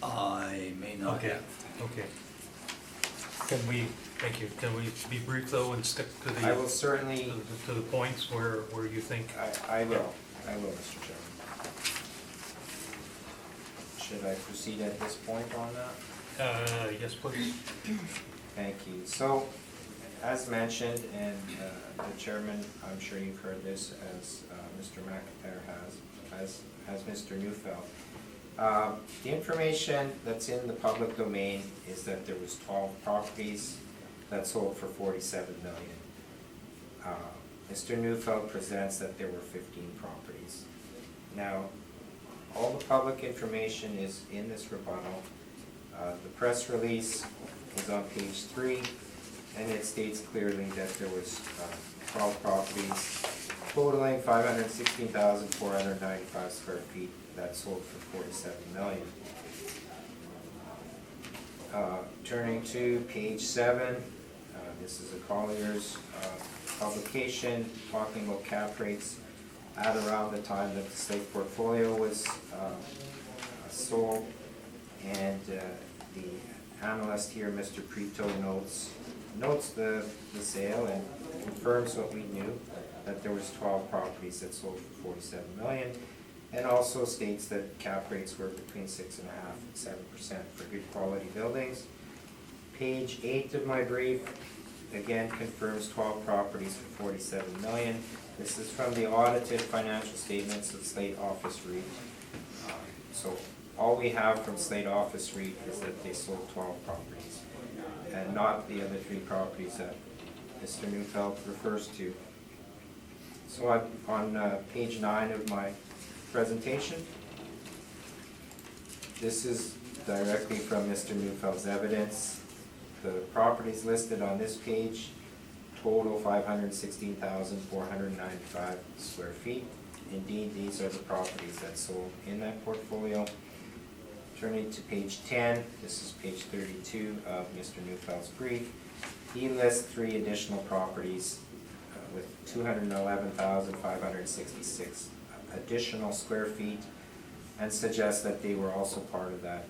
I may not Okay, have. okay. Can we be brief though and stick to I will the, certainly, to the points where you think? I will. I will, Mr. Chairman. Should I proceed at this point on that? Yes, please. Thank you. So, as mentioned, and the chairman, I'm sure you've heard this as Mr. McIntyre has Mr. Neufeld. The information that's in the public domain is that there was 12 properties that sold for $47 million. Mr. Neufeld presents that there were 15 properties. Now, all the public information is in this rebuttal. The press release is on page 3, and it states clearly that there was 12 properties totaling 516,495 square feet that sold for $47 million. Turning to page 7, this is a Collier's publication talking about cap rates at around the time that the Slate portfolio was sold, and the analyst here, Mr. Prito, notes the sale and confirms what we knew, that there was 12 properties that sold for $47 million, and also states that cap rates were between 6.5% and 7% for good quality buildings. Page 8 of my brief again confirms 12 properties for $47 million. This is from the audited financial statements of Slate Office REIT. So all we have from Slate Office REIT is that they sold 12 properties, and not the other 3 properties that Mr. Neufeld refers to. So on page 9 of my presentation, this is directly from Mr. Neufeld's evidence. The properties listed on this page total 516,495 square feet. Indeed, these are the properties that sold in that portfolio. Turning to page 10, this is page 32 of Mr. Neufeld's brief. He lists 3 additional properties with 211,566 additional square feet, and suggests that they were also part of that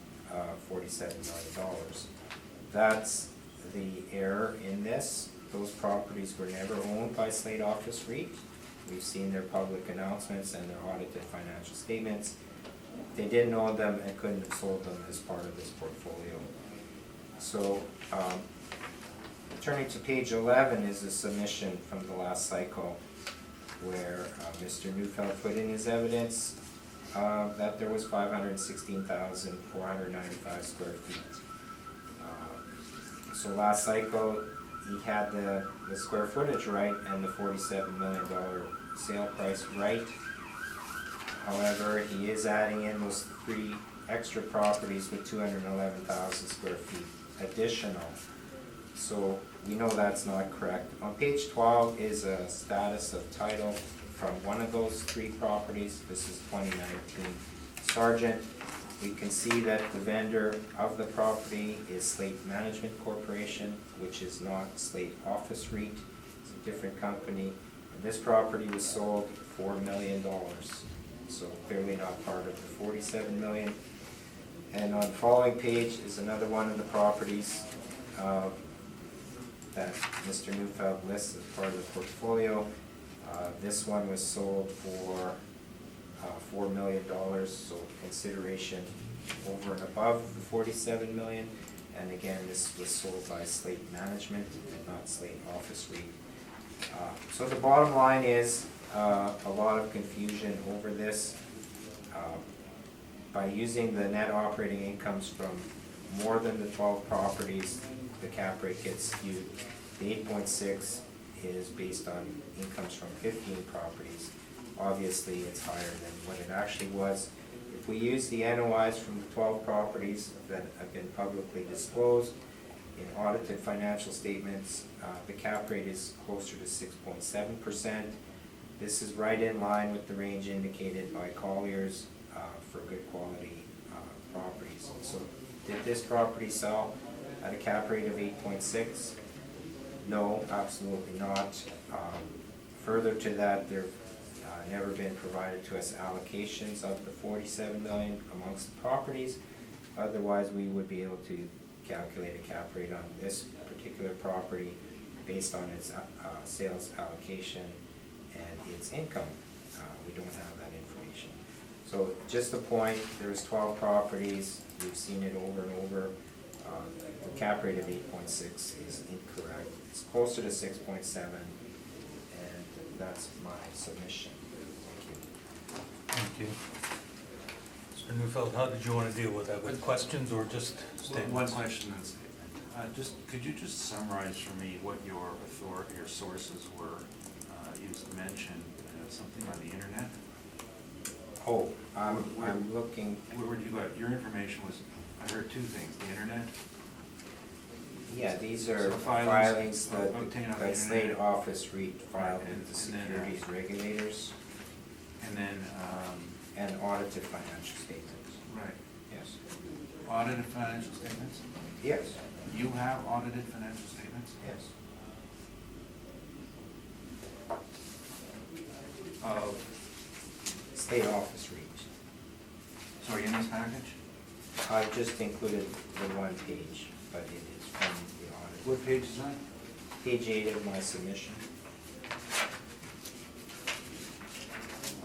$47 million. That's the error in this. Those properties were never owned by Slate Office REIT. We've seen their public announcements and their audited financial statements. They didn't own them and couldn't have sold them as part of this portfolio. So, turning to page 11 is a submission from the last cycle where Mr. Neufeld put in his evidence that there was 516,495 square feet. So last cycle, he had the square footage right and the $47 million sale price right. However, he is adding in those 3 extra properties with 211,000 square feet additional. So we know that's not correct. On page 12 is a status of title from one of those 3 properties. This is 2019 Sargent. We can see that the vendor of the property is Slate Management Corporation, which is not Slate Office REIT. It's a different company. And this property was sold for $4 million. So clearly not part of the $47 million. And on the following page is another one of the properties that Mr. Neufeld lists as part of the portfolio. This one was sold for $4 million, so consideration over and above the $47 million. And again, this was sold by Slate Management and not Slate Office REIT. So the bottom line is a lot of confusion over this. By using the net operating incomes from more than the 12 properties, the cap rate gets skewed. The 8.6 is based on incomes from 15 properties. Obviously, it's higher than what it actually was. If we use the NOIs from the 12 properties that have been publicly disclosed in audited financial statements, the cap rate is closer to 6.7%. This is right in line with the range indicated by Collier's for good quality properties. So did this property sell at a cap rate of 8.6? No, absolutely not. Further to that, there have never been provided to us allocations of the $47 million amongst the properties. Otherwise, we would be able to calculate a cap rate on this particular property based on its sales allocation and its income. We don't have that information. So just a point, there's 12 properties, we've seen it over and over. The cap rate of 8.6 is incorrect. It's closer to 6.7, and that's my submission. Thank you. Thank you. Mr. Neufeld, how did you want to deal with that? With questions or just statements? One question and statement. Could you just summarize for me what your sources were? You mentioned something on the internet. Oh, I'm looking, Where you got, your information was, I heard two things, the internet. yeah, these are So filings filings that obtained on the that Slate internet. Office REIT filed And- with the and then, securities regulators And then, and audited financial statements. right, Yes. audited financial statements? Yes. You have audited financial statements? Yes. Of, State Office REIT. sorry, in this package? I just included the one page, but it is from the audit. What page is that? Page 8 of my submission.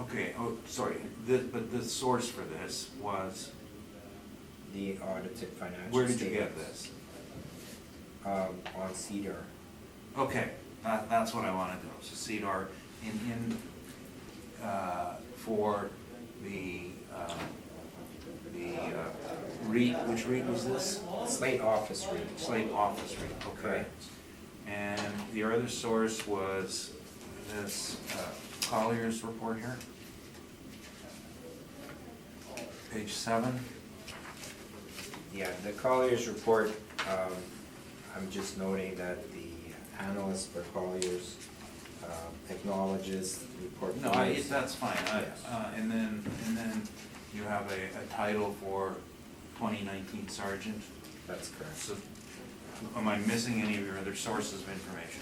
Okay, oh, sorry, but the source for this was, The audited financial statements. where did you get this? On Cedar. Okay, that's what I wanna know, so CEDAR for the REIT, which REIT was this? Slate Office REIT. Slate Office REIT, okay. Correct. And the other source was this Collier's report here? Page 7? Yeah, the Collier's report, I'm just noting that the analyst for Collier's acknowledges the report. No, that's fine, Yes. and then you have a title for 2019 Sergeant. That's correct. So, am I missing any of your other sources of information?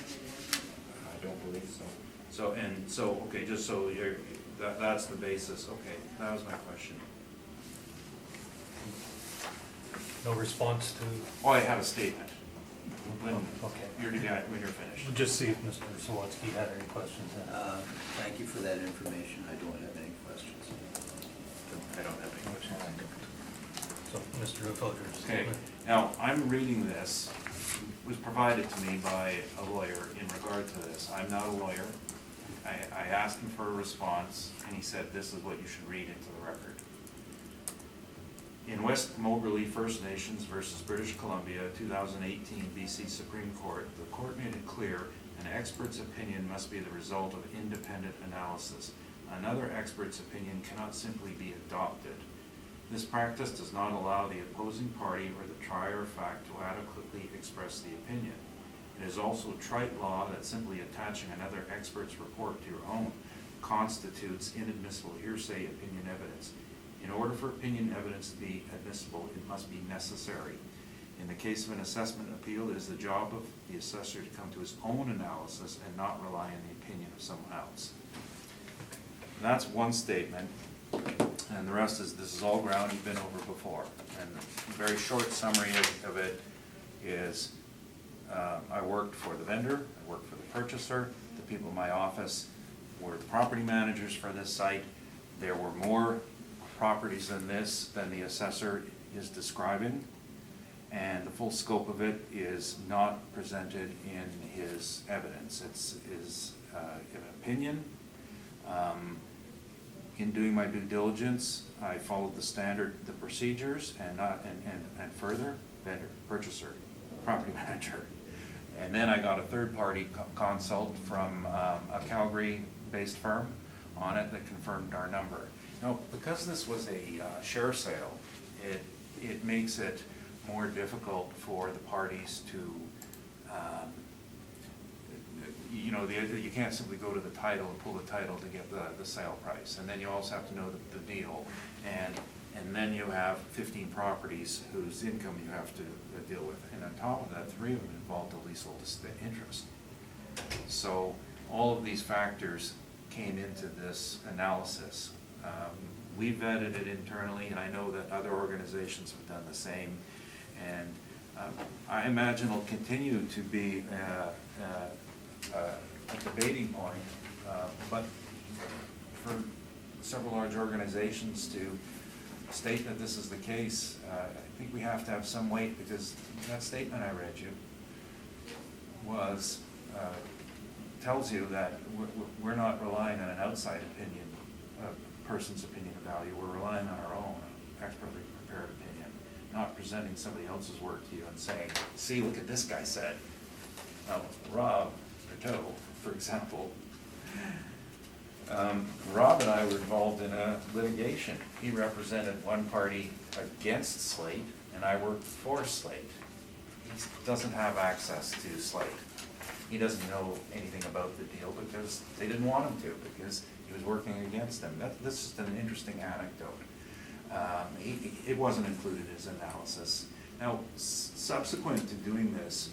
I don't believe so. So, okay, just so that's the basis, okay, that was my question. No response to, Oh, I have a statement. When okay. when you're finished. We'll just see if Mr. Sawatsky had any questions. Thank you for that information. I don't have any questions. I don't have any questions. So, Mr. Neufeld, your Okay, statement. now, I'm reading this, it was provided to me by a lawyer in regard to this. I'm not a lawyer. I asked him for a response, and he said, this is what you should read into the record. In West Moberly First Nations versus British Columbia, 2018 BC Supreme Court, the court made it clear an expert's opinion must be the result of independent analysis. Another expert's opinion cannot simply be adopted. This practice does not allow the opposing party or the trier of fact to adequately express the opinion. It is also trite law that simply attaching another expert's report to your own constitutes inadmissible hearsay opinion evidence. In order for opinion evidence to be admissible, it must be necessary. In the case of an assessment appeal, it is the job of the assessor to come to his own analysis and not rely on the opinion of someone else. And that's one statement, and the rest is, this is all ground you've been over before. And the very short summary of it is, I worked for the vendor, I worked for the purchaser, the people in my office were the property managers for this site. There were more properties than this, than the assessor is describing, and the full scope of it is not presented in his evidence. It's an opinion. In doing my due diligence, I followed the procedures, and further, vendor, purchaser, property manager. And then I got a third-party consult from a Calgary-based firm on it that confirmed our number. Now, because this was a share sale, it makes it more difficult for the parties to, you can't simply go to the title and pull the title to get the sale price. And then you also have to know the deal. And then you have 15 properties whose income you have to deal with. And on top of that, 3 of them involved a leasehold interest. So all of these factors came into this analysis. We vetted it internally, and I know that other organizations have done the same. And I imagine it'll continue to be a debating point. But for several large organizations to state that this is the case, I think we have to have some weight, because that statement I read you was, tells you that we're not relying on an outside opinion, a person's opinion of value. We're relying on our own expertly prepared opinion, not presenting somebody else's work to you and saying, see, look at this guy said. Now, Rob Berteau, for example, Rob and I were involved in a litigation. He represented one party against Slate, and I worked for Slate. He doesn't have access to Slate. He doesn't know anything about the deal because they didn't want him to, because he was working against them. This is an interesting anecdote. It wasn't included in his analysis. Now, subsequent to doing this,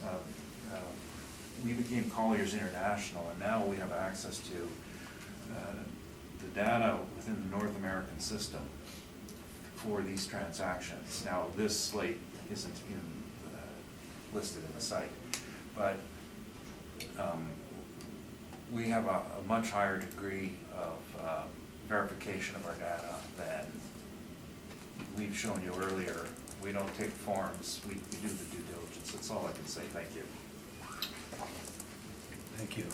we became Colliers International, and now we have access to the data within the North American system for these transactions. Now, this Slate isn't listed in the site, but we have a much higher degree of verification of our data than we've shown you earlier. We don't take forms, we do the due diligence. That's all I can say. Thank you. Thank you.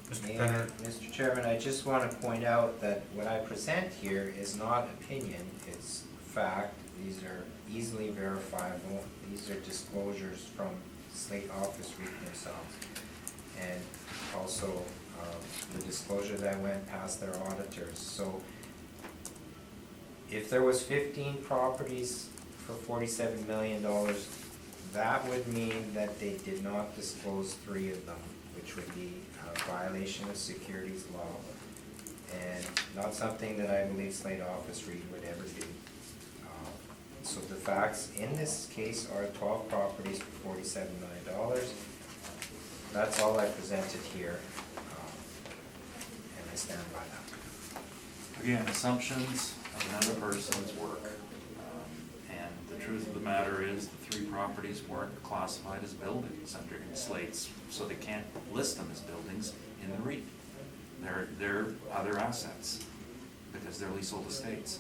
Mr. Mayor, Penner? Mr. Chairman, I just want to point out that what I present here is not opinion, it's fact. These are easily verifiable. These are disclosures from Slate Office REIT themselves. And also the disclosure that went past their auditors. So if there was 15 properties for $47 million, that would mean that they did not disclose 3 of them, which would be a violation of securities law, and not something that I believe Slate Office REIT would ever do. So the facts in this case are 12 properties for $47 million. That's all I presented here, and I stand by that. Again, assumptions of another person's work. And the truth of the matter is the 3 properties weren't classified as buildings under Slate's, so they can't list them as buildings in the REIT. They're other assets because they're leasehold estates.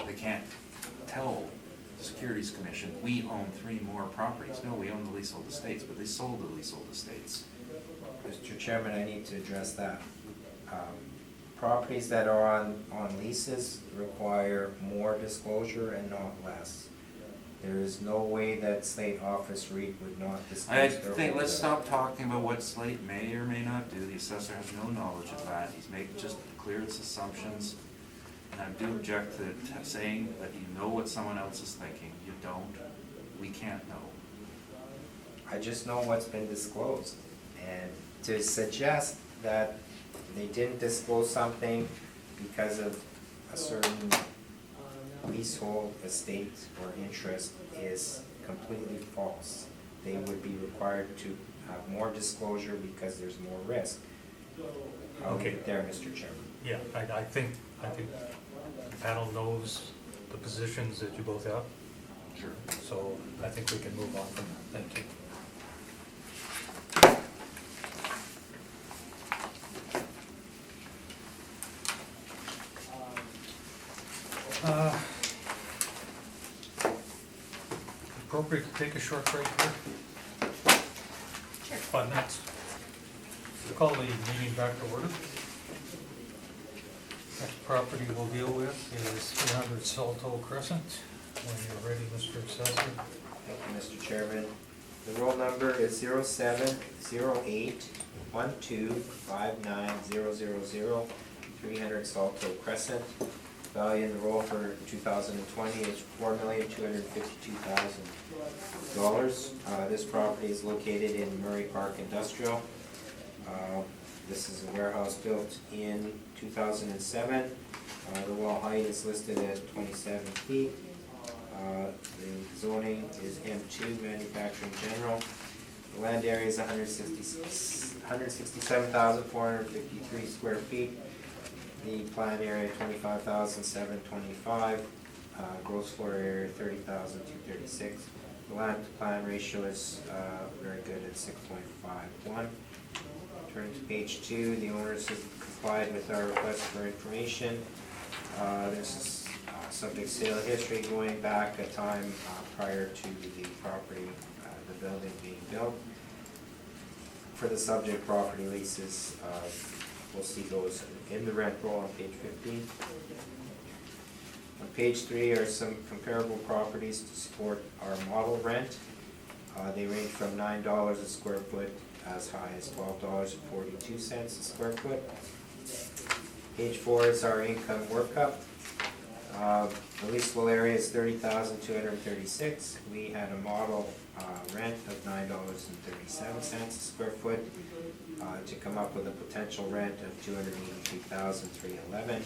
They can't tell the Securities Commission, we own 3 more properties. No, we own the leasehold estates, but they sold the leasehold estates. Mr. Chairman, I need to address that. Properties that are on leases require more disclosure and not less. There is no way that Slate Office REIT would not disclose I their think, let's holder. stop talking about what Slate may or may not do. The assessor has no knowledge of that. He's making just clear its assumptions. And I do object to saying that you know what someone else is thinking. You don't. We can't know. I just know what's been disclosed. And to suggest that they didn't disclose something because of a certain leasehold estate or interest is completely false. They would be required to have more disclosure because there's more risk. I'll leave it there, Mr. Chairman. Yeah, I think the panel knows the positions that you both have, Sure. so I think we can move on from that. Thank you. Appropriate to take a short break here? Sure. 5 minutes. We'll call the meeting back to order. Next property we'll deal with is 300 Salto Crescent. When you're ready, Mr. Assessor. Thank you, Mr. Chairman. The roll number is 0708125900, 300 Salto Crescent. Value in the roll for 2020 is $4,252,000. This property is located in Murray Park Industrial. This is a warehouse built in 2007. The wall height is listed at 27 feet. The zoning is M2, manufacturing general. The land area is 167,453 square feet. The plan area 25,725. Gross floor area 30,236. The land to plan ratio is very good at 6.51. Turning to page 2, the owners have complied with our request for information. This is subject sale history going back a time prior to the property, the building being built. For the subject property leases, we'll see those in the rent roll on page 15. On page 3 are some comparable properties to support our model rent. They range from $9 a square foot as high as $12.42 a square foot. Page 4 is our income workup. The leasable area is 30,236. We had a model rent of $9.37 a square foot to come up with a potential rent of $283,311.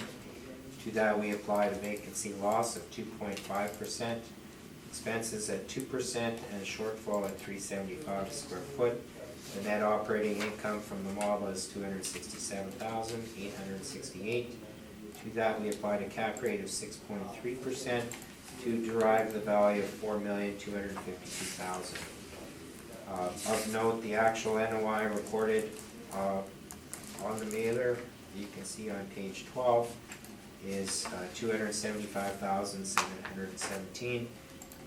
To that, we applied a vacancy loss of 2.5%, expenses at 2%, and a shortfall at $375 a square foot. The net operating income from the model is $267,868. To that, we applied a cap rate of 6.3% to derive the value of $4,252,000. Of note, the actual NOI recorded on the mailer, you can see on page 12, is $275,717.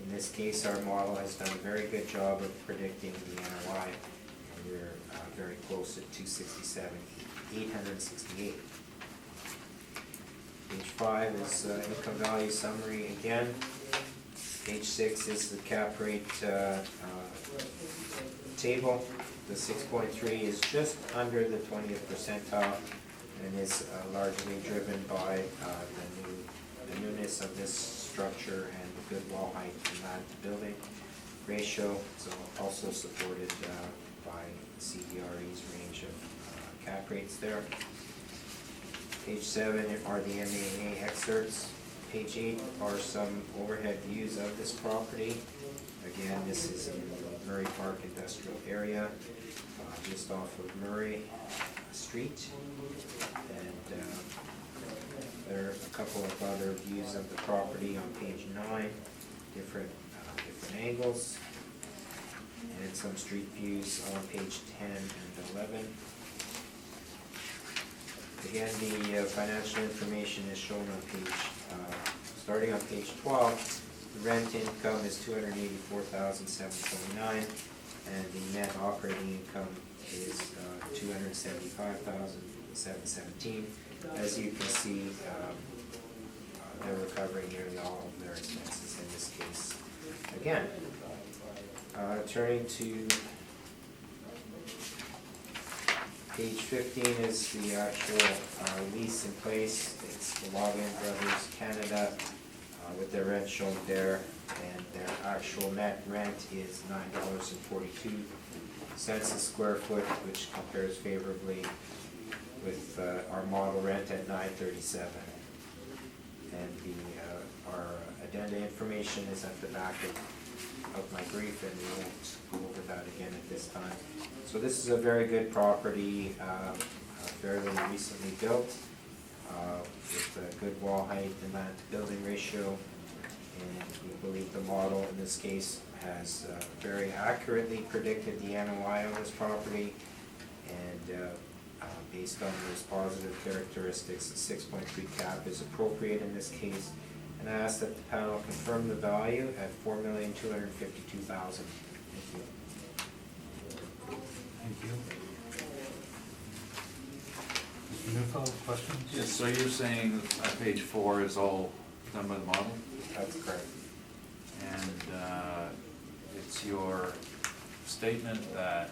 In this case, our model has done a very good job of predicting the NOI, and we're very close at $267,868. Page 5 is income value summary again. Page 6 is the cap rate table. The 6.3 is just under the 20th percentile and is largely driven by the newness of this structure and the good wall height in that building ratio. It's also supported by CBRE's range of cap rates there. Page 7 are the MAA excerpts. Page 8 are some overhead views of this property. Again, this is in the Murray Park industrial area, just off of Murray Street. And there are a couple of other views of the property on page 9, different angles, and some street views on page 10 and 11. Again, the financial information is shown on page, starting on page 12. The rent income is $284,729, and the net operating income is $275,717. As you can see, they're recovering nearly all of their expenses in this case. Again, turning to page 15 is the actual lease in place. It's the Logan Brothers Canada with their rent shown there, and their actual net rent is $9.42 a square foot, which compares favorably with our model rent at $9.37. And our addenda information is at the back of my brief, and we won't go over that again at this time. So this is a very good property, fairly recently built, with a good wall height and land to building ratio. And we believe the model in this case has very accurately predicted the NOI on this property. And based on those positive characteristics, the 6.3 cap is appropriate in this case. And I ask that the panel confirm the value at $4,252,000. Thank you. Thank you. Mr. Newfeld, questions? Yes, so you're saying page 4 is all done by the model? That's correct. And it's your statement that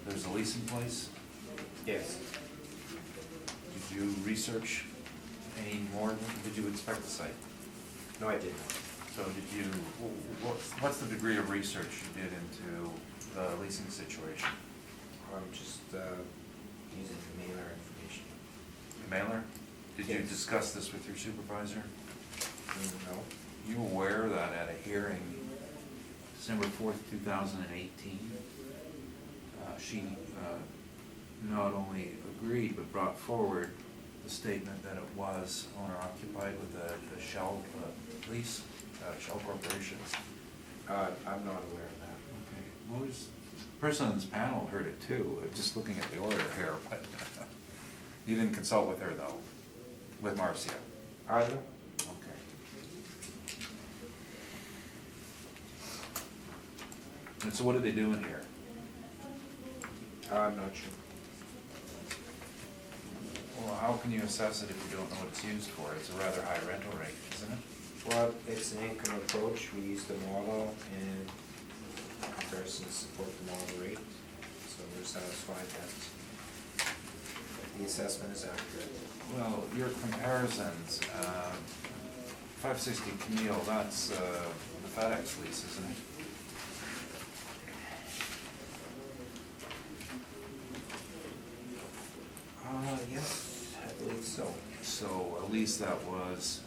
there's a lease in place? Yes. Did you research any more, did you inspect the site? No, I did not. So did you, what's the degree of research you did into the leasing situation? I'm just using the mailer information. The mailer? Did you Yes. discuss this with your supervisor? No. You aware that at a hearing, December 4th, 2018, she not only agreed but brought forward the statement that it was owner occupied with the Shell Shell Corporation? I'm not aware of that. Okay, what was person on this panel heard it too, just looking at the order here, but you didn't consult with her though, with Marcia? Are you? Okay. And so what are they doing here? I'm not sure. Well, how can you assess it if you don't know what it's used for? It's a rather high rental rate, isn't it? Well, it's an income approach, we use the model and comparisons support the model rate, so we're satisfied that the assessment is accurate. Well, your comparisons, 560 Camille, that's the FedEx lease, isn't it? Yes, I believe so. So a lease that was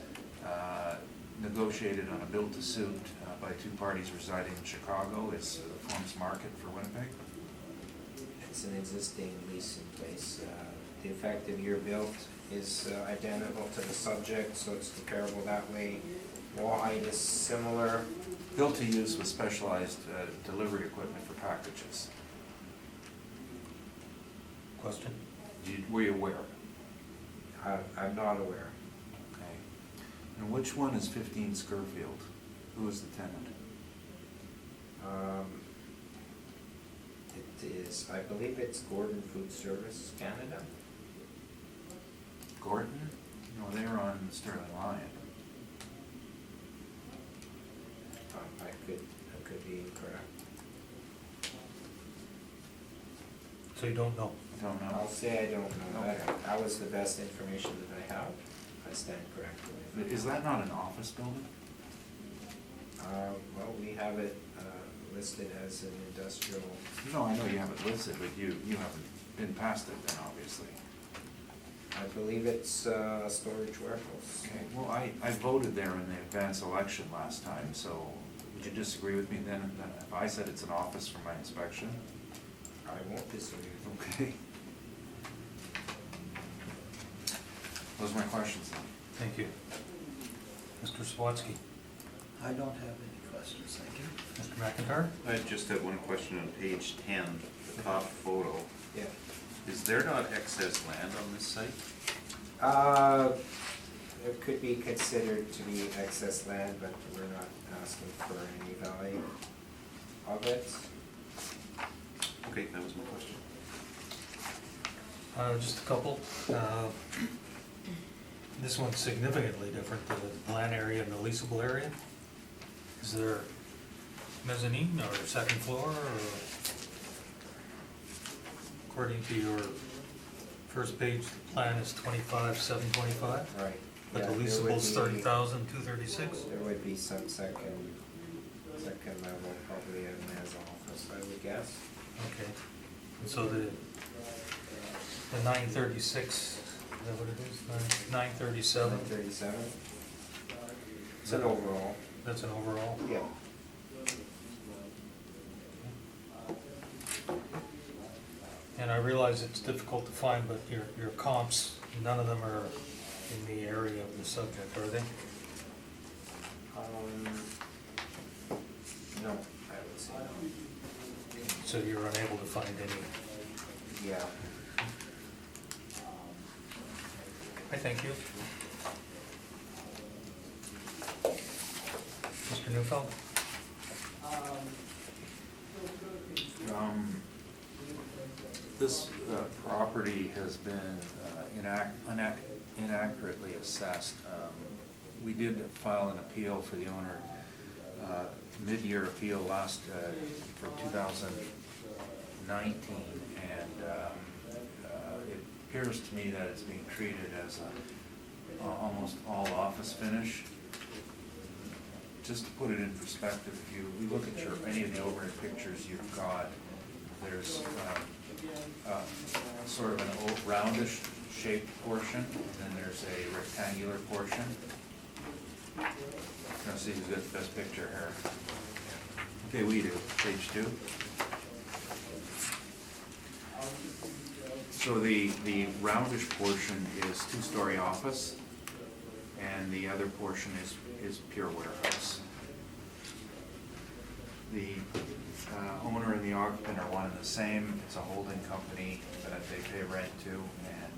negotiated on a build-to-suit by two parties residing in Chicago is forms market for Winnipeg? It's an existing lease in place. The effective year built is identical to the subject, so it's comparable that way. Wall height is similar. Built-to-use with specialized delivery equipment for packages. Question? Were you aware? I'm not aware. Okay. And which one is 15 Scurfield? Who is the tenant? It is, I believe it's Gordon Food Service Canada. Gordon? No, they're on Sterling Lion. I could be incorrect. So you don't know? Don't know. I'll say I don't know. Okay. That was the best information that I have. I stand corrected. Is that not an office building? Well, we have it listed as an industrial. No, I know you have it listed, but you haven't been past it then, obviously. I believe it's a storage warehouse. Okay, well, I voted there in the advance election last time, so would you disagree with me then if I said it's an office for my inspection? I won't disagree. Okay. Those are my questions then. Thank you. Mr. Swatsky? I don't have any questions, thank you. Mr. McIntyre? I just have one question on page 10, the top photo. Yeah. Is there not excess land on this site? It could be considered to be excess land, but we're not asking for any value of it. Okay, that was my question. Just a couple. This one's significantly different, the plan area and the leasable area. Is there mezzanine or second floor, or according to your first page, the plan is 25,725, Right. but the Yeah, there would leasable's be- 30,236? There would be some second level, probably a mezz office, I would guess. Okay, and so the 936, is that what it is, 937? 37. It's an overall. That's an overall? Yeah. And I realize it's difficult to find, but your comps, none of them are in the area of the subject, are they? No, I would say no. So you're unable to find any? Yeah. I thank you. Mr. Neufeld? This property has been inaccurately assessed. We did file an appeal for the owner, mid-year appeal last, for 2019, and it appears to me that it's being treated as a almost all office finish. Just to put it in perspective, if you look at any of the overhead pictures you've got, there's sort of an roundish shaped portion, and then there's a rectangular portion. Let's see who's got the best picture here. Okay, we do, page 2. So the roundish portion is two-story office, and the other portion is pure warehouse. The owner and the occupant are one and the same. It's a holding company that they pay rent to, and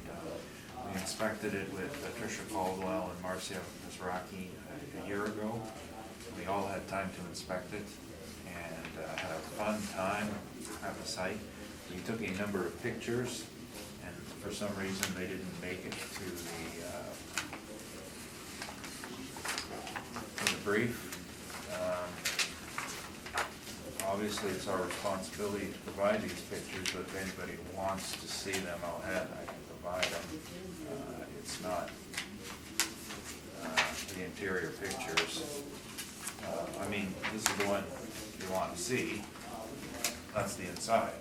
we inspected it with Tricia Caldwell and Marcia Mizraki a year ago. We all had time to inspect it and had a fun time at the site. We took a number of pictures, and for some reason they didn't make it to the brief. Obviously, it's our responsibility to provide these pictures, but if anybody wants to see them, I can provide them. It's not the interior pictures. I mean, this is the one you want to see. That's the inside.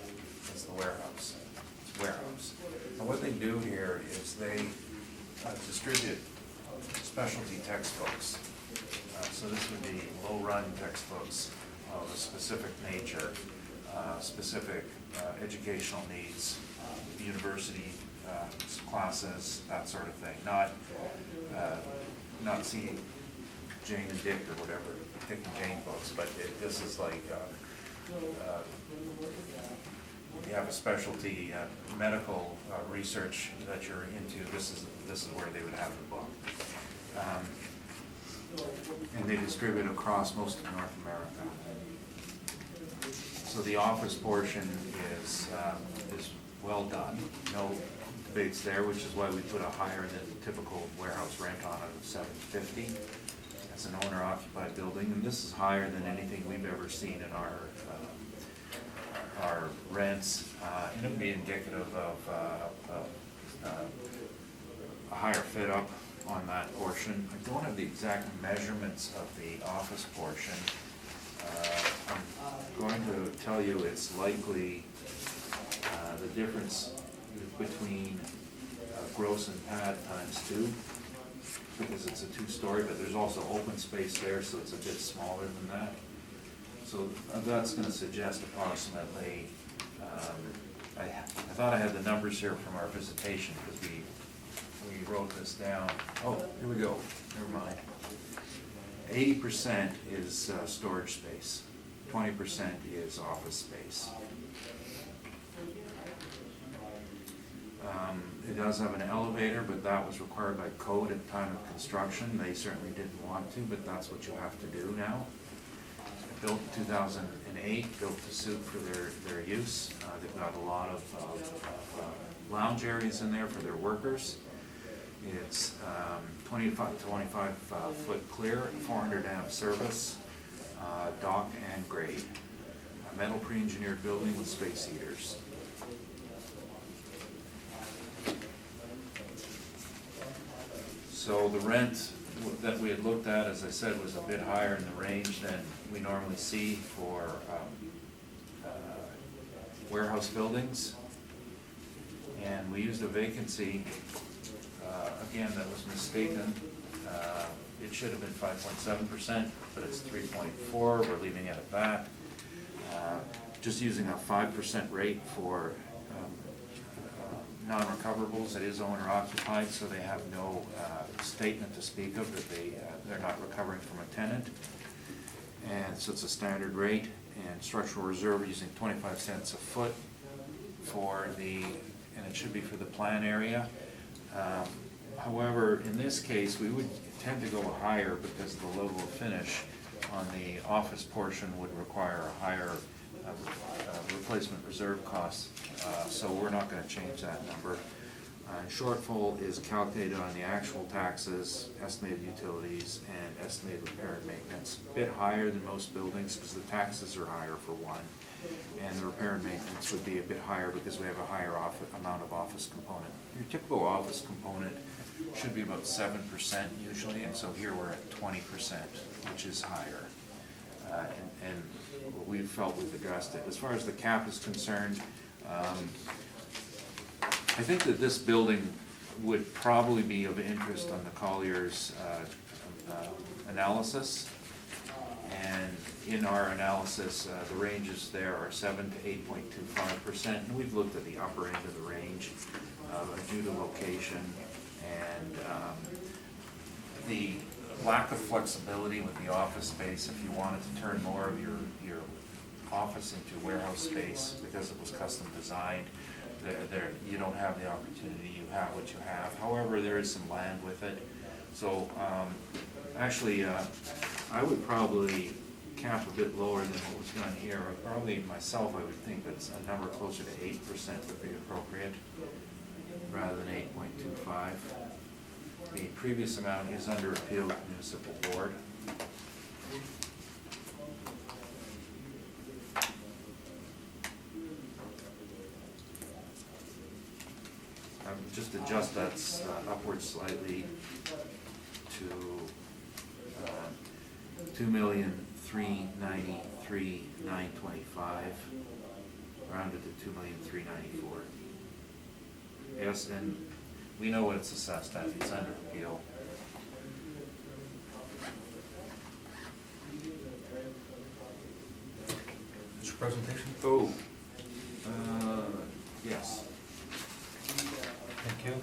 That's the warehouse. It's warehouse. And what they do here is they distribute specialty textbooks. So this would be low-run textbooks of a specific nature, specific educational needs, university classes, that sort of thing. Not seeing Jane and Dick or whatever, Dick and Jane books, but this is like, you have a specialty medical research that you're into, this is where they would have the book. And they distribute across most of North America. So the office portion is well done, no debates there, which is why we put a higher than typical warehouse rent on it of $750. It's an owner-occupied building, and this is higher than anything we've ever seen in our rents, and it would be indicative of a higher fit-up on that portion. I don't have the exact measurements of the office portion. I'm going to tell you it's likely the difference between gross and pad ×2, because it's a 2-story, but there's also open space there, so it's a bit smaller than that. So that's going to suggest approximately, I thought I had the numbers here from our visitation, because we wrote this down. Oh, here we go, never mind. 80% is storage space, 20% is office space. It does have an elevator, but that was required by code at the time of construction. They certainly didn't want to, but that's what you have to do now. Built in 2008, built to suit for their use. They've got a lot of lounge areas in there for their workers. It's 25 foot clear, 400 amp service, dock and grade. A metal pre-engineered building with space heaters. So the rent that we had looked at, as I said, was a bit higher in the range than we normally see for warehouse buildings. And we used a vacancy, again, that was mistaken. It should have been 5.7%, but it's 3.4. We're leaving it at that. Just using a 5% rate for non-recoverables. It is owner occupied, so they have no statement to speak of that they're not recovering from a tenant. And so it's a standard rate, and structural reserve using 25 cents a foot for and it should be for the plan area. However, in this case, we would tend to go higher because the level of finish on the office portion would require a higher replacement reserve cost, so we're not going to change that number. Shortfall is calculated on the actual taxes, estimated utilities, and estimated repair and maintenance. A bit higher than most buildings because the taxes are higher for one, and the repair and maintenance would be a bit higher because we have a higher amount of office component. Your typical office component should be about 7% usually, and so here we're at 20%, which is higher. And we felt we've addressed it. As far as the cap is concerned, I think that this building would probably be of interest on the Collier's analysis. And in our analysis, the ranges there are 7 to 8.25%. And we've looked at the upper end of the range due to location and the lack of flexibility with the office space. If you wanted to turn more of your office into warehouse space because it was custom designed. You don't have the opportunity, you have what you have. However, there is some land with it. So, actually, I would probably cap a bit lower than what was done here. Probably myself, I would think that a number closer to 8% would be appropriate, rather than 8.25. The previous amount is under appeal with municipal board. Just adjust that upwards slightly to 2,393,925, rounded to 2,394,000. Yes, and we know what it's assessed at. It's under appeal. Mr. Presentation? Oh, yes. Thank you.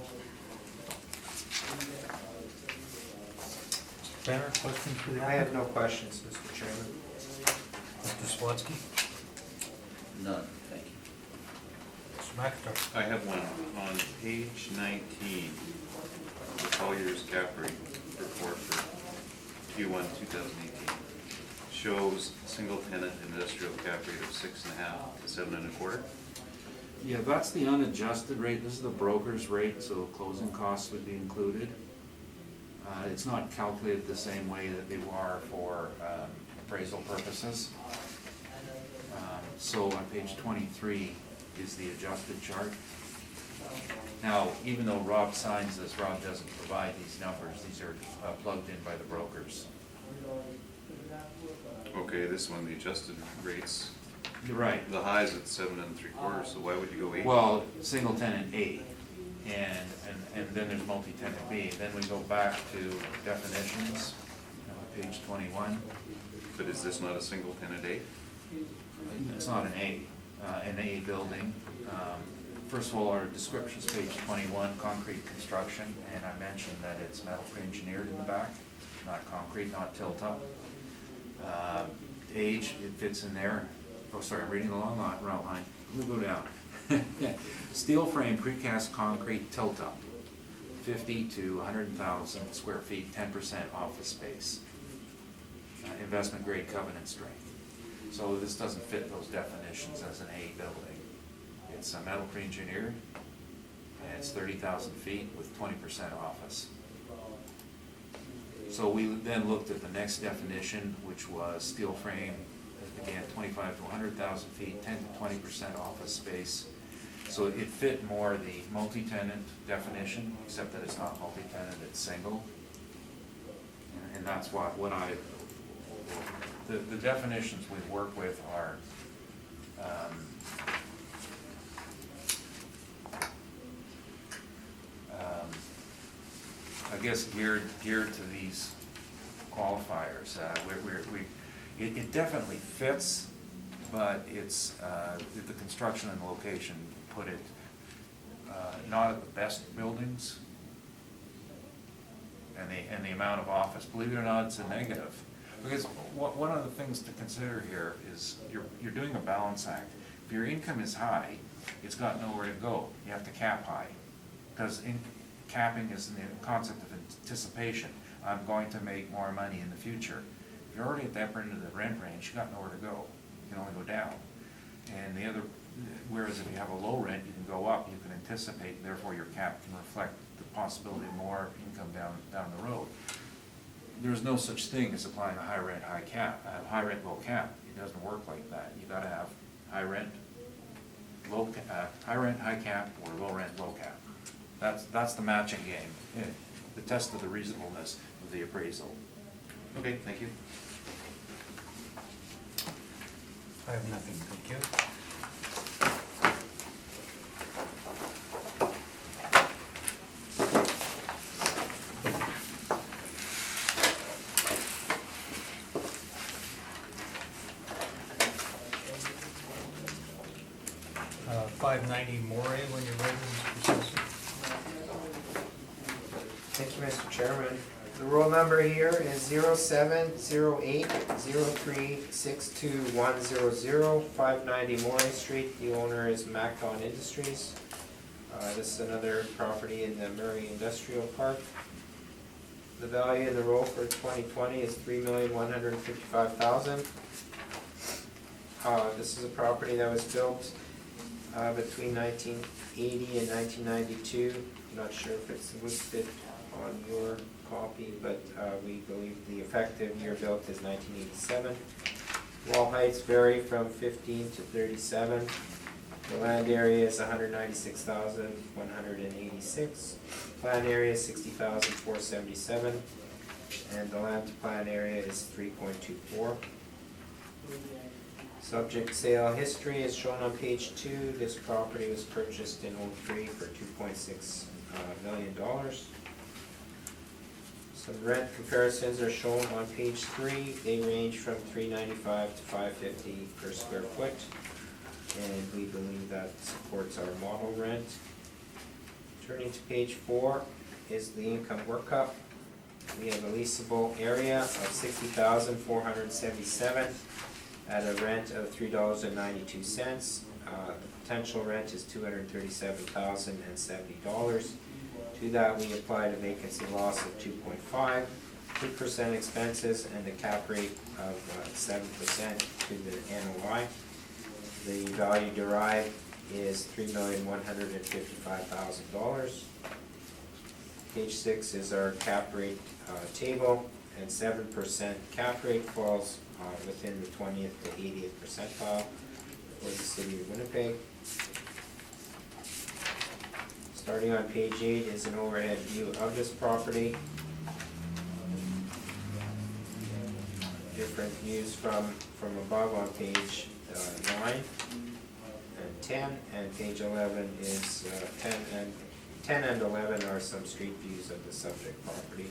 Mr. Banner, questions for the I have applicant? no questions, Mr. Chairman. Mr. Swatsky? None, thank you. Mr. McIntyre? I have one on page 19, the Colliers cap rate report for Q1 2018. Shows single tenant industrial cap rate of 6.5 to 7.25. Yeah, that's the unadjusted rate. This is the broker's rate, so closing costs would be included. It's not calculated the same way that they are for appraisal purposes. So on page 23 is the adjusted chart. Now, even though Rob signs this, Rob doesn't provide these numbers. These are plugged in by the brokers. Okay, this one, the adjusted rates, You're right. the high's at 7.75, so why would you go 8? Well, single tenant A, and then there's multi-tenant B. Then we go back to definitions, page 21. But is this not a single tenant A? It's not an A building. First of all, our description's page 21, concrete construction, and I mentioned that it's metal pre-engineered in the back, not concrete, not tilt-up. Age, it fits in there. Oh, sorry, I'm reading the long route line. Let me go down. Steel frame precast concrete tilt-up, 50 to 100,000 square feet, 10% office space. Investment grade covenant strength. So this doesn't fit those definitions as an A building. It's a metal pre-engineered, and it's 30,000 feet with 20% office. So we then looked at the next definition, which was steel frame, again, 25 to 100,000 feet, 10 to 20% office space. So it fit more the multi-tenant definition, except that it's not multi-tenant, it's single. And that's what the definitions we work with are I guess geared to these qualifiers. It definitely fits, but it's the construction and location put it not at the best buildings, and the amount of office. Believe it or not, it's a negative. Because one of the things to consider here is you're doing a balance act. If your income is high, it's got nowhere to go. You have to cap high, because capping is the concept of anticipation. I'm going to make more money in the future. If you're already at that end of the rent range, you got nowhere to go. You can only go down. And whereas if you have a low rent, you can go up. You can anticipate, therefore your cap can reflect the possibility of more income down the road. There's no such thing as applying a high rent, high low cap. It doesn't work like that. You got to have high rent, high cap, or low rent, low cap. That's the matching game, the test of the reasonableness of the appraisal. Okay, thank you. I have nothing, thank you. Uh, 590 Moray, when you're ready, Mr. Simpson. Thank you, Mr. Chairman. The roll number here is 07080362100590 Morley Street. The owner is Macon Industries. This is another property in the Murray Industrial Park. The value in the roll for 2020 is $3,155,000. This is a property that was built between 1980 and 1992. I'm not sure if it's listed on your copy, but we believe the effective year built is 1987. Wall heights vary from 15 to 37. The land area is 196,186. Plan area is 60,477. And the land to plan area is 3.24. Subject sale history is shown on page 2. This property was purchased in '03 for $2.6 million. Some rent comparisons are shown on page 3. They range from $395 to $550 per square foot, and we believe that supports our model rent. Turning to page 4 is the income workup. We have a leasable area of 60,477 at a rent of $3.92. The potential rent is $237,070. To that, we applied a vacancy loss of 2.5, 2% expenses, and a cap rate of 7% to the NOI. The value derived is $3,155,000. Page 6 is our cap rate table, and 7% cap rate falls within the 20th to 80th percentile for the city of Winnipeg. Starting on page 8 is an overhead view of this property. Different views from above on page 9 and 10, and page 11 is 10 and 11 are some street views of the subject property.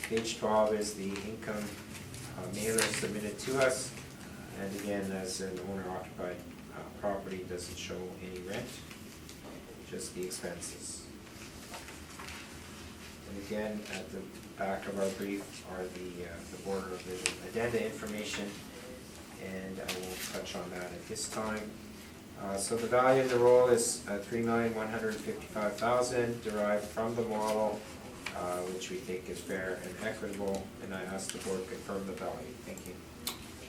Page 12 is the income mailer submitted to us, and again, as an owner-occupied property, doesn't show any rent, just the expenses. And again, at the back of our brief are the Boardroom addenda information, and I won't touch on that at this time. So the value of the roll is $3,155,000 derived from the model, which we think is fair and equitable, and I ask the board to confirm the value. Thank you.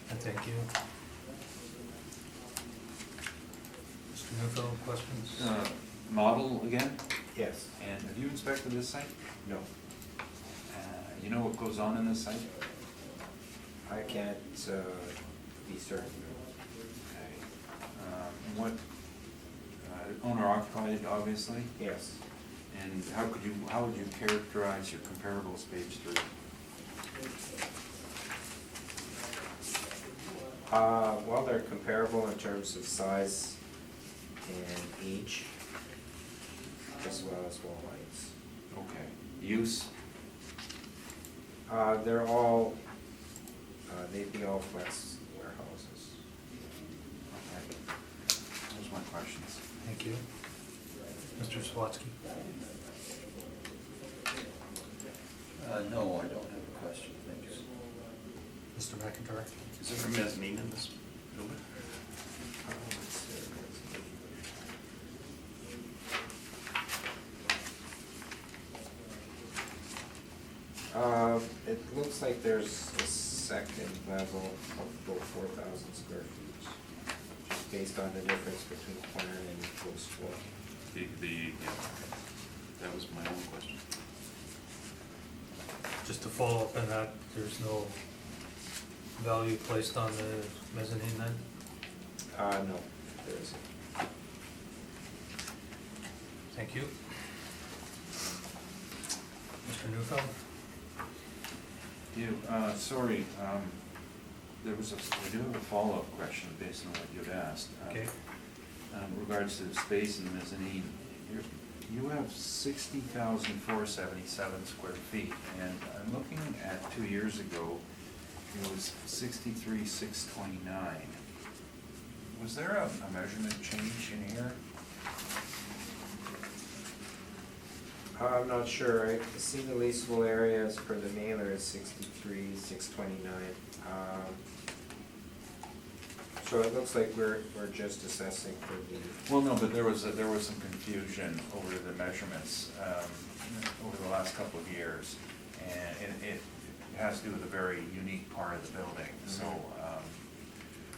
And thank you. Mr. Newfield, questions? Model again, Yes. and have you inspected this site? No. You know what goes on in this site? I can't be certain. Okay. What, owner occupied, obviously, Yes. and how would you characterize your comparables, page 3? Well, they're comparable in terms of size and age, as well as wall heights. Okay. Use? They're all, they'd be all flex warehouses. Okay. Those are my questions. Thank you. Mr. Swatsky? No, I don't have a question, thanks. Mr. McIntyre? Is there a mezzanine in this building? It looks like there's a second level of about 4,000 square feet, just based on the difference between plan and post floor. Yeah, that was my own question. Just to follow up on that, there's no value placed on the mezzanine then? No, there isn't. Thank you. Mr. Newfield? Sorry, there was I do have a follow-up question based on what you had asked. Okay. In regards to the space in the mezzanine, you have 60,477 square feet, and I'm looking at 2 years ago, it was 63,629. Was there a measurement change in here? I'm not sure, I see the leasable areas for the mailer is 63, 629. So it looks like we're just assessing for the, Well, no, but there was some confusion over the measurements over the last couple of years, and it has to do with a very unique part of the building. So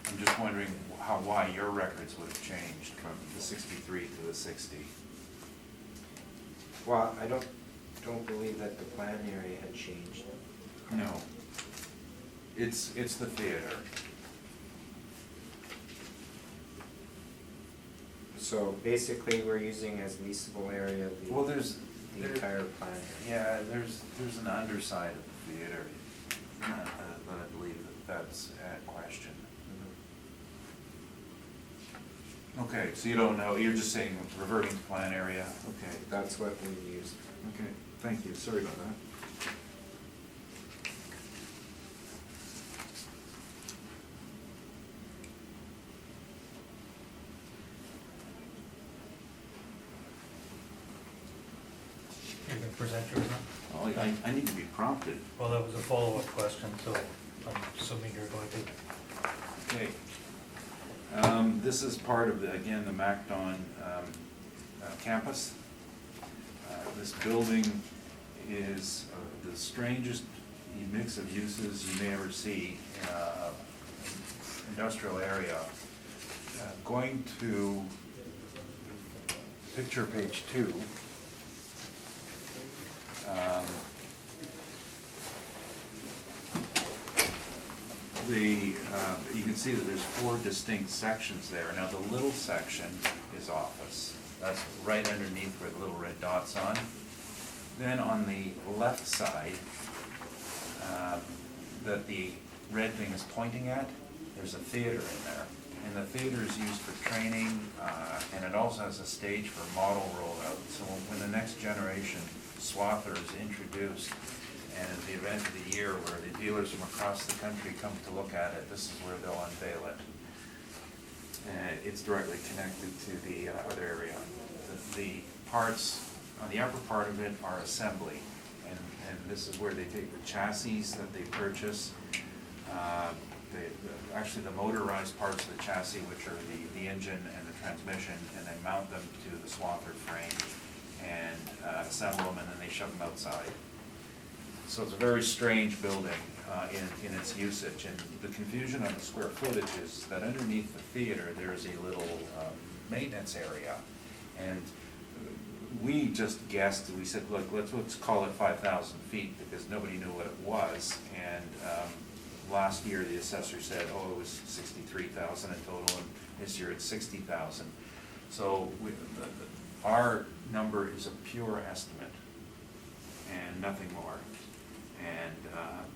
I'm just wondering why your records would have changed from the 63 to the 60. well, I don't believe that the plan area had changed. No, it's the theater. So basically, we're using as leasable area Well, the there's entire plan area. Yeah, there's an underside of the theater, but I believe that's at question. Okay, so you don't know, you're just saying reverting to plan area, okay. That's what we used. Okay, thank you, sorry about that. You can present yours now? Oh, I need to be prompted. Well, that was a follow-up question, so I'm assuming you're going to. Okay. This is part of, again, the MacDon campus. This building is the strangest mix of uses you may ever see in an industrial area. Going to picture page 2. You can see that there's 4 distinct sections there. Now, the little section is office. That's right underneath where the little red dot's on. Then on the left side, that the red thing is pointing at, there's a theater in there. And the theater is used for training, and it also has a stage for model rollout. So when the next generation swather is introduced, and at the event of the year where the dealers from across the country come to look at it, this is where they'll unveil it. And it's directly connected to the other area. The parts, on the upper part of it are assembly, and this is where they take the chassis that they purchase, actually the motorized parts of the chassis, which are the engine and the transmission, and they mount them to the swather frame and assemble them, and then they shove them outside. So it's a very strange building in its usage, and the confusion on the square footage is that underneath the theater, there is a little maintenance area. And we just guessed, we said, look, let's call it 5,000 feet, because nobody knew what it was. And last year, the assessor said, oh, it was 63,000 in total, and this year it's 60,000. So our number is a pure estimate and nothing more. And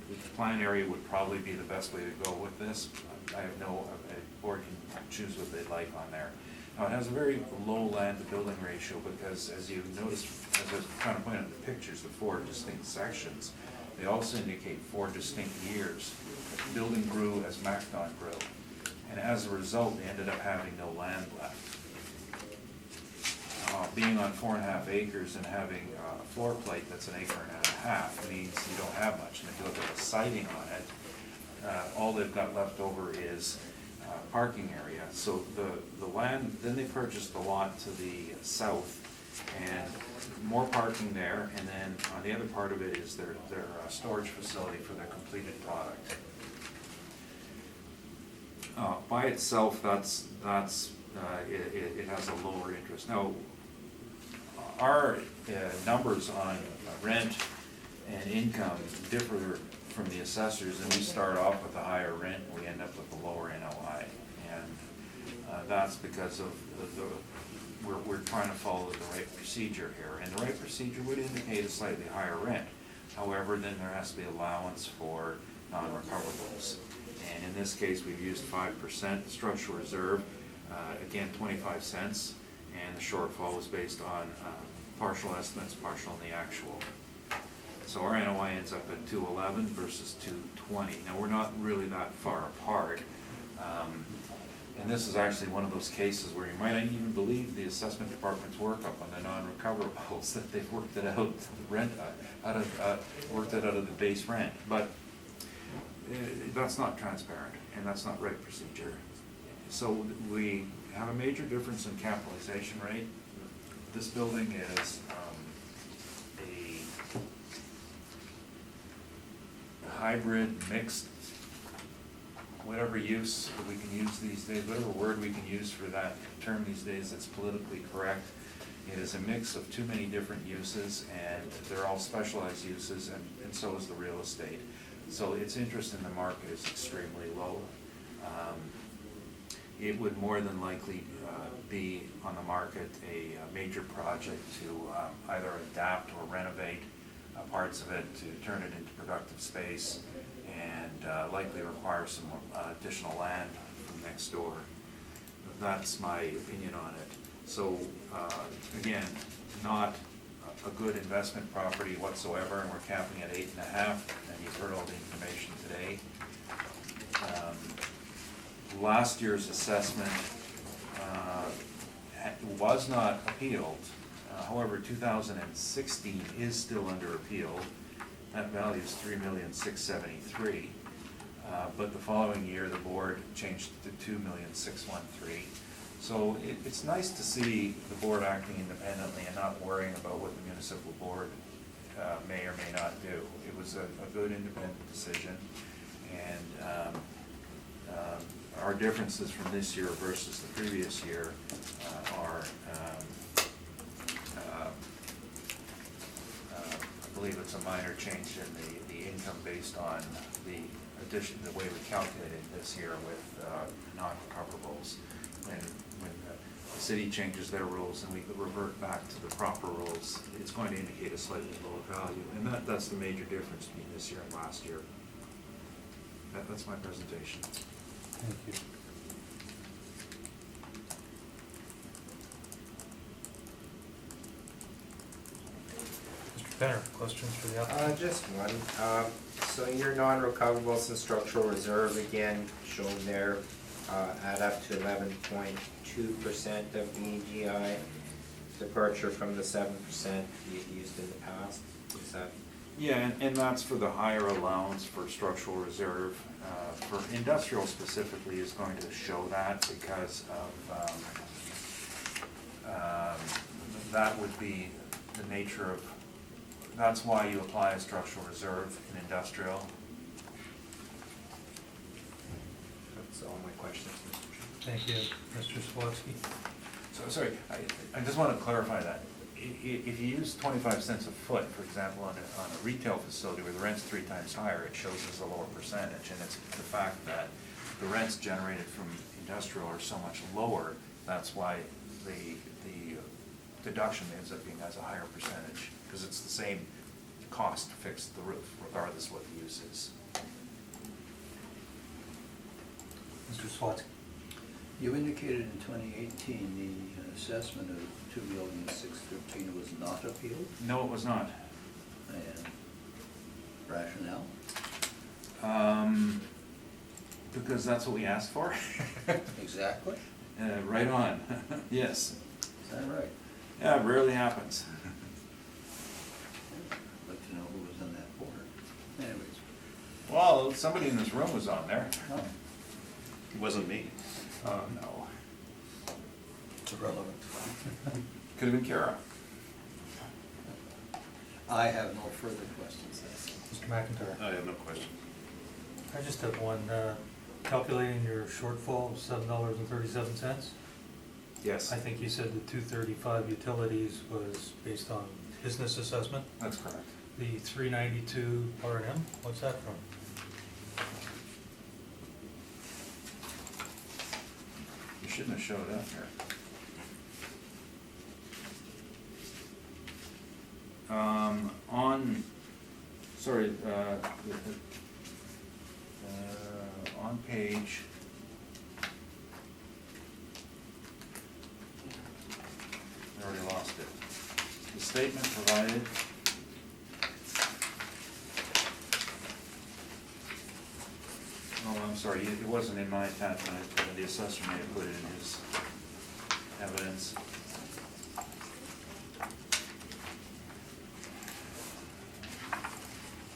the plan area would probably be the best way to go with this. I have no, a board can choose what they'd like on there. Now, it has a very low land to building ratio, because as you noticed, as I was trying to point out in the pictures, the 4 distinct sections, they also indicate 4 distinct years. The building grew as MacDon grew, and as a result, they ended up having no land left. Being on 4.5 acres and having a floor plate that's 1.5 acres means you don't have much. And if you look at the siding on it, all they've got left over is parking area. So the land, then they purchased the lot to the south, and more parking there, and then on the other part of it is their storage facility for their completed product. By itself, it has a lower interest. Now, our numbers on rent and income differ from the assessors, and we start off with a higher rent, and we end up with a lower NOI. And that's because of we're trying to follow the right procedure here. And the right procedure would indicate a slightly higher rent. However, then there has to be allowance for non-recoverables. And in this case, we've used 5% structural reserve, again, 25 cents, and the shortfall was based on partial estimates, partial in the actual. So our NOI ends up at 211 versus 220. Now, we're not really that far apart. And this is actually one of those cases where you might not even believe the assessment department's work up on the non-recoverables, that they've worked it out, the rent, worked it out of the base rent. But that's not transparent, and that's not right procedure. So we have a major difference in capitalization rate. This building is a hybrid, mixed, whatever use that we can use these days, whatever word we can use for that term these days that's politically correct. It is a mix of too many different uses, and they're all specialized uses, and so is the real estate. So its interest in the market is extremely low. It would more than likely be on the market a major project to either adapt or renovate parts of it to turn it into productive space, and likely require some additional land from next door. That's my opinion on it. So again, not a good investment property whatsoever, and we're capping at 8.5, and you've heard all the information today. Last year's assessment was not appealed. However, 2016 is still under appeal. That value is $3,673,000. But the following year, the board changed it to $2,613,000. So it's nice to see the board acting independently and not worrying about what the municipal board may or may not do. It was a good independent decision, and our differences from this year versus the previous year are, I believe it's a minor change in the income based on the addition, the way we calculated this year with non-recoverables. When the city changes their rules and we revert back to the proper rules, it's going to indicate a slightly lower value. And that's the major difference between this year and last year. That's my presentation. Thank you. Mr. Penner, questions for the applicant? Just one. So your non-recoverables and structural reserve, again, shown there, add up to 11.2% of the EGI, departure from the 7% you've used in the past. Is that? Yeah, and that's for the higher allowance for structural reserve. For industrial specifically is going to show that because of, that would be the nature of, that's why you apply a structural reserve in industrial. That's all my questions, Mr. Chairman. Thank you. Mr. Swatsky? So, sorry, I just want to clarify that. If you use 25 cents a foot, for example, on a retail facility where the rent's 3 times higher, it shows as a lower percentage, and it's the fact that the rents generated from industrial are so much lower, that's why the deduction ends up being as a higher percentage, because it's the same cost to fix the roof, regardless of what the use is. Mr. Swatsky? You indicated in 2018 the assessment of $2,613,000 was not appealed, No, it was not. and rationale? Because that's what we asked for. Exactly. Right on, yes. Is that right? Yeah, it rarely happens. I'd like to know who was on that board. Anyways. Well, somebody in this room was on there. Oh, It wasn't me. Oh, no. it's irrelevant. Could have been Kara. I have no further questions. Mr. McIntyre? I have no question. I just have one. Calculating your shortfall of $7.37. Yes, I think you said the 235 utilities was based on business assessment. that's correct. The 392 R&M, what's that from? You shouldn't have showed up here. On page, I already lost it. The statement provided. Oh, I'm sorry, it wasn't in my attachment, the assessor may have put it in his evidence.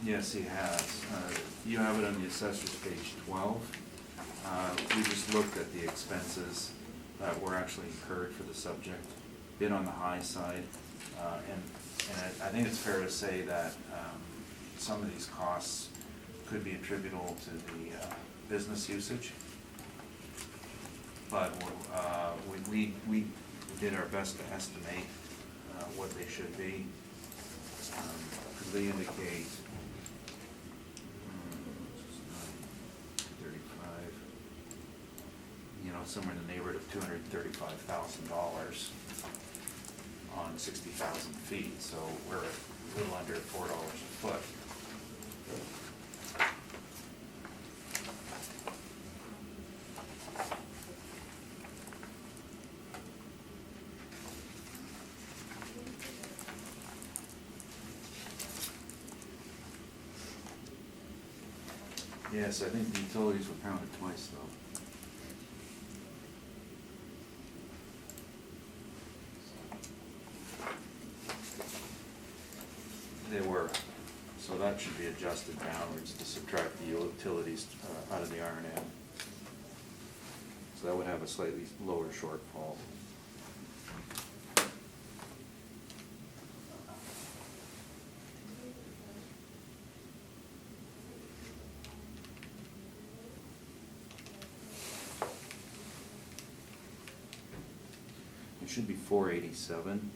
Yes, he has. You have it on the assessor's page 12. We just looked at the expenses that were actually incurred for the subject, bit on the high side. And I think it's fair to say that some of these costs could be attributable to the business usage. But we did our best to estimate what they should be, because they indicate 35, somewhere in the neighborhood of $235,000 on 60,000 feet, so we're a little under $4 a foot. Yes, I think the utilities were counted twice though. They were, so that should be adjusted downwards to subtract the utilities out of the R&M. So that would have a slightly lower shortfall. It should be 487.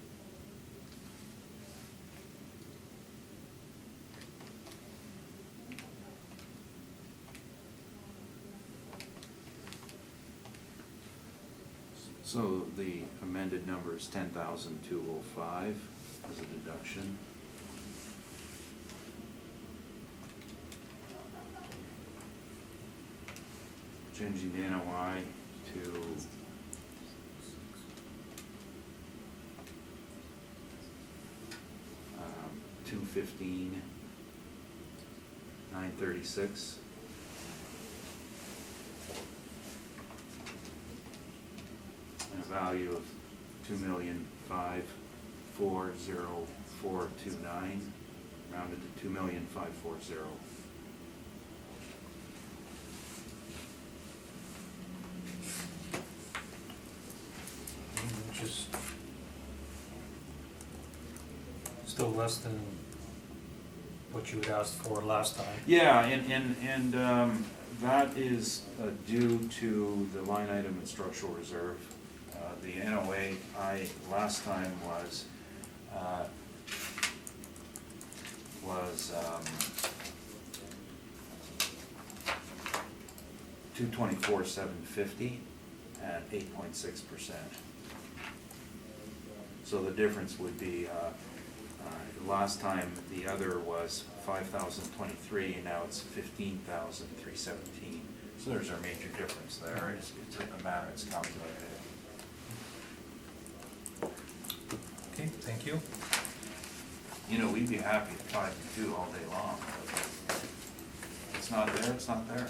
So the amended number is 10,205 as a deduction. Changing the NOI to 215, 936. And a value of 2,540,429, rounded to 2,540,000. Which is still less than what you had asked for last time. Yeah, and that is due to the line item in structural reserve. The NOA last time was 224,750 at 8.6%. So the difference would be, last time the other was 5,023 and now it's 15,317. So there's our major difference there. It's a matter it's calculated. Okay, thank you. We'd be happy at 5 and 2 all day long. But it's not there, it's not there.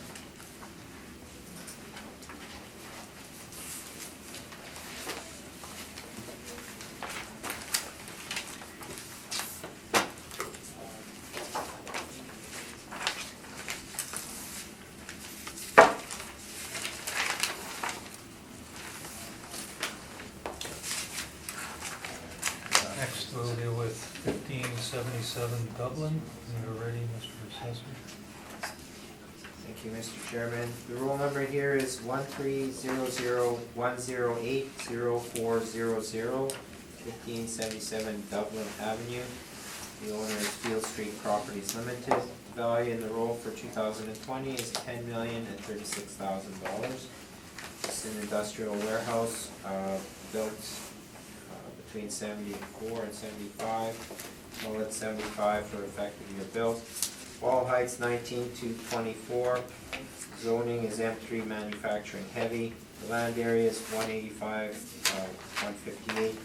Next, we'll deal with 1577 Dublin. When you're ready, Mr. Assessor. Thank you, Mr. Chairman. The roll number here is 13001080400, 1577 Dublin Avenue. The owner is Field Street Properties Limited. The value in the roll for 2020 is $10,036,000. It's an industrial warehouse built between 74 and 75. Well, it's 75 for effective year built. Wall height's 19 to 24. Zoning is M3 manufacturing heavy. The land area is 185, 158.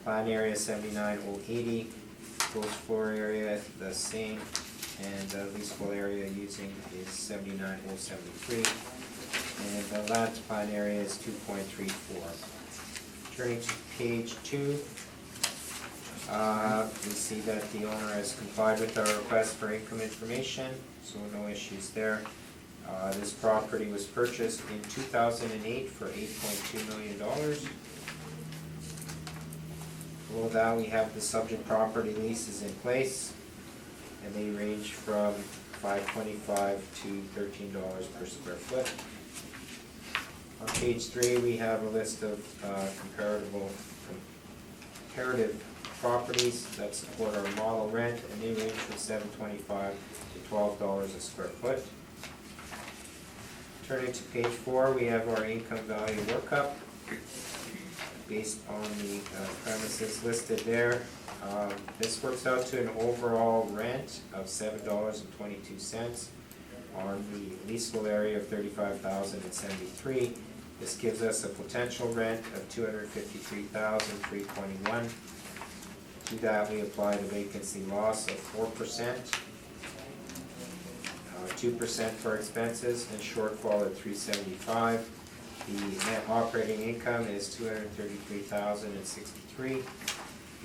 Plan area is 79,080. Gross floor area the same. and the leasable area using is 79,073, and the land plan area is 2.34. Turning to page 2, we see that the owner has complied with our request for income information, so no issues there. This property was purchased in 2008 for $8.2 million. Below that, we have the subject property leases in place, and they range from $5.25 to $13 per square foot. On page 3, we have a list of comparative properties that support our model rent, and they range from $7.25 to $12 a square foot. Turning to page 4, we have our income value workup based on the premises listed there. This works out to an overall rent of $7.22 on the leasable area of $35,073. This gives us a potential rent of $253,321. To that, we applied a vacancy loss of 4%, 2% for expenses, and shortfall at $375. The net operating income is $233,063. We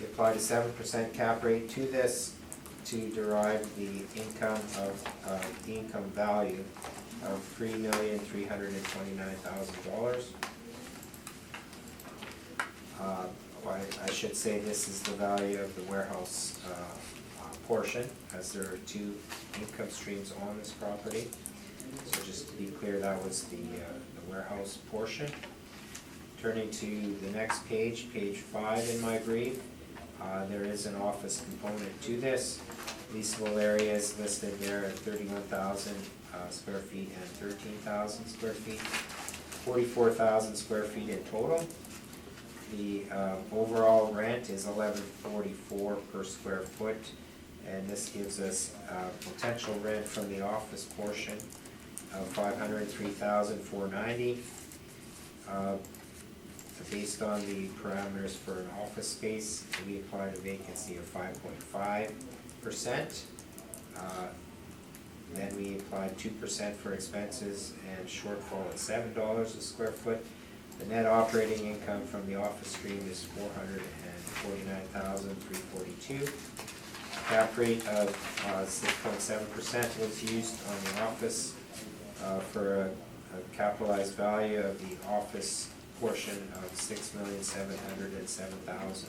applied a 7% cap rate to this to derive the income value of $3,329,000. I should say this is the value of the warehouse portion, as there are 2 income streams on this property. So just to be clear, that was the warehouse portion. Turning to the next page, page 5 in my brief, there is an office component to this. Leasable area is listed there at 31,000 square feet and 13,000 square feet, 44,000 square feet in total. The overall rent is $11.44 per square foot, and this gives us potential rent from the office portion of $503,490. Based on the parameters for an office space, we applied a vacancy of 5.5%. Then we applied 2% for expenses and shortfall at $7 a square foot. The net operating income from the office stream is $449,342. Cap rate of 6.7% was used on the office for a capitalized value of the office portion of $6,707,000.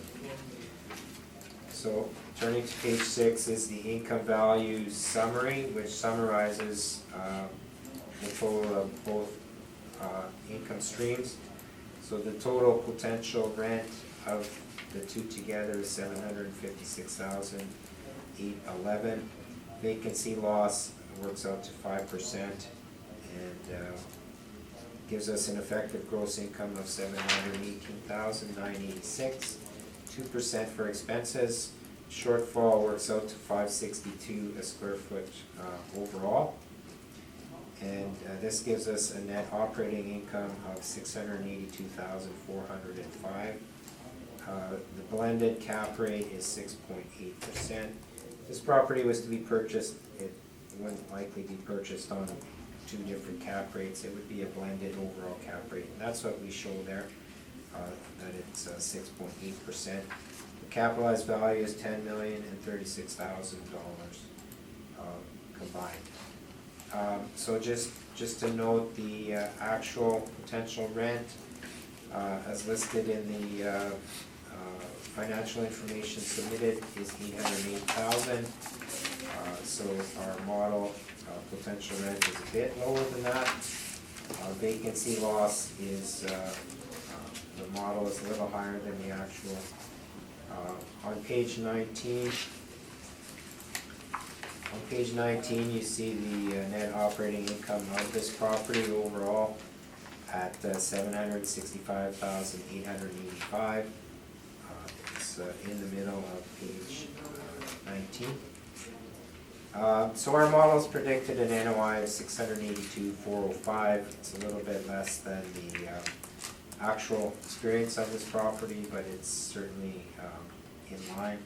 So turning to page 6 is the income value summary, which summarizes the total of both income streams. So the total potential rent of the 2 together is $756,811. Vacancy loss works out to 5% and gives us an effective gross income of $718,986. 2% for expenses. Shortfall works out to $562 a square foot overall. And this gives us a net operating income of $682,405. The blended cap rate is 6.8%. This property was to be purchased, it wouldn't likely be purchased on 2 different cap rates. It would be a blended overall cap rate. And that's what we show there, that it's 6.8%. The capitalized value is $10,036,000 combined. So just to note, the actual potential rent as listed in the financial information submitted is $808,000. So our model potential rent is a bit lower than that. Vacancy loss is, the model is a little higher than the actual. On page 19, you see the net operating income of this property overall at $765,885. It's in the middle of page 19. So our model's predicted an NOI of $682,405. It's a little bit less than the actual experience of this property, but it's certainly in line,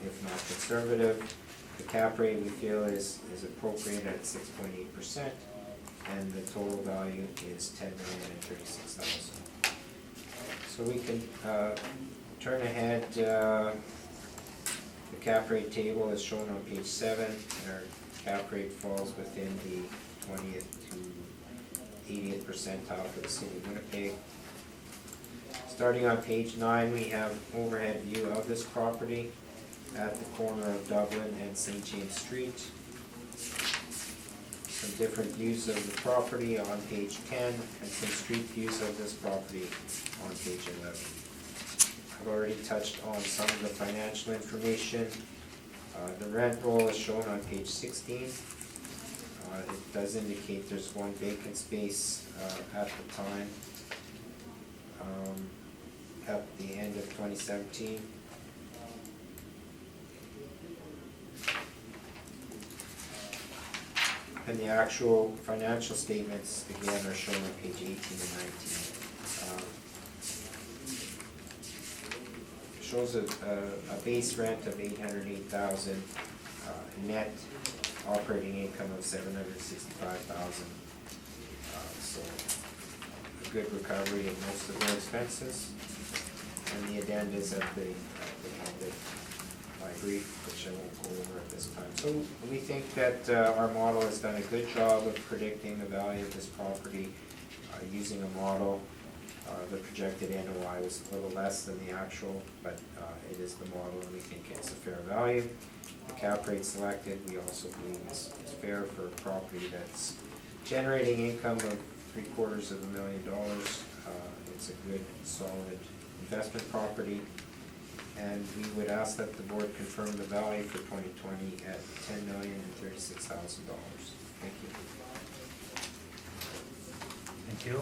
if not conservative. The cap rate we feel is appropriate at 6.8%, and the total value is $10,036,000. So we can turn ahead. The cap rate table is shown on page 7, and our cap rate falls within the 20th to 80th percentile for the city of Winnipeg. Starting on page 9, we have overhead view of this property at the corner of Dublin and St. James Street. Some different views of the property on page 10, and some street views of this property on page 11. I've already touched on some of the financial information. The rent roll is shown on page 16. It does indicate there's one vacant space at the time, at the end of 2017. And the actual financial statements, again, are shown on page 18 and 19. Shows a base rent of $808,000, net operating income of $765,000. So a good recovery in most of their expenses. And the addendas at the end of my brief, which I won't go over at this time. So we think that our model has done a good job of predicting the value of this property using a model. The projected NOI was a little less than the actual, but it is the model, and we think it's a fair value. The cap rate selected, we also believe is fair for a property that's generating income of $750,000. It's a good, solid investment property. And we would ask that the board confirm the value for 2020 at $10,036,000. Thank you. Thank you.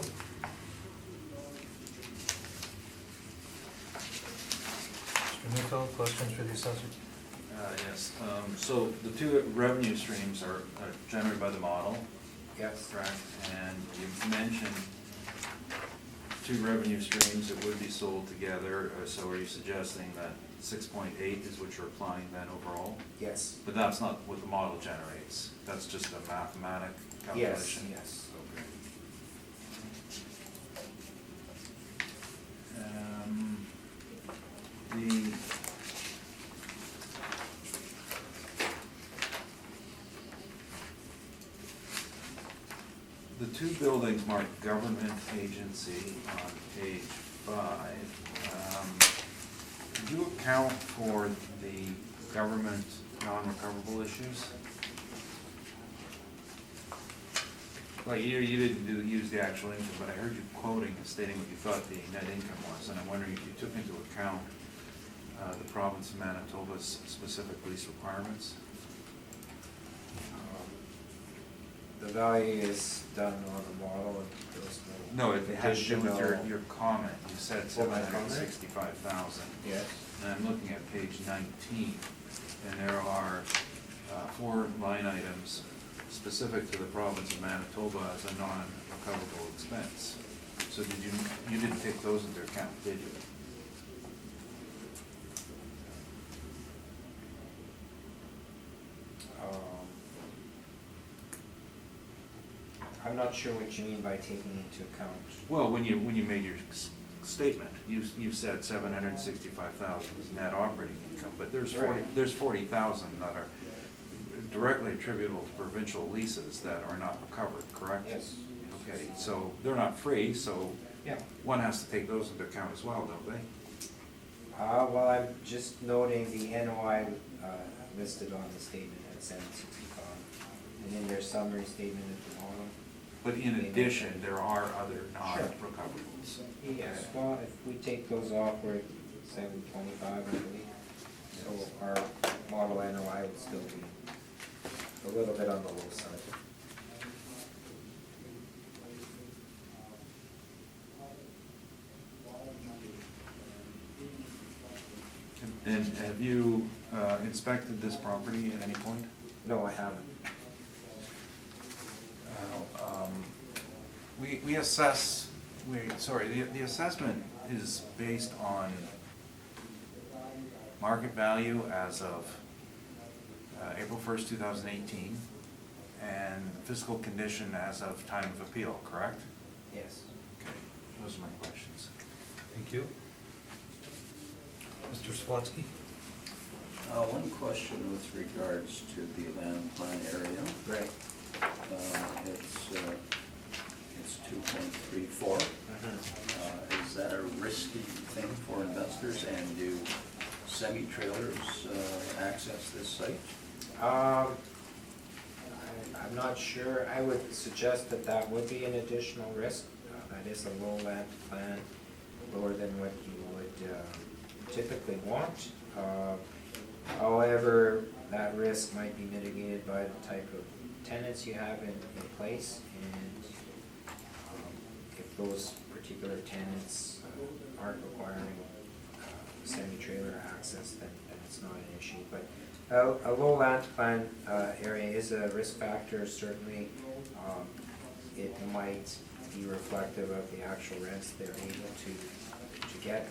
Mr. Neufeld, questions for the assessor? Yes, so the two revenue streams are generated by the model, Yes. correct? And you mentioned two revenue streams that would be sold together, so are you suggesting that 6.8 is what you're applying then overall? Yes. But that's not what the model generates, that's just a mathematic Yes, calculation? yes. Okay. The two buildings marked government agency on page 5, did you account for the government non-recoverable issues? Like, you didn't use the actual income, but I heard you quoting and stating what you thought the net income was, and I'm wondering if you took into account the province of Manitoba's specific lease requirements? The value is done on the model, and there's No, it has to do with additional- your comment, you said Oh, my comment? 765,000. Yes. And I'm looking at page 19, and there are 4 line items specific to the province of Manitoba as a non-recoverable expense. So you didn't take those into account, did you? I'm not sure what you mean by taking into account. Well, when you made your statement, you said 765,000 is net operating income, but there's Right. 40,000 that are directly attributable to provincial leases that are not recovered, correct? Yes. Okay, so they're not free, so Yeah. one has to take those into account as well, don't they? Well, I'm just noting the NOI listed on the statement at 765, and in their summary statement at the bottom. But in addition, there are other non-recoverables. Yes, well, if we take those off, we're at 725, I believe. So our model NOI would still be a little bit on the low side. And have you inspected this property at any point? No, I haven't. We assess, the assessment is based on market value as of April 1st, 2018, and fiscal condition as of time of appeal, correct? Yes. Okay, those are my questions. Thank you. Mr. Swatsky? One question with regards to the land plan area. Right. It's 2.34. Is that a risky thing for investors, and do semi-trailers access this site? I'm not sure. I would suggest that that would be an additional risk. That is a low land plan, lower than what you would typically want. However, that risk might be mitigated by the type of tenants you have in place, and if those particular tenants aren't requiring semi-trailer access, then it's not an issue. But a low land plan area is a risk factor, certainly. It might be reflective of the actual rents they're able to get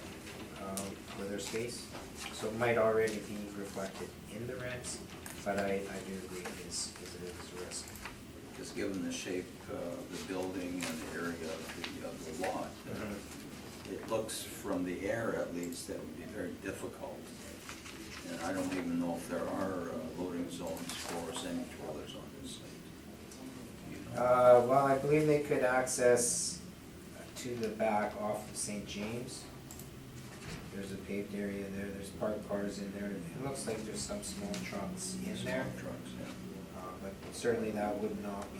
for their space. So it might already be reflected in the rents, but I do agree it is a risk. Just given the shape of the building and the area of the lot, it looks from the air at least that would be very difficult. And I don't even know if there are loading zones for semi-trailers on this site. You know? Well, I believe they could access to the back off of St. James. There's a paved area there, there's parked cars in there. It looks like there's some small trucks in there. Small trucks, yeah. But certainly that would not be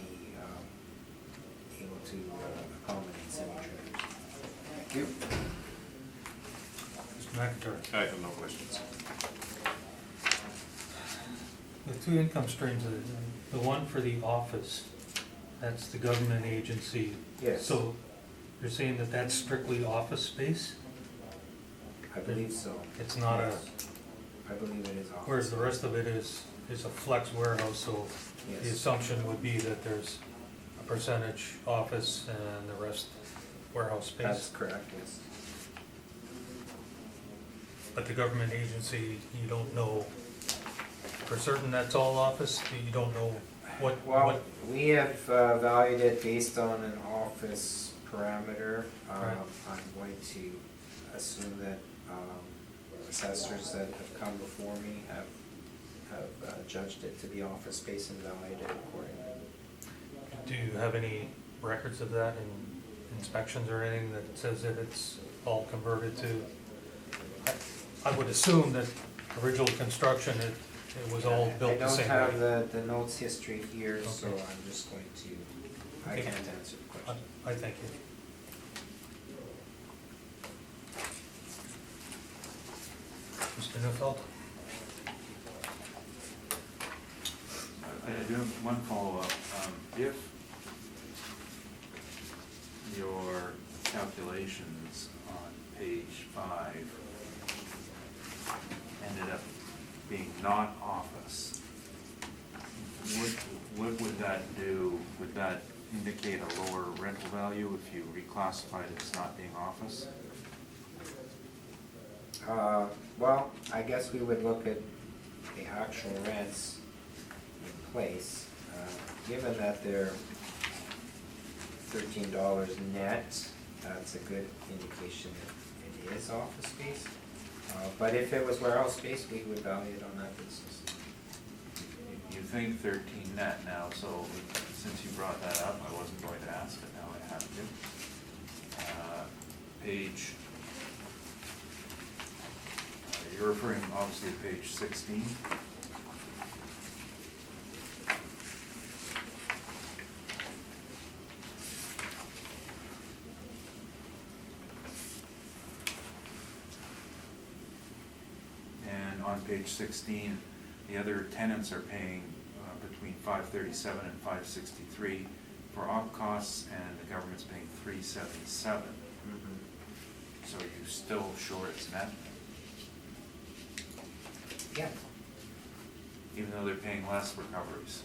able to accommodate semi-trailers. Thank you. Mr. McIntyre? I have no questions. The two income streams, the one for the office, that's the government agency. Yes. So you're saying that that's strictly office space? I believe so. It's not a, Yes. I believe it is office. whereas the rest of it is a flex warehouse, so the Yes. assumption would be that there's a percentage office and the rest warehouse That's space. correct, yes. But the government agency, you don't know for certain that's all office? You don't know what? Well, we have valued it based on an office parameter. Right. I'm going to assume that assessors that have come before me have judged it to be office space and valued it accordingly. Do you have any records of that in inspections or anything that says that it's all converted to? I would assume that original construction, it was all built the same way. I don't have the notes history here, so Okay. I'm just going to, I Okay. can't answer the question. I thank you. Mr. Neufeld? I do have one follow-up. If your calculations on page 5 ended up being not office, what would that do? Would that indicate a lower rental value if you reclassified it as not being office? Well, I guess we would look at the actual rents in place. Given that they're $13 net, that's a good indication that it is office space. But if it was warehouse space, we would value it on that basis. You think 13 net now, so since you brought that up, I wasn't going to ask it, now I have to. Page, you're referring obviously to page 16. And on page 16, the other tenants are paying between $537 and $563 for op costs, and the government's paying $377. So are you still sure it's net? Yeah. Even though they're paying less recoveries?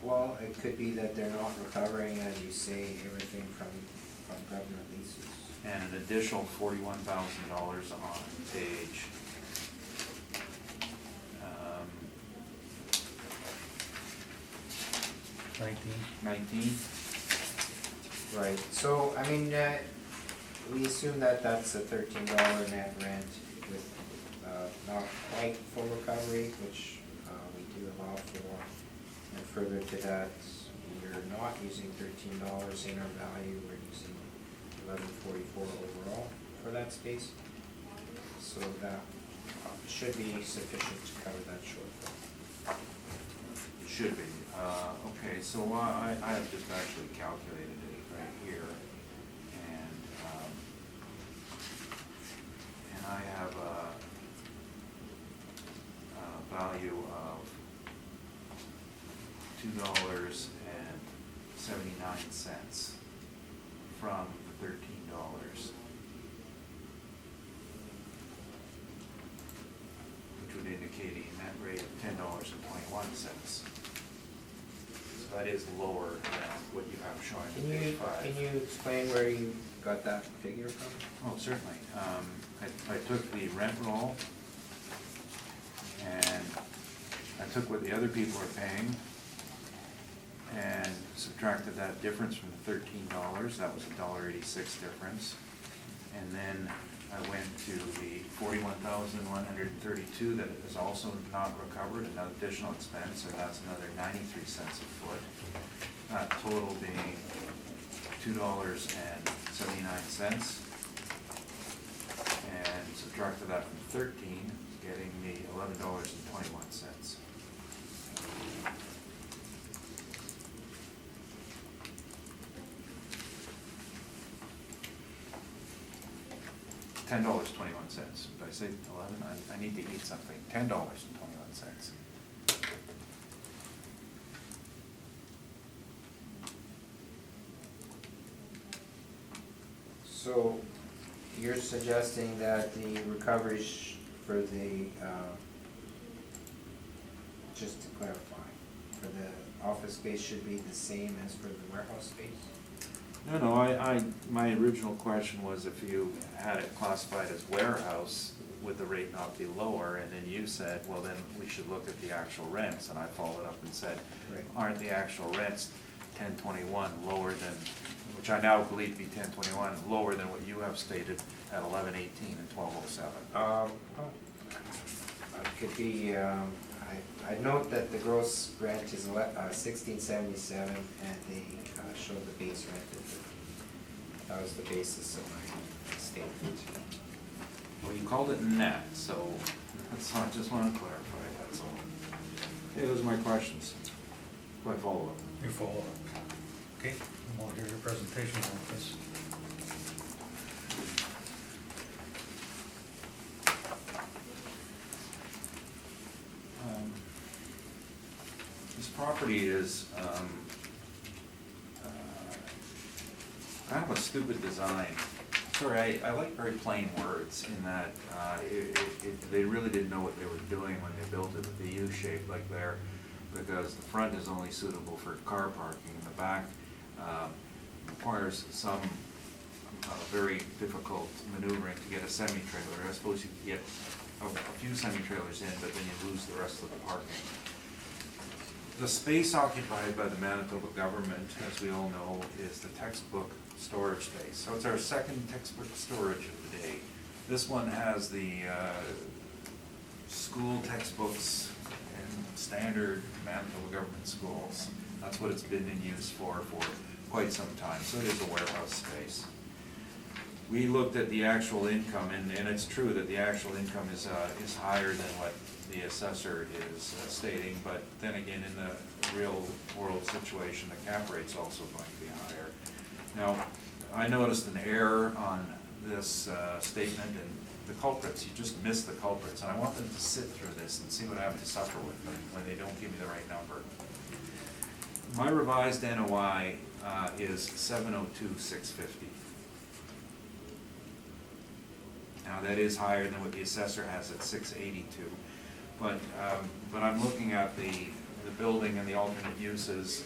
Well, it could be that they're not recovering, as you say, everything from government leases. And an additional $41,000 on page 19. Right, so, I mean, we assume that that's a $13 net rent with, not quite full recovery, which, we do allow for. And further to that, we're not using $13 in our value, we're using $11.44 overall for that space. So that should be sufficient to cover that shortfall. It should be. Okay, so I have just actually calculated it right here. And I have a value of $2.79 from the $13. Which would indicate a net rate of $10.21. So that is lower than what you have showing on page 5. Can you explain where you got that figure from? Oh, certainly. I took the rent roll, and I took what the other people are paying, and subtracted that difference from the $13, that was $1.86 difference. And then I went to the $41,132 that is also not recovered, an additional expense, so that's another 93 cents a foot. That total being $2.79, and subtracted that from 13, getting me $11.21. $10.21. Did I say 11? I need to eat something. $10.21. So you're suggesting that the recoveries for the, just to clarify, for the office space should be the same as for the warehouse space? No, my original question was if you had it classified as warehouse, would the rate not be lower? And then you said, well, then we should look at the actual rents, and I followed up and said, Right. aren't the actual rents 1021 lower than, which I now believe to be 1021, lower than what you have stated at 1118 and 1207? It could be, I note that the gross rent is 1677, and they show the base rent at 15. That was the basis of my statement. Well, you called it net, so that's all, I just want to clarify, that's all. Okay, those are my questions. My follow-up. Your follow-up. Okay, we'll hear your presentation on this. This property is kind of a stupid design. Sorry, I like very plain words in that they really didn't know what they were doing when they built it with the U shape like there, because the front is only suitable for car parking, and the back requires some very difficult maneuvering to get a semi-trailer. I suppose you could get a few semi-trailers in, but then you lose the rest of the parking. The space occupied by the Manitoba government, as we all know, is the textbook storage space. So it's our second textbook storage of the day. This one has the school textbooks in standard Manitoba government schools. That's what it's been in use for quite some time. So it is a warehouse space. We looked at the actual income, and it's true that the actual income is higher than what the assessor is stating, but then again, in the real world situation, the cap rate's also going to be higher. Now, I noticed an error on this statement, and the culprits, you just missed the culprits, and I want them to sit through this and see what I have to suffer with them when they don't give me the right number. My revised NOI is $702,650. Now, that is higher than what the assessor has at $682. But I'm looking at the building and the alternate uses.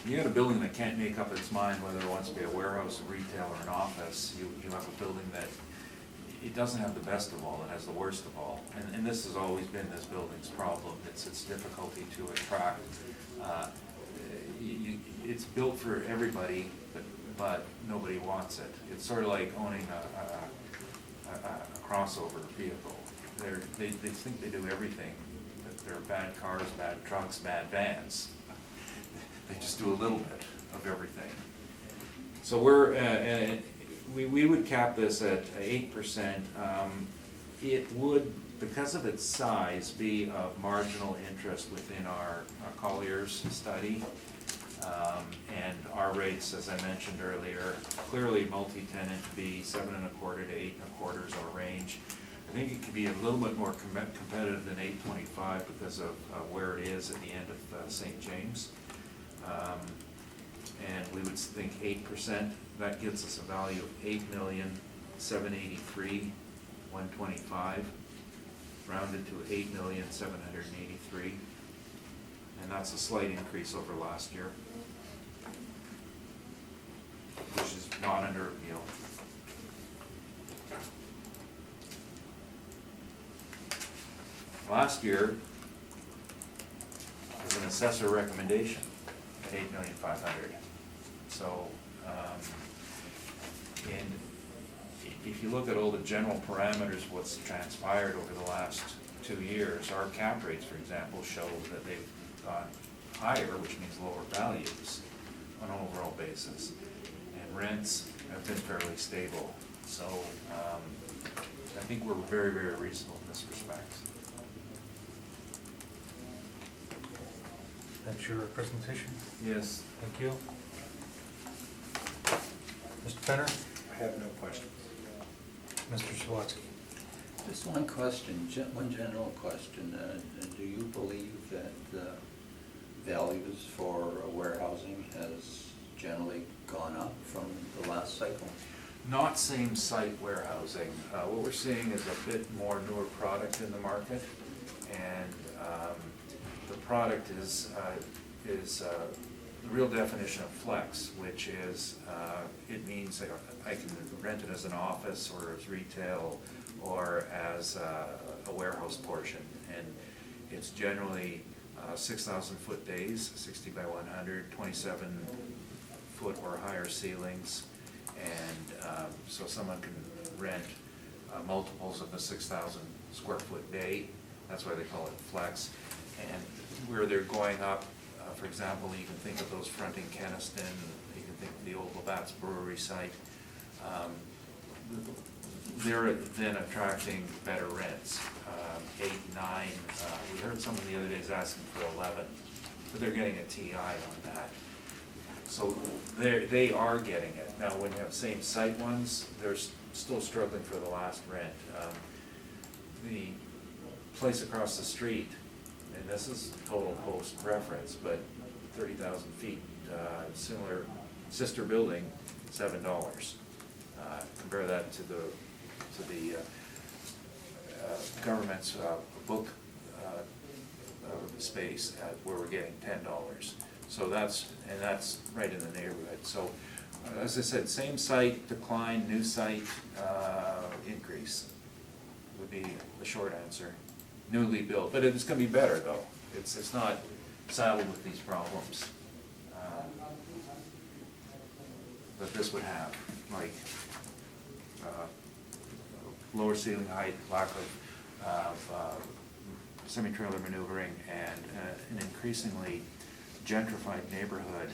You got a building that can't make up its mind whether it wants to be a warehouse, a retail, or an office. You have a building that it doesn't have the best of all, it has the worst of all. And this has always been this building's problem, it's its difficulty to attract. It's built for everybody, but nobody wants it. It's sort of like owning a crossover vehicle. They think they do everything, that they're bad cars, bad trucks, bad vans. They just do a little bit of everything. So we would cap this at 8%. It would, because of its size, be of marginal interest within our Colliers study. And our rates, as I mentioned earlier, clearly multi-tenant to be 7.25 to 8.25 is our range. I think it could be a little bit more competitive than 8.25 because of where it is at the end of St. James. And we would think 8%, that gives us a value of $8,783,125, rounded to $8,783,000, and that's a slight increase over last year, which is not under appeal. Last year was an assessor recommendation at $8,500,000. So, and if you look at all the general parameters, what's transpired over the last 2 years, our cap rates, for example, show that they've gone higher, which means lower values on an overall basis. And rents have been fairly stable. So, I think we're very, very reasonable in this respect. That's your presentation. Yes. Thank you. Mr. Fenner? I have no questions. Mr. Sawatsky? Just one question, one general question. Do you believe that values for warehousing has generally gone up from the last cycle? Not same site warehousing. What we're seeing is a bit more newer product in the market, and the product is the real definition of flex, which is it means that I can rent it as an office or as retail or as a warehouse portion, and it's generally 6,000 foot days, 60 by 100, 27 foot or higher ceilings, and so someone can rent multiples of the 6,000 square foot day. That's why they call it flex. And where they're going up, for example, you can think of those fronting Kenniston, you can think of the old Labatt's Brewery site. They're then attracting better rents, 8, 9. We heard someone the other day is asking for 11, but they're getting a TI on that. So they are getting it. Now, when you have same site ones, they're still struggling for the last rent. The place across the street, and this is total post reference, but 30,000 feet, similar sister building, $7. Compare that to the government's book space where we're getting $10. So that's right in the neighborhood. So as I said, same site decline, new site increase would be the short answer. Newly built, but it's going to be better though. It's not saddled with these problems that this would have, like lower ceiling height, lack of semi-trailer maneuvering, and an increasingly gentrified neighborhood.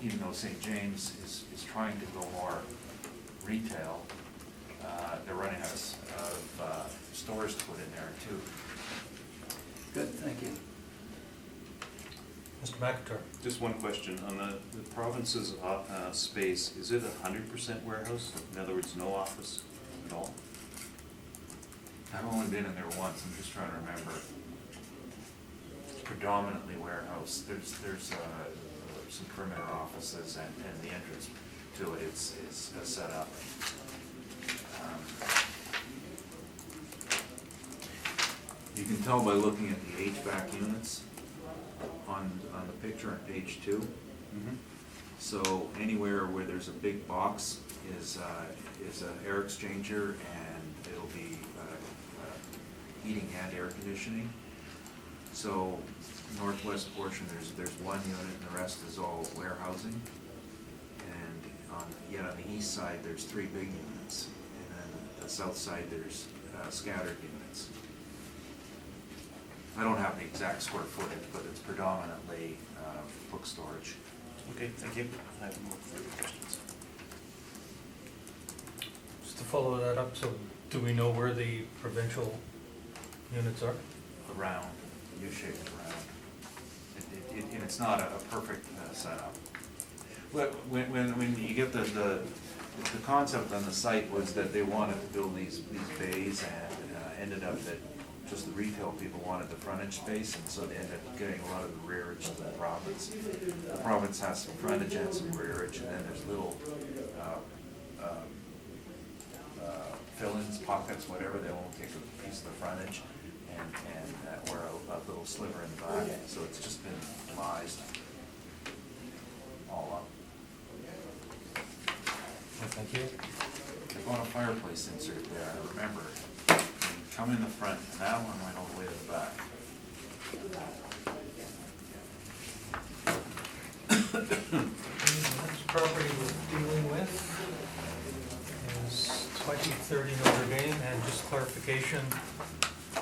Even though St. James is trying to go more retail, they're running out of stores to put in there too. Good, thank you. Mr. McIntyre? Just one question, on the province's space, is it 100% warehouse? In other words, no office at all? I've only been in there once, I'm just trying to remember. It's predominantly warehouse. There's some perimeter offices, and the entrance to it is set up. You can tell by looking at the HVAC units on the picture on page 2. Mm-hmm. So anywhere where there's a big box is an air exchanger, and it'll be heating and air conditioning. So northwest portion, there's one unit, and the rest is all warehousing. And yet on the east side, there's 3 big units, and then the south side, there's scattered units. I don't have the exact square footage, but it's predominantly book storage. Okay, thank you. I have no further questions. Just to follow that up, so do we know where the provincial units are? Around, U-shaped around. And it's not a perfect setup. But when you get the concept on the site was that they wanted to build these bays, and ended up that just the retail people wanted the frontage space, and so they ended up getting a lot of the rearage to the province. The province has some frontage and some rearage, and then there's little fill-ins, pockets, whatever, they won't take a piece of the frontage, or a little sliver in the back, so it's just been demised all up. Well, thank you. They bought a fireplace insert there, I remember. Come in the front, and that one went all the way to the back. The next property we're dealing with is 2030 Notre Dame, and just clarification,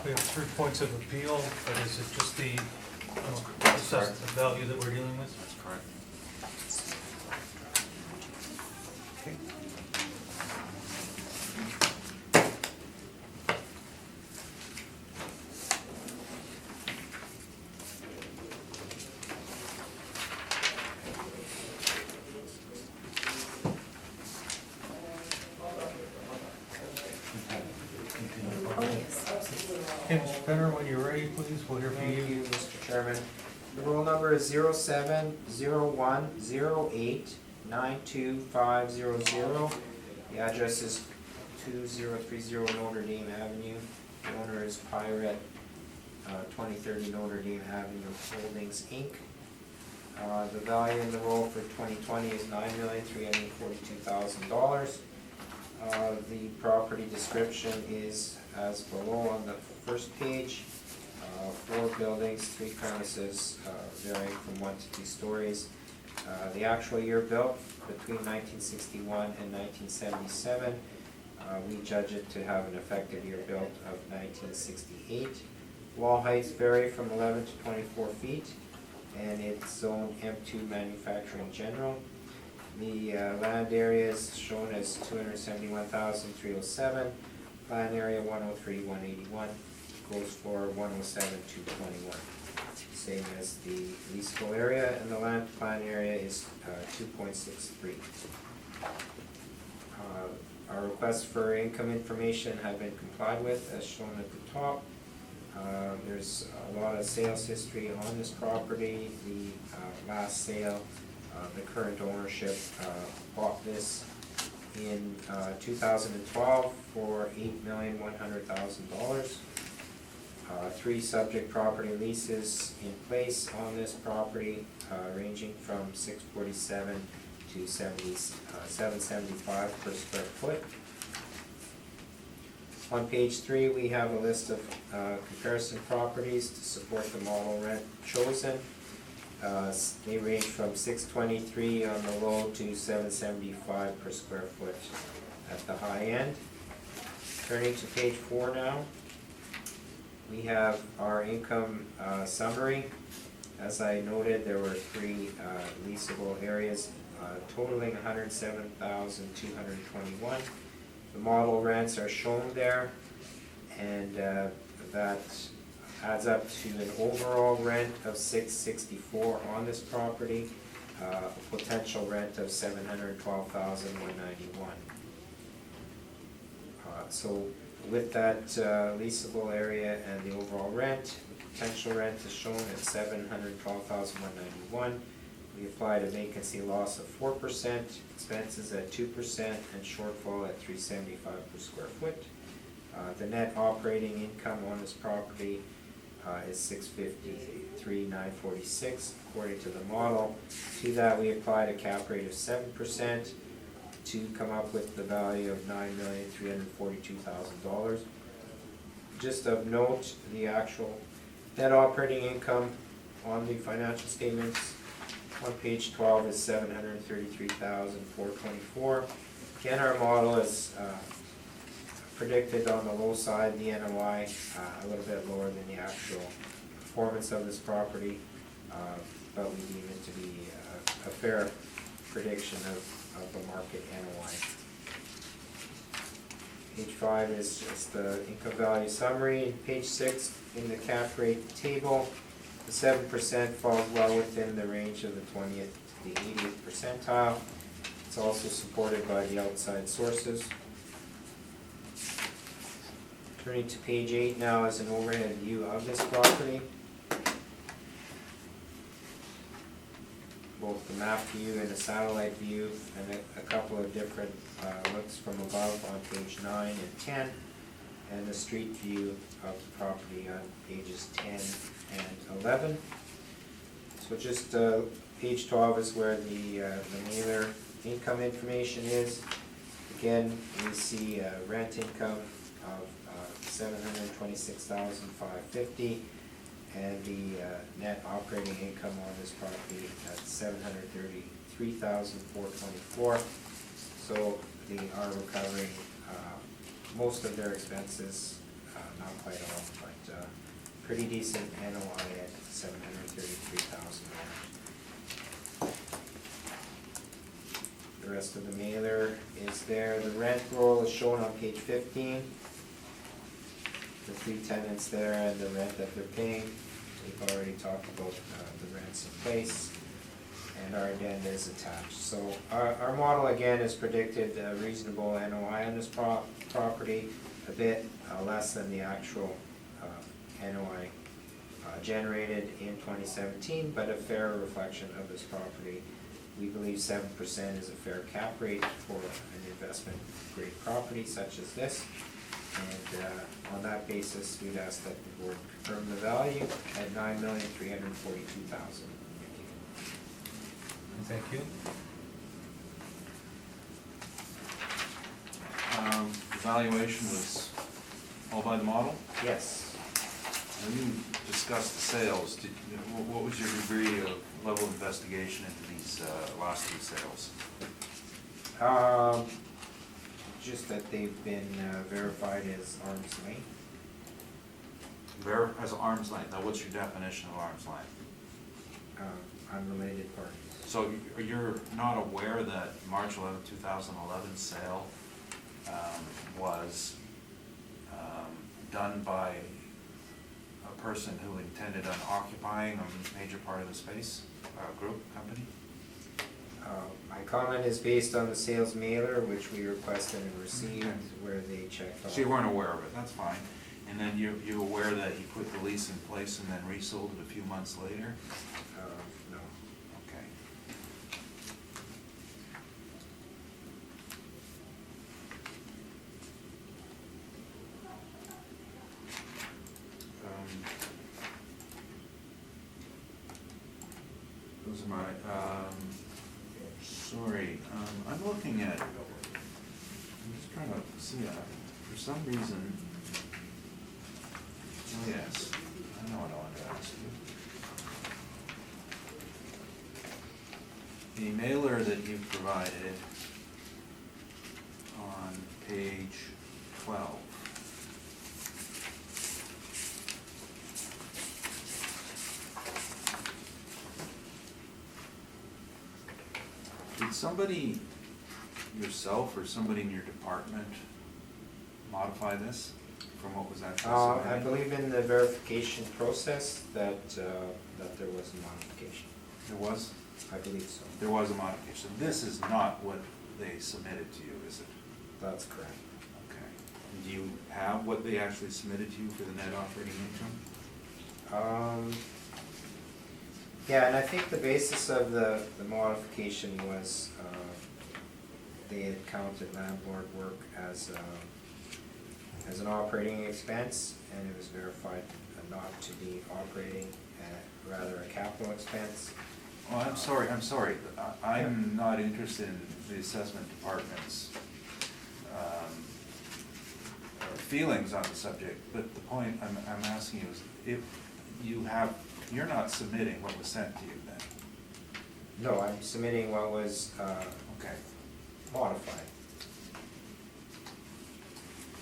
we have 3 points of appeal, but is it just the assessed value that we're dealing with? That's correct. Okay. Oh, yes. Okay, Mr. Penner, when you're ready, please, we'll hear from Thank you. you, Mr. Chairman. The roll number is 0701089250. The address is 2030 Notre Dame Avenue. The owner is Pirate 2030 Notre Dame Avenue Holdings, Inc. The value in the roll for 2020 is $9,342,000. The property description is as below on the first page. 4 buildings, 3 premises, varying from 1 to 2 stories. The actual year built between 1961 and 1977. We judge it to have an effective year built of 1968. Wall heights vary from 11 to 24 feet, and it's zoned M2 manufacturing general. The land area is shown as 271,307. Land area 103,181. Goes for 107,221. Same as the leasable area, and the land plan area is 2.63. Our requests for income information have been complied with, as shown at the top. There's a lot of sales history on this property. The last sale, the current ownership bought this in 2012 for $8,100,000. 3 subject property leases in place on this property, ranging from $647 to $775 per square foot. On page 3, we have a list of comparison properties to support the model rent chosen. They range from $623 on the low to $775 per square foot at the high end. Turning to page 4 now. We have our income summary. As I noted, there were 3 leasable areas totaling $107,221. The model rents are shown there, and that adds up to an overall rent of $664 on this property, a potential rent of $712,191. So with that leasable area and the overall rent, the potential rent is shown at $712,191. We applied a vacancy loss of 4%, expenses at 2%, and shortfall at $375 per square foot. The net operating income on this property is $653,946 according to the model. To that, we applied a cap rate of 7% to come up with the value of $9,342,000. Just of note, the actual net operating income on the financial statements on page 12 is $733,424. Again, our model is predicted on the low side, the NOI a little bit lower than the actual performance of this property, but we deem it to be a fair prediction of the market NOI. Page 5 is just the income value summary. Page 6, in the cap rate table, the 7% falls well within the range of the 20th to the 80th percentile. It's also supported by the outside sources. Turning to page 8 now is an overhead view of this property. Both the map view and the satellite view, and a couple of different looks from above on page 9 and 10, and the street view of the property on pages 10 and 11. So just page 12 is where the mailer income information is. Again, we see rent income of $726,550, and the net operating income on this property at $733,424. So they are recovering most of their expenses, not quite all, but pretty decent NOI at $733,000. The rest of the mailer is there. The rent roll is shown on page 15. The 3 tenants there and the rent that they're paying. We've already talked about the rents in place, and our addenda is attached. So our model again is predicted reasonable NOI on this property, a bit less than the actual NOI generated in 2017, but a fair reflection of this property. We believe 7% is a fair cap rate for an investment grade property such as this. And on that basis, we'd ask that the board confirm the value at $9,342,000. Thank you. The valuation was all by the model? Yes. When you discussed the sales, what was your degree of level of investigation into these last 2 sales? Just that they've been verified as arm's length. As arm's length, now what's your definition of arm's length? Unrelated parties. So you're not aware that March 11, 2011 sale was done by a person who intended on occupying a major part of the space, group, company? My comment is based on the sales mailer, which we requested and received, where they checked off. So you weren't aware of it, that's fine. And then you're aware that he put the lease in place and then resold it a few months later? No. Okay. Those are my, sorry, I'm looking at, I'm just trying to see, for some reason, oh yes, I know what I wanted to ask you. The mailer that you provided on page 12. Did somebody, yourself or somebody in your department, modify this from what was actually submitted? I believe in the verification process that there was a modification. There was? I believe so. There was a modification. This is not what they submitted to you, is it? That's correct. Okay. And do you have what they actually submitted to you for the net operating income? Yeah, and I think the basis of the modification was they had counted landlord work as an operating expense, and it was verified not to be operating, rather a capital expense. Well, I'm sorry, I'm not interested in the assessment department's feelings on the subject, but the point I'm asking you is, if you're not submitting what was sent to you then? No, I'm submitting what was Okay. modified.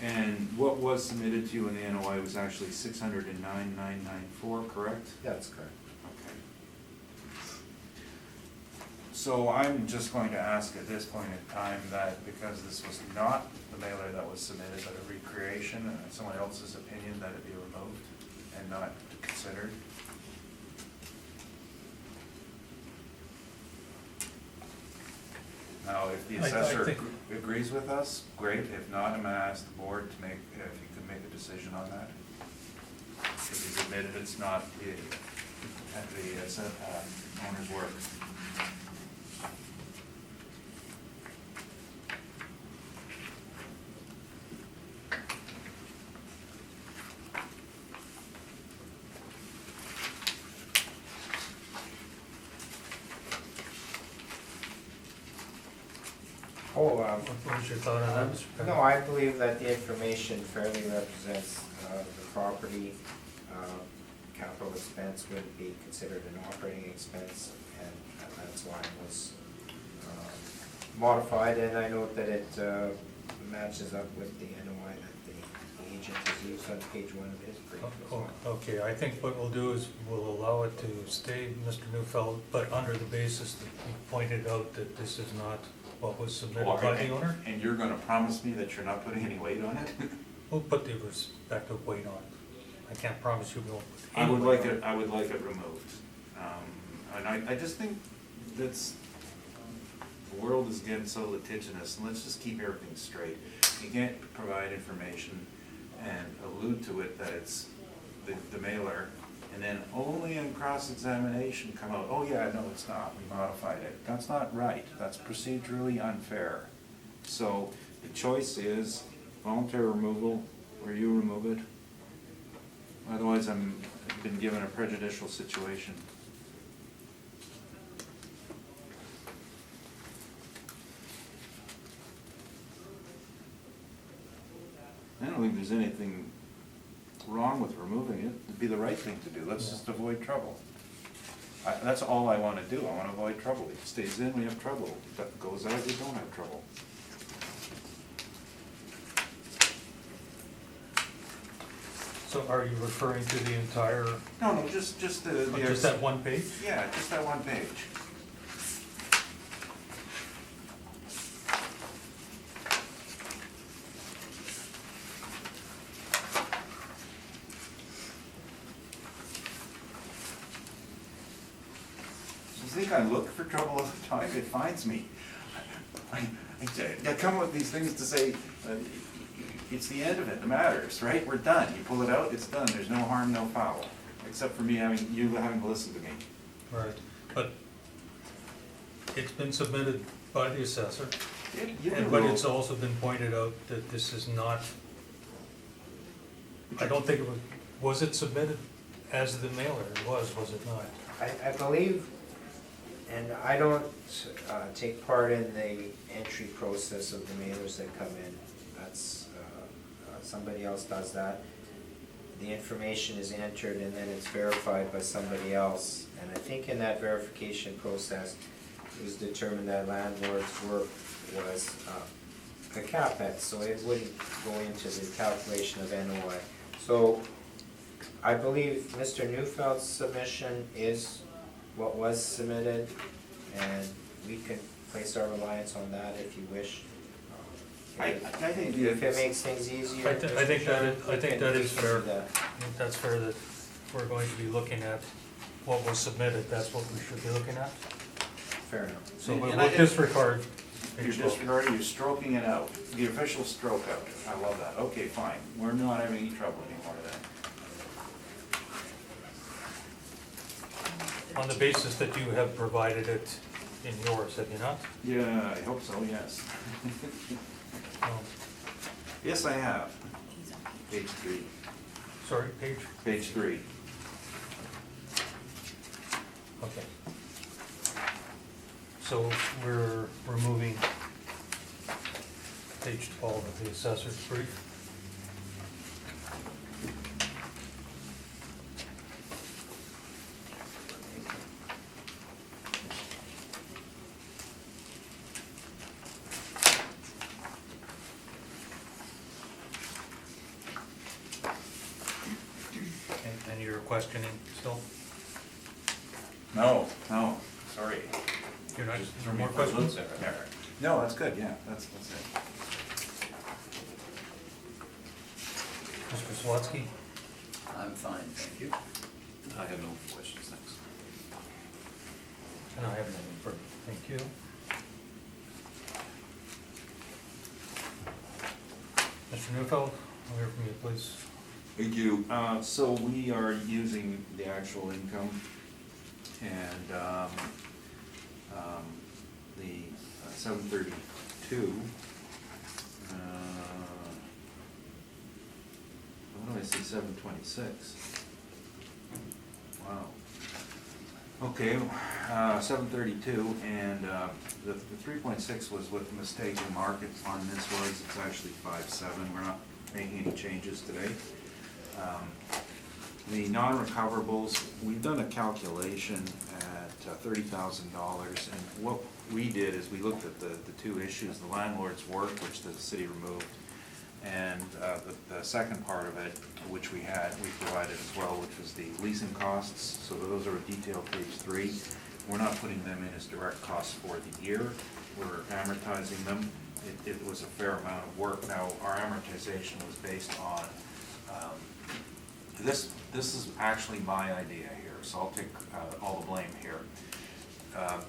And what was submitted to you in the NOI was actually 609,994, correct? That's correct. Okay. So I'm just going to ask at this point in time that because this was not the mailer that was submitted, but a recreation and someone else's opinion, that it be removed and not considered. Now, if the I assessor think- agrees with us, great. If not, I'm gonna ask the board to make, if you could make a decision on that. If he's admitted it's not the owner's work. Oh, What was your thought on that, Mr. Perry? no, I believe that the information fairly represents the property. Capital expense would be considered an operating expense, and that's why it was modified, and I note that it matches up with the NOI that the agent has used on page 1 of his brief as well. Okay, I think what we'll do is we'll allow it to stay, Mr. Neufeld, but under the basis that you pointed out that this is not what was submitted by the owner. And you're gonna promise me that you're not putting any weight on it? We'll put the respective weight on. I can't promise you we won't put I any would weight like on it, I would like it removed. And I just think that's, the world is getting so litigious, and let's just keep everything straight. You can't provide information and allude to it that it's the mailer, and then only in cross-examination come out, oh yeah, no, it's not, we modified it. That's not right, that's procedurally unfair. So the choice is voluntary removal, or you remove it. Otherwise, I've been given a prejudicial situation. I don't think there's anything wrong with removing it. It'd be the right thing to do. Let's just avoid trouble. That's all I want to do. I want to avoid trouble. If it stays in, we have trouble. If it goes out, we don't have trouble. So are you referring to the entire, No, just the. just that one page? Yeah, just that one page. You think I look for trouble all the time? It finds me. I come with these things to say, it's the end of it, the matters, right? We're done. You pull it out, it's done. There's no harm, no foul, except for me having to listen to me. Right, but it's been submitted by the assessor, but it's also been pointed out that this is not, I don't think it was it submitted as the mailer? It was it not? I believe, and I don't take part in the entry process of the mailers that come in. That's, somebody else does that. The information is entered and then it's verified by somebody else. And I think in that verification process, it was determined that landlord's work was a CapEx, so it wouldn't go into the calculation of NOI. So I believe Mr. Neufeld's submission is what was submitted, and we can place our reliance on that if you wish. I think If it makes things easier. I think that is fair. We can do that. I think that's fair that we're going to be looking at what was submitted, that's what we should be looking at. Fair enough. So And we'll I- disregard. You're disregarding, you're stroking it out, the official stroke out. I love that. Okay, fine. We're not having any trouble anymore then. On the basis that you have provided it in yours, have you not? Yeah, I hope so, yes. No. Yes, I have. He's on Page 3. Sorry, page? Page 3. Okay. So we're removing page 12 of the assessor's brief. And you're questioning still? No, sorry. You're not, Just no more questions? No, that's good, yeah, that's it. Mr. Swatsky? I'm fine, thank you. I have no questions, thanks. And I have nothing further. Thank you. Mr. Neufeld, I'll hear from you, please. Thank you. So we are using the actual income and the 732. What do I see, 726? Wow. Okay, 732, and the 3.6 was what the mistaken market on this was. It's actually 5.7. We're not making any changes today. The non-recoverables, we've done a calculation at $30,000, and what we did is we looked at the two issues, the landlord's work, which the city removed, and the second part of it, which we provided as well, which was the leasing costs. So those are detailed page 3. We're not putting them in as direct costs for the year. We're amortizing them. It was a fair amount of work. Now, our amortization was based on, this is actually my idea here, so I'll take all the blame here.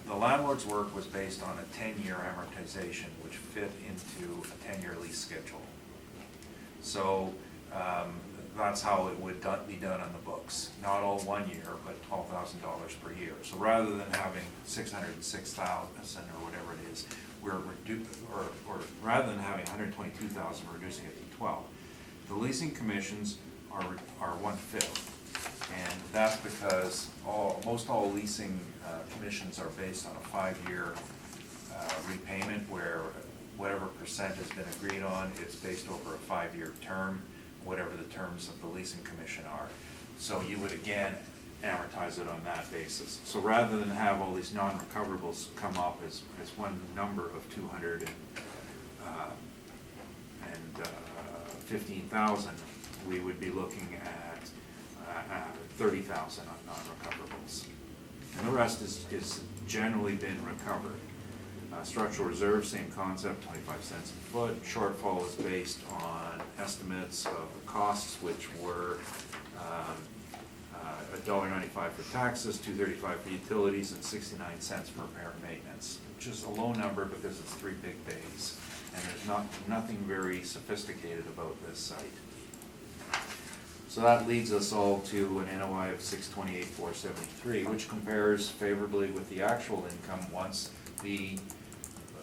The landlord's work was based on a 10-year amortization, which fit into a 10-year lease schedule. So that's how it would be done on the books. Not all 1 year, but $12,000 per year. So rather than having $606,000 or whatever it is, or rather than having $122,000, we're reducing it to 12. The leasing commissions are 1/5. And that's because most all leasing commissions are based on a 5-year repayment, where whatever percent has been agreed on, it's based over a 5-year term, whatever the terms of the leasing commission are. So you would again amortize it on that basis. So rather than have all these non-recoverables come up as one number of 215,000, we would be looking at 30,000 on non-recoverables. And the rest is generally been recovered. Structural reserve, same concept, 25 cents a foot. Shortfall is based on estimates of the costs, which were $1.95 for taxes, $2.35 for utilities, and 69 cents for repair and maintenance, which is a low number because it's 3 big bays, and there's nothing very sophisticated about this site. So that leads us all to an NOI of $628,473, which compares favorably with the actual income once the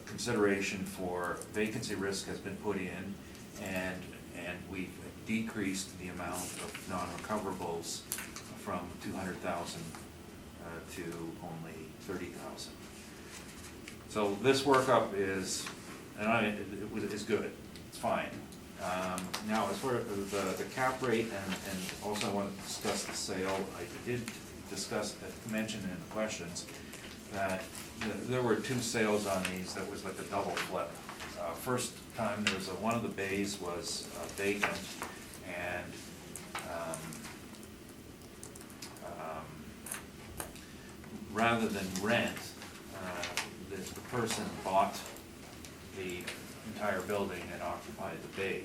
consideration for vacancy risk has been put in, and we've decreased the amount of non-recoverables from 200,000 to only 30,000. So this workup is good. It's fine. Now, as far as the cap rate, and also I want to discuss the sale, I did mention in the questions that there were 2 sales on these that was like a double flip. First time, there was one of the bays was vacant, and rather than rent, the person bought the entire building and occupied the bay.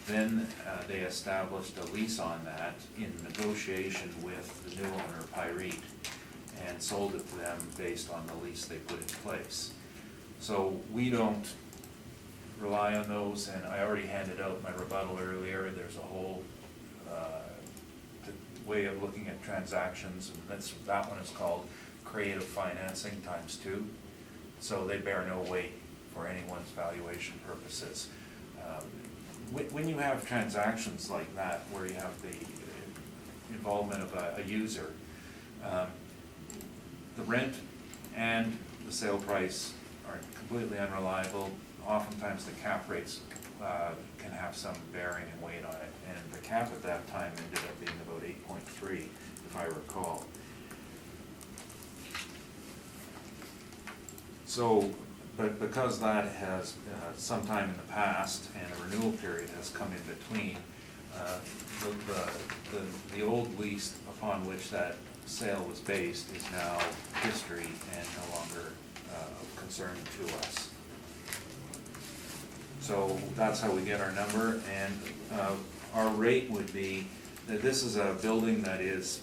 Then they established a lease on that in negotiation with the new owner, Pyrete, and sold it to them based on the lease they put in place. So we don't rely on those, and I already handed out my rebuttal earlier. There's a whole way of looking at transactions, and that one is called creative financing ×2. So they bear no weight for anyone's valuation purposes. when you have transactions like that, where you have the involvement of a user, the rent and the sale price are completely unreliable. Oftentimes the cap rates can have some bearing and weight on it, and the cap at that time ended up being about 8.3, if I recall. So, but because that has sometime in the past and a renewal period has come in between, the old lease upon which that sale was based is now history and no longer of concern to us. So that's how we get our number, and our rate would be that this is a building that is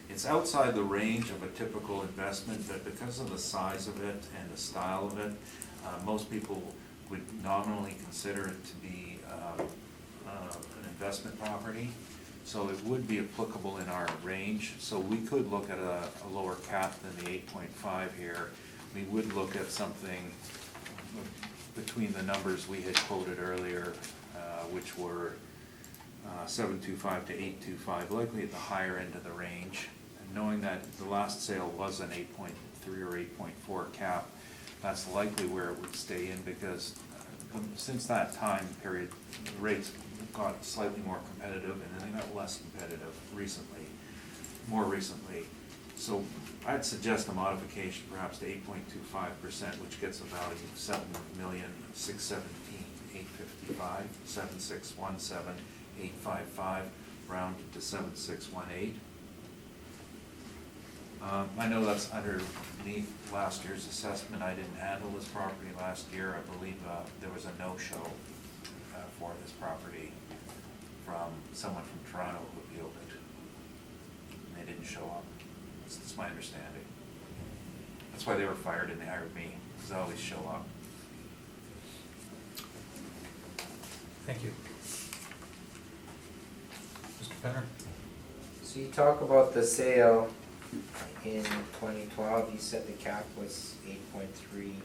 it's outside the range of a typical investment, but because of the size of it and the style of it, most people would nominally consider it to be an investment property. So it would be applicable in our range. So we could look at a lower cap than the 8.5 here. We would look at something between the numbers we had quoted earlier, which were 725 to 825, likely at the higher end of the range. And knowing that the last sale was an 8.3 or 8.4 cap, that's likely where it would stay in, because since that time period, the rates got slightly more competitive, and then they got less competitive more recently. So I'd suggest a modification perhaps to 8.25%, which gets a value of $7,617,855, 7,617,855, rounded to 7,618. I know that's underneath last year's assessment. I didn't handle this property last year. I believe there was a no-show for this property from someone from Toronto who appealed it. And they didn't show up. That's my understanding. That's why they were fired and they hired me, because they always show up. Thank you. Mr. Penner? So you talk about the sale in 2012, you said the cap was 8.3.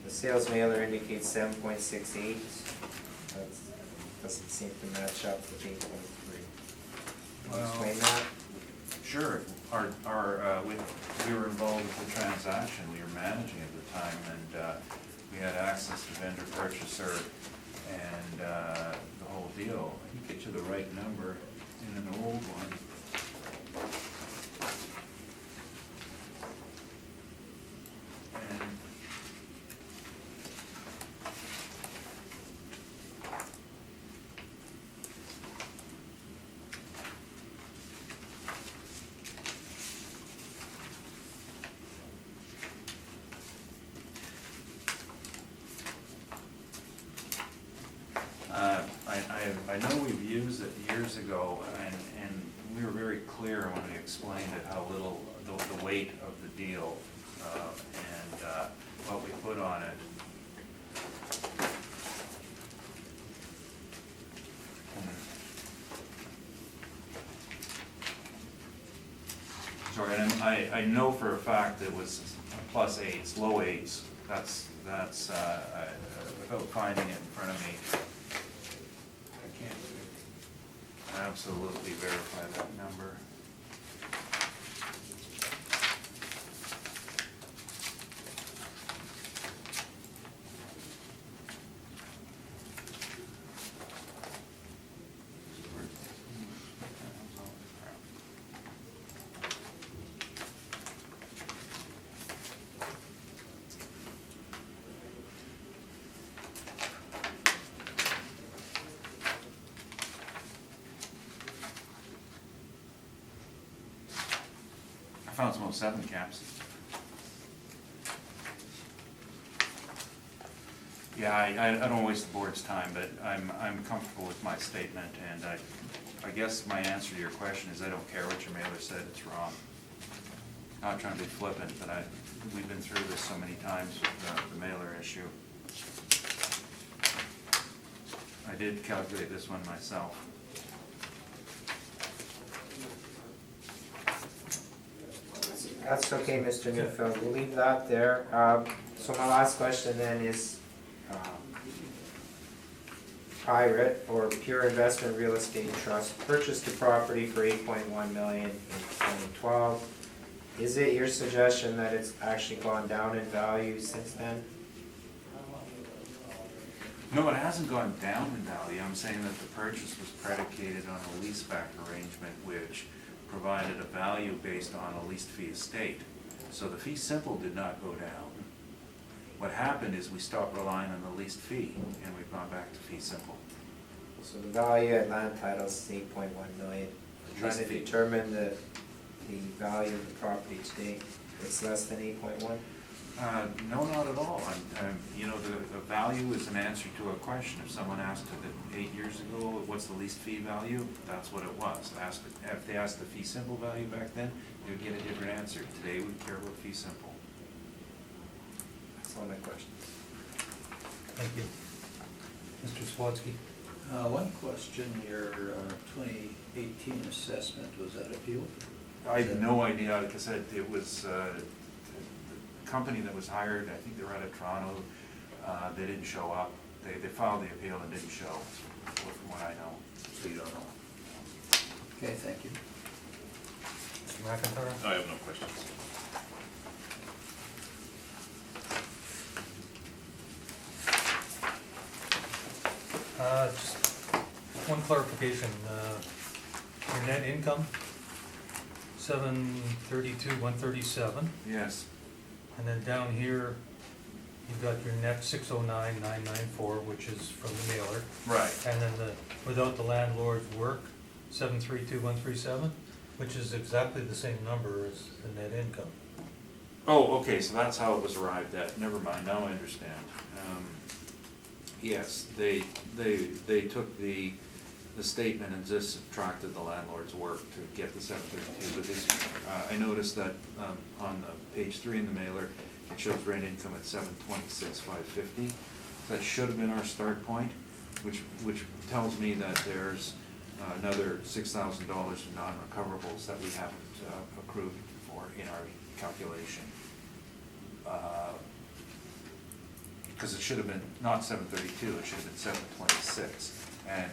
The sales mailer indicates 7.68. That doesn't seem to match up with 8.3. Can you explain that? Sure. We were involved with the transaction. We were managing at the time, and we had access to vendor purchaser and the whole deal. I can get you the right number in an old one. And I know we've used it years ago, and we were very clear when we explained it, how little, the weight of the deal, and what we put on it. Sorry, and I know for a fact it was plus 8s, low 8s. That's without finding it in front of me. I can't absolutely verify that number. I found some 07 caps. Yeah, I don't want to waste the board's time, but I'm comfortable with my statement, and I guess my answer to your question is I don't care what your mailer said, it's wrong. Not trying to be flippant, but we've been through this so many times with the mailer issue. I did calculate this one myself. That's okay, Mr. Newfield, we'll leave that there. So my last question then is, Pirate or Pure Investment Real Estate Trust purchased the property for $8.1 million in 2012. Is it your suggestion that it's actually gone down in value since then? No, it hasn't gone down in value. I'm saying that the purchase was predicated on a leaseback arrangement which provided a value based on a leased fee estate. So the fee simple did not go down. What happened is we stopped relying on the leased fee and we've gone back to fee simple. So the value at land titles is $8.1 million. We're trying to Lease fee. determine the value of the property today. It's less than 8.1? No, not at all. You know, the value is an answer to a question. If someone asked it 8 years ago, what's the least fee value? That's what it was. If they asked the fee simple value back then, they would get a different answer. Today, we care about fee simple. That's all my questions. Thank you. Mr. Swatsky? One question, your 2018 assessment, was that appealed? I have no idea. Like I said, it was the company that was hired, I think they were out of Toronto, they didn't show up. They filed the appeal and didn't show, from what I know. So you don't know? Okay, thank you. Mr. McIntyre? I have no questions. Just one clarification, your net income, 732,137, Yes, and then down here, you've got your net 609,994, which is from the mailer, right. and then without the landlord's work, 732,137, which is exactly the same number as the net income. Oh, okay, so that's how it was arrived at. Never mind, now I understand. Yes, they took the statement and just subtracted the landlord's work to get the 732. But this, I noticed that on the page 3 in the mailer, it shows rent income at 726,550. That should have been our start point, which tells me that there's another $6,000 in non-recoverables that we haven't accrued for in our calculation. Because it should have been not 732, it should have been 726. And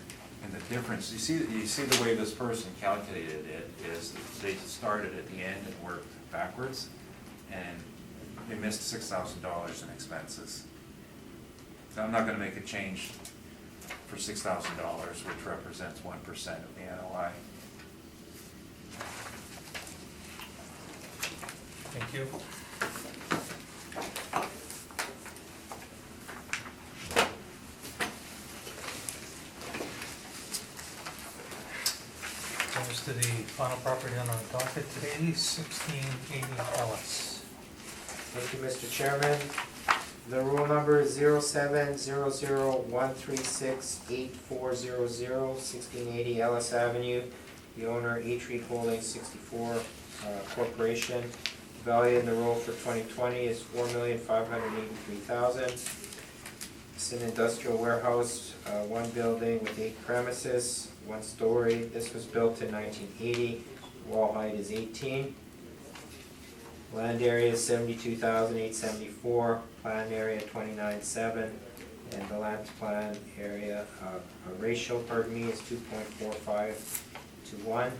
the difference, you see the way this person calculated it is that they started at the end and worked backwards, and they missed $6,000 in expenses. So I'm not going to make a change for $6,000, which represents 1% of the NOI. Thank you. Goes to the final property on our docket today, 1680 Ellis. Thank you, Mr. Chairman. The rule number is 0700136840, 1680 Ellis Avenue. The owner, H-Reed Holdings 64 Corporation. Value in the roll for 2020 is $4,583,000. It's an industrial warehouse, one building with 8 premises, 1 story. This was built in 1980. Wall height is 18. Land area is 72,874. Plan area 29.7, and the land plan area ratio, is 2.45 to 1.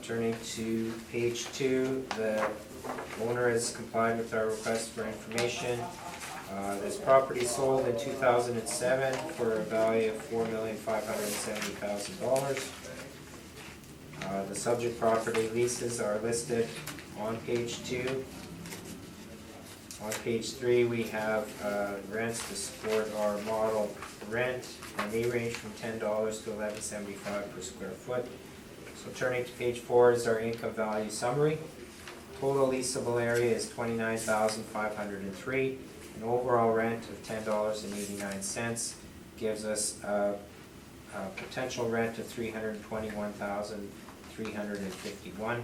Turning to page 2, the owner has complied with our request for information. This property sold in 2007 for a value of $4,570,000. The subject property leases are listed on page 2. On page 3, we have rents to support our model rent, and they range from $10 to $11.75 per square foot. So turning to page 4 is our income value summary. Total leasable area is 29,503. An overall rent of $10.89 gives us a potential rent of $321,351.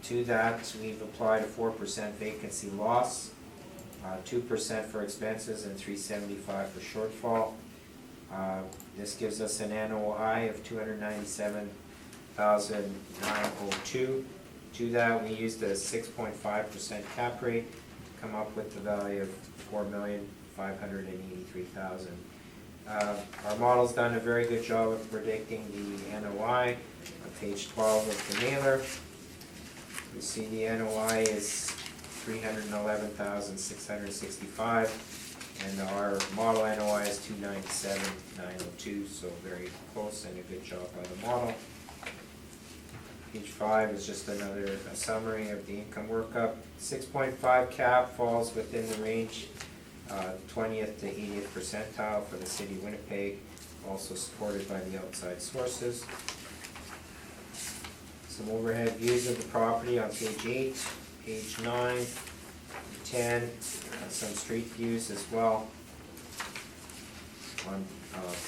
To that, we've applied a 4% vacancy loss, 2% for expenses, and $375 for shortfall. This gives us an NOI of $297,902. do that, we used a 6.5% cap rate to come up with the value of $4,583,000. Our model's done a very good job of predicting the NOI. On page 12 of the mailer, you see the NOI is $311,665, and our model NOI is $297,902, so very close and a good job by the model. Page 5 is just another summary of the income workup. 6.5 cap falls within the range, 20th to 80th percentile for the city of Winnipeg, also supported by the outside sources. Some overhead views of the property on page 8, page 9, 10, some street views as well. On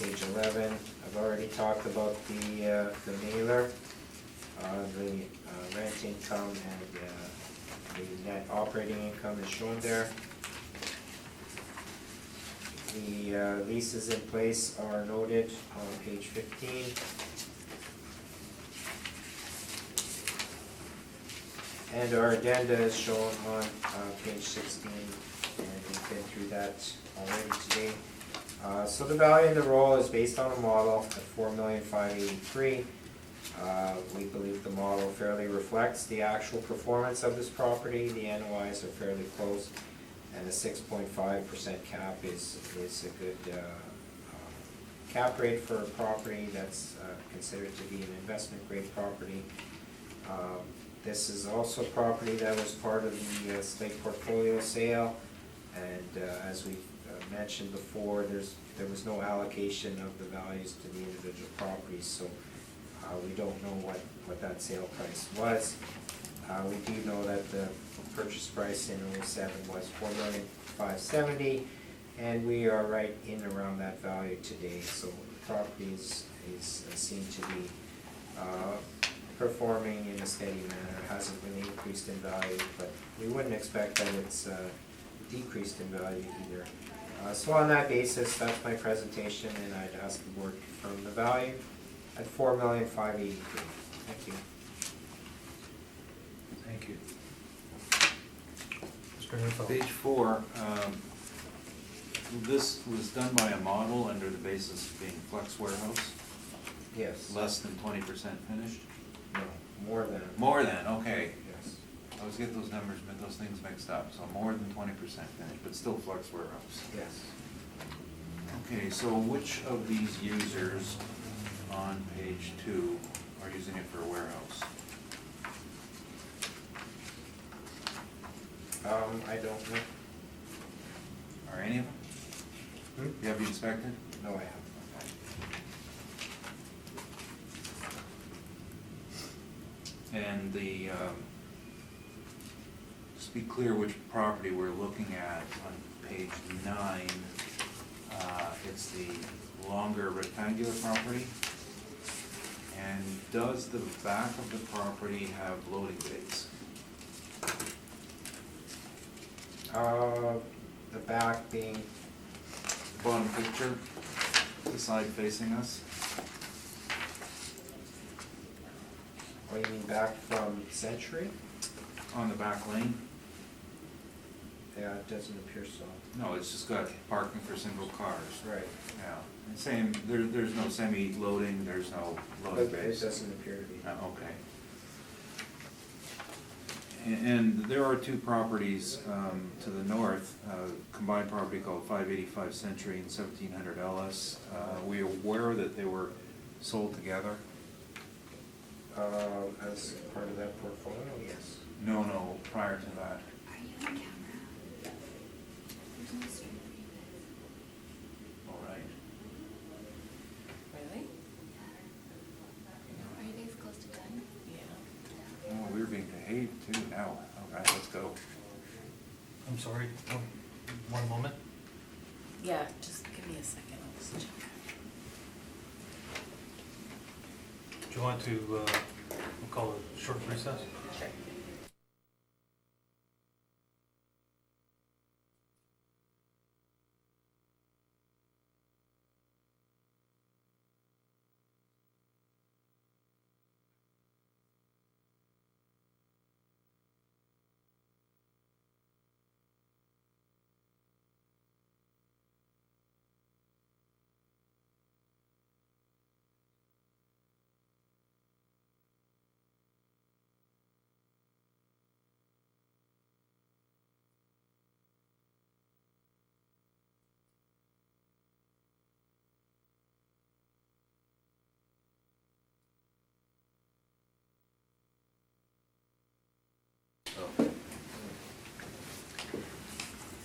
page 11, I've already talked about the mailer, the rent income and the net operating income is shown there. The leases in place are noted on page 15. And our addenda is shown on page 16, and we've been through that already today. So the value of the roll is based on a model at $4,583,000. We believe the model fairly reflects the actual performance of this property. The NOIs are fairly close, and a 6.5% cap is a good cap rate for a property that's considered to be an investment grade property. This is also property that was part of the Slate portfolio sale, and as we mentioned before, there was no allocation of the values to the individual properties, so we don't know what that sale price was. We do know that the purchase price in 07 was $4,570,000, and we are right in around that value today, so the property is seen to be performing in a steady manner. It hasn't really increased in value, but we wouldn't expect that it's decreased in value either. So on that basis, that's my presentation, and I'd ask the board to confirm the value at $4,583,000. Thank you. Thank you. Mr. Neufeld. Page 4, this was done by a model under the basis of being flex warehouse, Yes. less than 20% finished? No, more than. More than, okay. Yes. I always get those numbers, those things mixed up, so more than 20% finished, but still flex warehouse. Yes. Okay, so which of these users on page 2 are using it for a warehouse? I don't know. Are any of them? You have you inspected? No, I haven't. And the, just be clear which property we're looking at on page 9. It's the longer rectangular property. And does the back of the property have loading bays? The back being, Bottom picture, the side facing us. what do you mean, back from Century? On the back lane? Yeah, it doesn't appear so. No, it's just got parking for single cars. Right. Yeah, and same, there's no semi-loading, there's no loading But it bays. doesn't appear to be. Okay. And there are two properties to the north, combined property called 585 Century and 1700 Ellis. We are aware that they were sold together? As part of that portfolio, yes. No, prior to that. Are you on camera? There's no stream. All right. Really? Are you guys close to done? Yeah. Oh, we're being behaved too now. All right, let's go. I'm sorry, one moment. Yeah, just give me a second, I'll just check. Do you want to, we'll call it a short recess? Sure.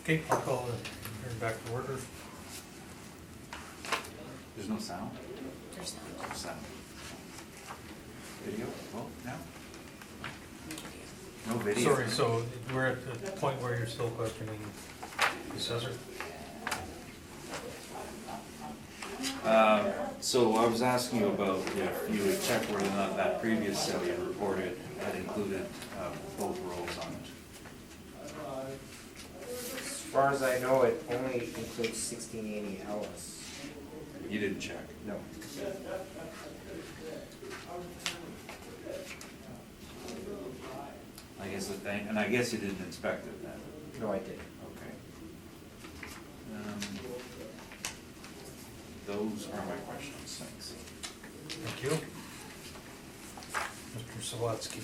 Okay, I'll call the hearing back to order. There's no sound? There's not. No sound. Video, well, now? No video. Sorry, so we're at the point where you're still questioning the assessor? So I was asking you about if you would check whether or not that previous sale you reported had included both rolls on it. As far as I know, it only includes 1680 Ellis. You didn't check? No. I guess, and I guess you didn't inspect it then? No, I didn't. Okay. Those are my questions, thanks. Thank you. Mr. Sawatsky.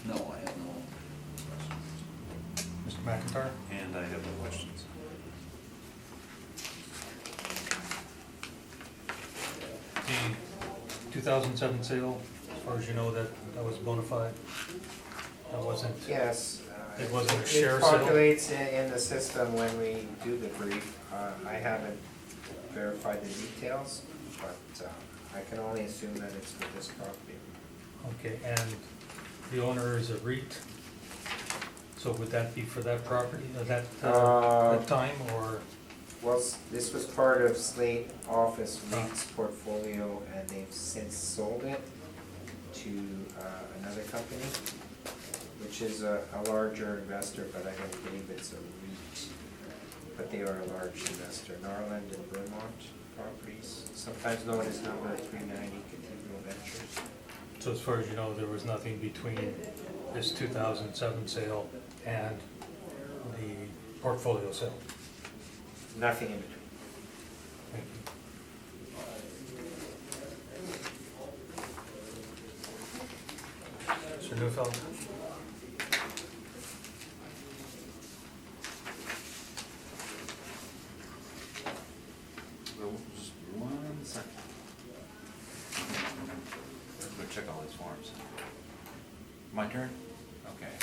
No, I have no questions. Mr. McIntyre? And I have no questions. The 2007 sale, as far as you know, that was bona fide? That wasn't? Yes. It wasn't a share sale? It populates in the system when we do the brief. I haven't verified the details, but I can only assume that it's for this property. Okay, and the owner is a REIT, so would that be for that property, that time, or? Well, this was part of Slate Office REIT's portfolio, and they've since sold it to another company, which is a larger investor, but I don't believe it's a REIT. But they are a large investor, Norland and Vermont Properties, sometimes known as number 390 Cathedral Ventures. So as far as you know, there was nothing between this 2007 sale and the portfolio sale? Nothing in between. Thank you. Mr. Neufeld? So, just 1 second. Let's go check all these forms. My turn? Okay.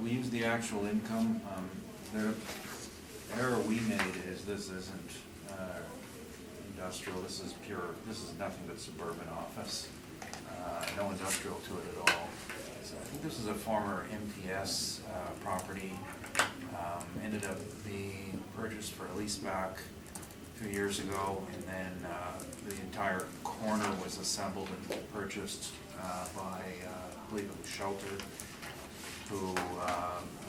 We use the actual income. The error we made is this isn't industrial, this is pure, this is nothing but suburban office. No industrial to it at all. So I think this is a former MTS property. Ended up being purchased for a lease back 2 years ago, and then the entire corner was assembled and purchased by, I believe it was Shelter, who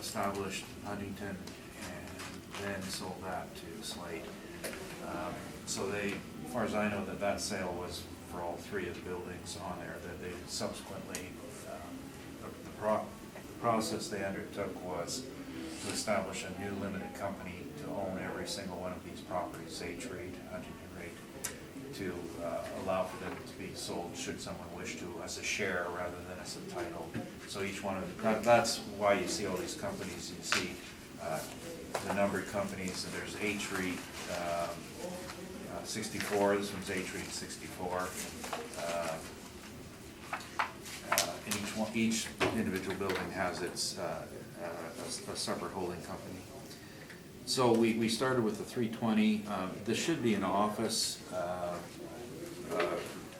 established Huntington and then sold that to Slate. So they, as far as I know, that sale was for all three of the buildings on there, that they subsequently, the process they undertook was to establish a new limited company to own every single one of these properties, H-REIT, Huntington REIT, to allow for them to be sold should someone wish to as a share rather than as a title. So each one of the, that's why you see all these companies. You see the numbered companies, and there's H-REIT 64, this one's H-REIT 64. And each individual building has its a separate holding company. So we started with the 320. This should be an office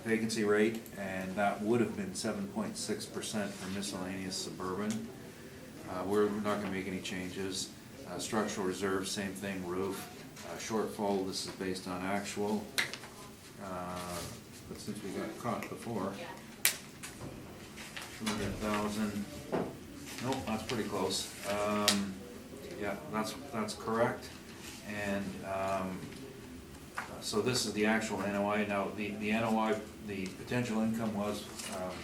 vacancy rate, and that would have been 7.6% for miscellaneous suburban. We're not going to make any changes. Structural reserve, same thing, roof. Shortfall, this is based on actual. But since we got caught before, 200,000. Nope, that's pretty close. Yeah, that's correct. And so this is the actual NOI. Now, the NOI, the potential income was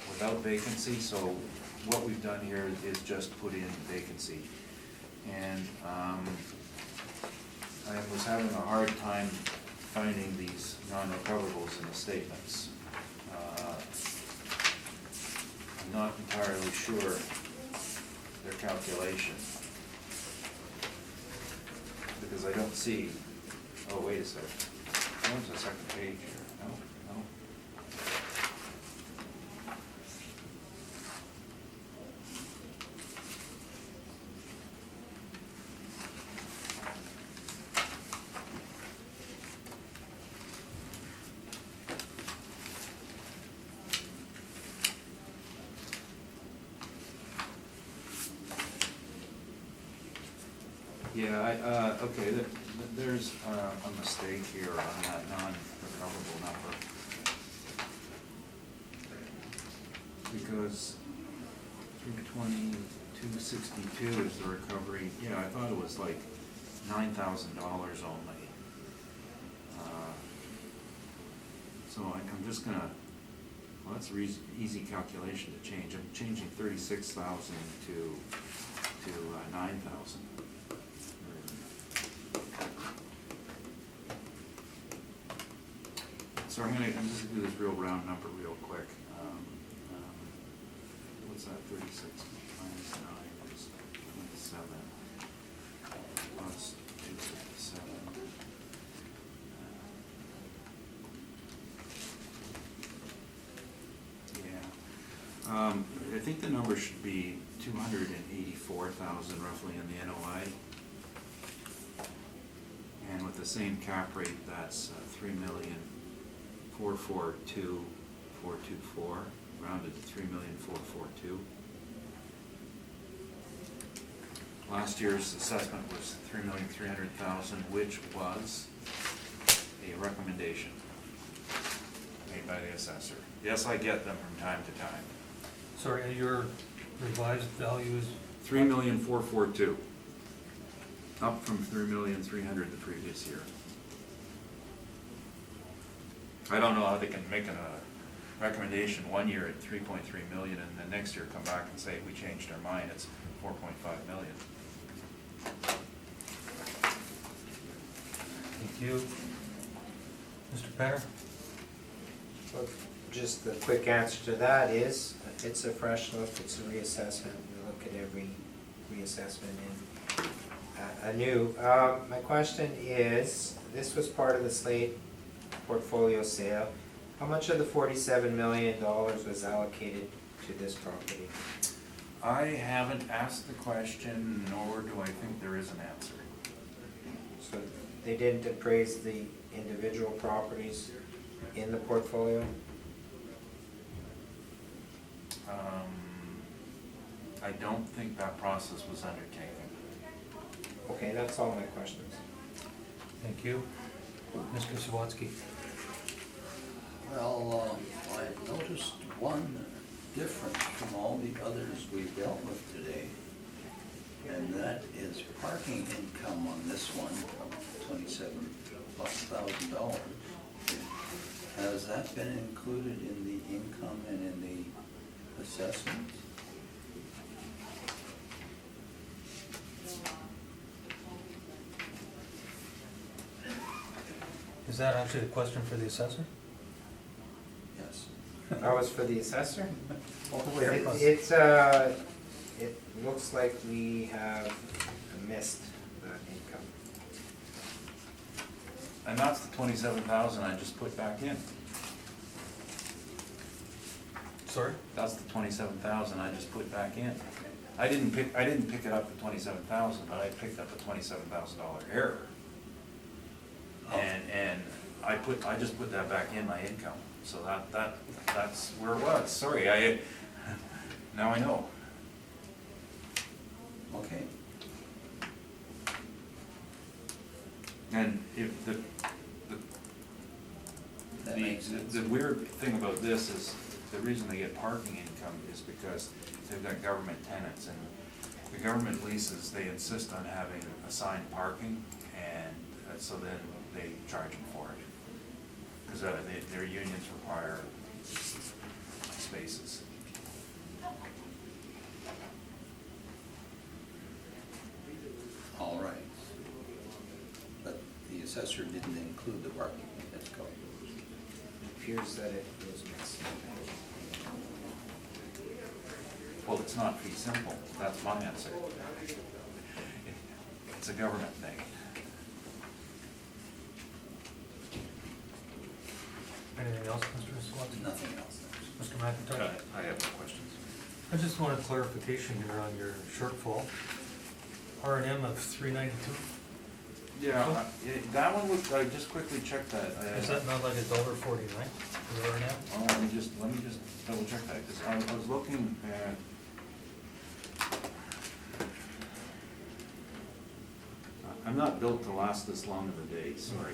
without vacancy, so what we've done here is just put in vacancy. And I was having a hard time finding these non-recoverables in the statements. I'm not entirely sure their calculation, because I don't see, oh, wait a second. Where's the second page here? No, no. Yeah, okay, there's a mistake here on that non-recoverable number. Because 322.62 is the recovery, yeah, I thought it was like $9,000 only. So I'm just gonna, well, that's an easy calculation to change. I'm changing 36,000 to 9,000. So I'm just gonna do this real round number real quick. What's that, 36 minus 9 is 27, plus 257. I think the number should be 284,000 roughly in the NOI. And with the same cap rate, that's 3,442,424, rounded to 3,442,000. Last year's assessment was 3,300,000, which was a recommendation made by the assessor. Yes, I get them from time to time. Sorry, your revised value is? 3,442,000, up from 3,300,000 the previous year. I don't know how they can make a recommendation one year at 3.3 million and the next year come back and say, we changed our mind, it's 4.5 million. Thank you. Mr. Penner? Well, just the quick answer to that is, it's a fresh look, it's a reassessment. We look at every reassessment anew. My question is, this was part of the Slate portfolio sale. How much of the $47 million was allocated to this property? I haven't asked the question, nor do I think there is an answer. So they didn't appraise the individual properties in the portfolio? I don't think that process was undertaken. Okay, that's all my questions. Thank you. Mr. Sawatsky? Well, I noticed one difference from all the others we've dealt with today, and that is parking income on this one of $27,000+. Has that been included in the income and in the assessment? Is that actually a question for the assessor? Yes. That was for the assessor? Where was- It looks like we have missed the income. And that's the 27,000 I just put back in. Sorry? That's the 27,000 I just put back in. I didn't pick it up at 27,000, but I picked up a $27,000 error. And I just put that back in my income. So that's where it was. Sorry, now I know. Okay. And if That makes sense. the weird thing about this is, the reason they get parking income is because they've got government tenants, and the government leases, they insist on having assigned parking, and so then they charge them for it. Because their unions require spaces. All right. But the assessor didn't include the parking, that's correct. It appears that it was missed. Well, it's not fee simple, that's my answer. It's a government thing. Anything else, Mr. Sawatsky? Nothing else. Mr. McIntyre? I have no questions. I just wanted clarification here on your shortfall. R&M of 392, Yeah, that one was, I just quickly checked that. is that not like $1.49 for R&M? Oh, let me just double check that, because I was looking at. I'm not built to last this long of a day, sorry.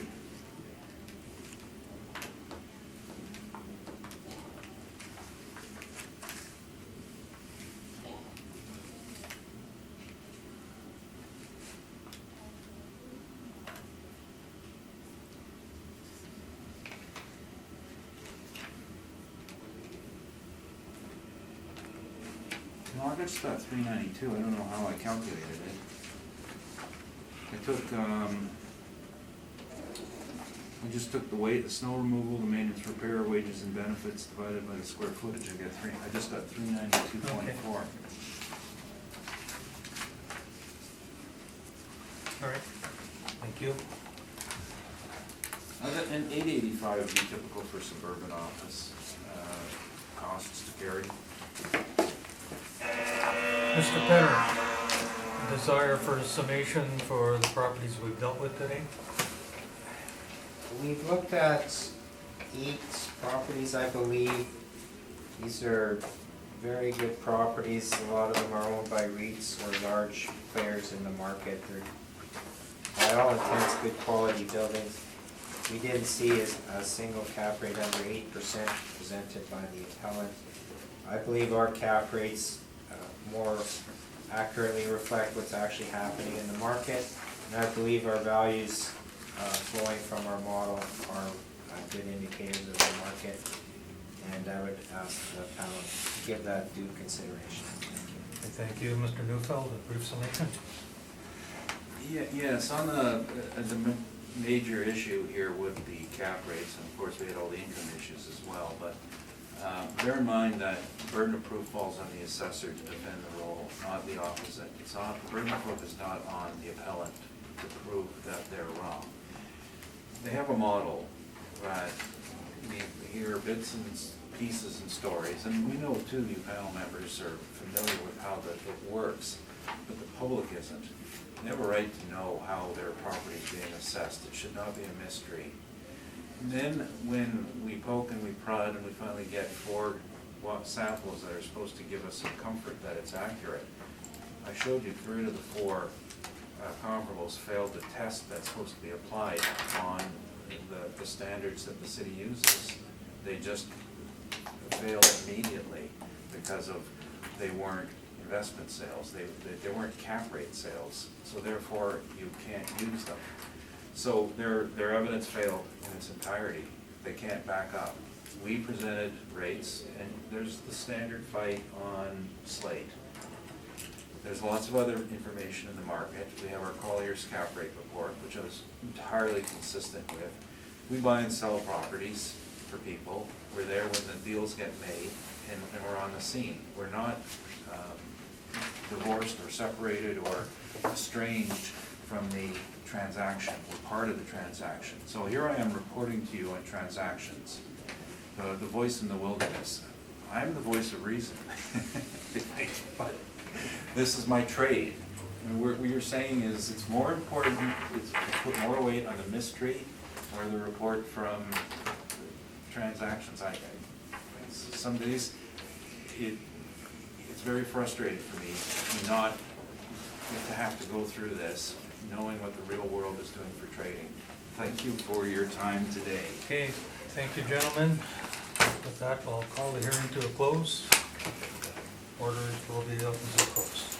No, I just got 392, I don't know how I calculated it. I took, I just took the weight, the snow removal, the maintenance, repair, wages and benefits divided by the square footage, I just got 392.4. All right, thank you. And 885 would be typical for suburban office, costs to carry. Mr. Penner, desire for a summation for the properties we've dealt with today? We've looked at 8 properties, I believe. These are very good properties. A lot of them are owned by REITs or large players in the market. They're, by all intents, good quality buildings. We didn't see a single cap rate under 8% presented by the appellant. I believe our cap rates more accurately reflect what's actually happening in the market. And I believe our values flowing from our model are good indicators of the market. And I would ask the panel to give that due consideration. Thank you. Thank you, Mr. Neufeld, a brief summation. Yes, on the major issue here with the cap rates, and of course we had all the income issues as well, but bear in mind that burden of proof falls on the assessor to defend the role, not the opposite. It's not, the burden of proof is not on the appellant to prove that they're wrong. They have a model that we hear bits and pieces and stories, and we know too, you panel members are familiar with how it works, but the public isn't. They have a right to know how their property is being assessed. It should not be a mystery. And then when we poke and we prod and we finally get 4 samples that are supposed to give us some comfort that it's accurate, I showed you 3 of the 4 comparables failed the test that's supposed to be applied on the standards that the city uses. They just failed immediately because of they weren't investment sales, they weren't cap rate sales, so therefore you can't use them. So their evidence failed in its entirety. They can't back up. We presented rates, and there's the standard fight on slate. There's lots of other information in the market. We have our Collier's cap rate report, which I was entirely consistent with. We buy and sell properties for people. We're there when the deals get made, and we're on the scene. We're not divorced or separated or estranged from the transaction. We're part of the transaction. So here I am reporting to you on transactions, the voice in the wilderness. I'm the voice of reason. But this is my trade. And what you're saying is it's more important, it's to put more weight on the mystery or the report from transactions. Some days it's very frustrating for me not to have to go through this, knowing what the real world is doing for trading. Thank you for your time today. Okay, thank you, gentlemen. With that, I'll call the hearing to a close. Orders will be up until close.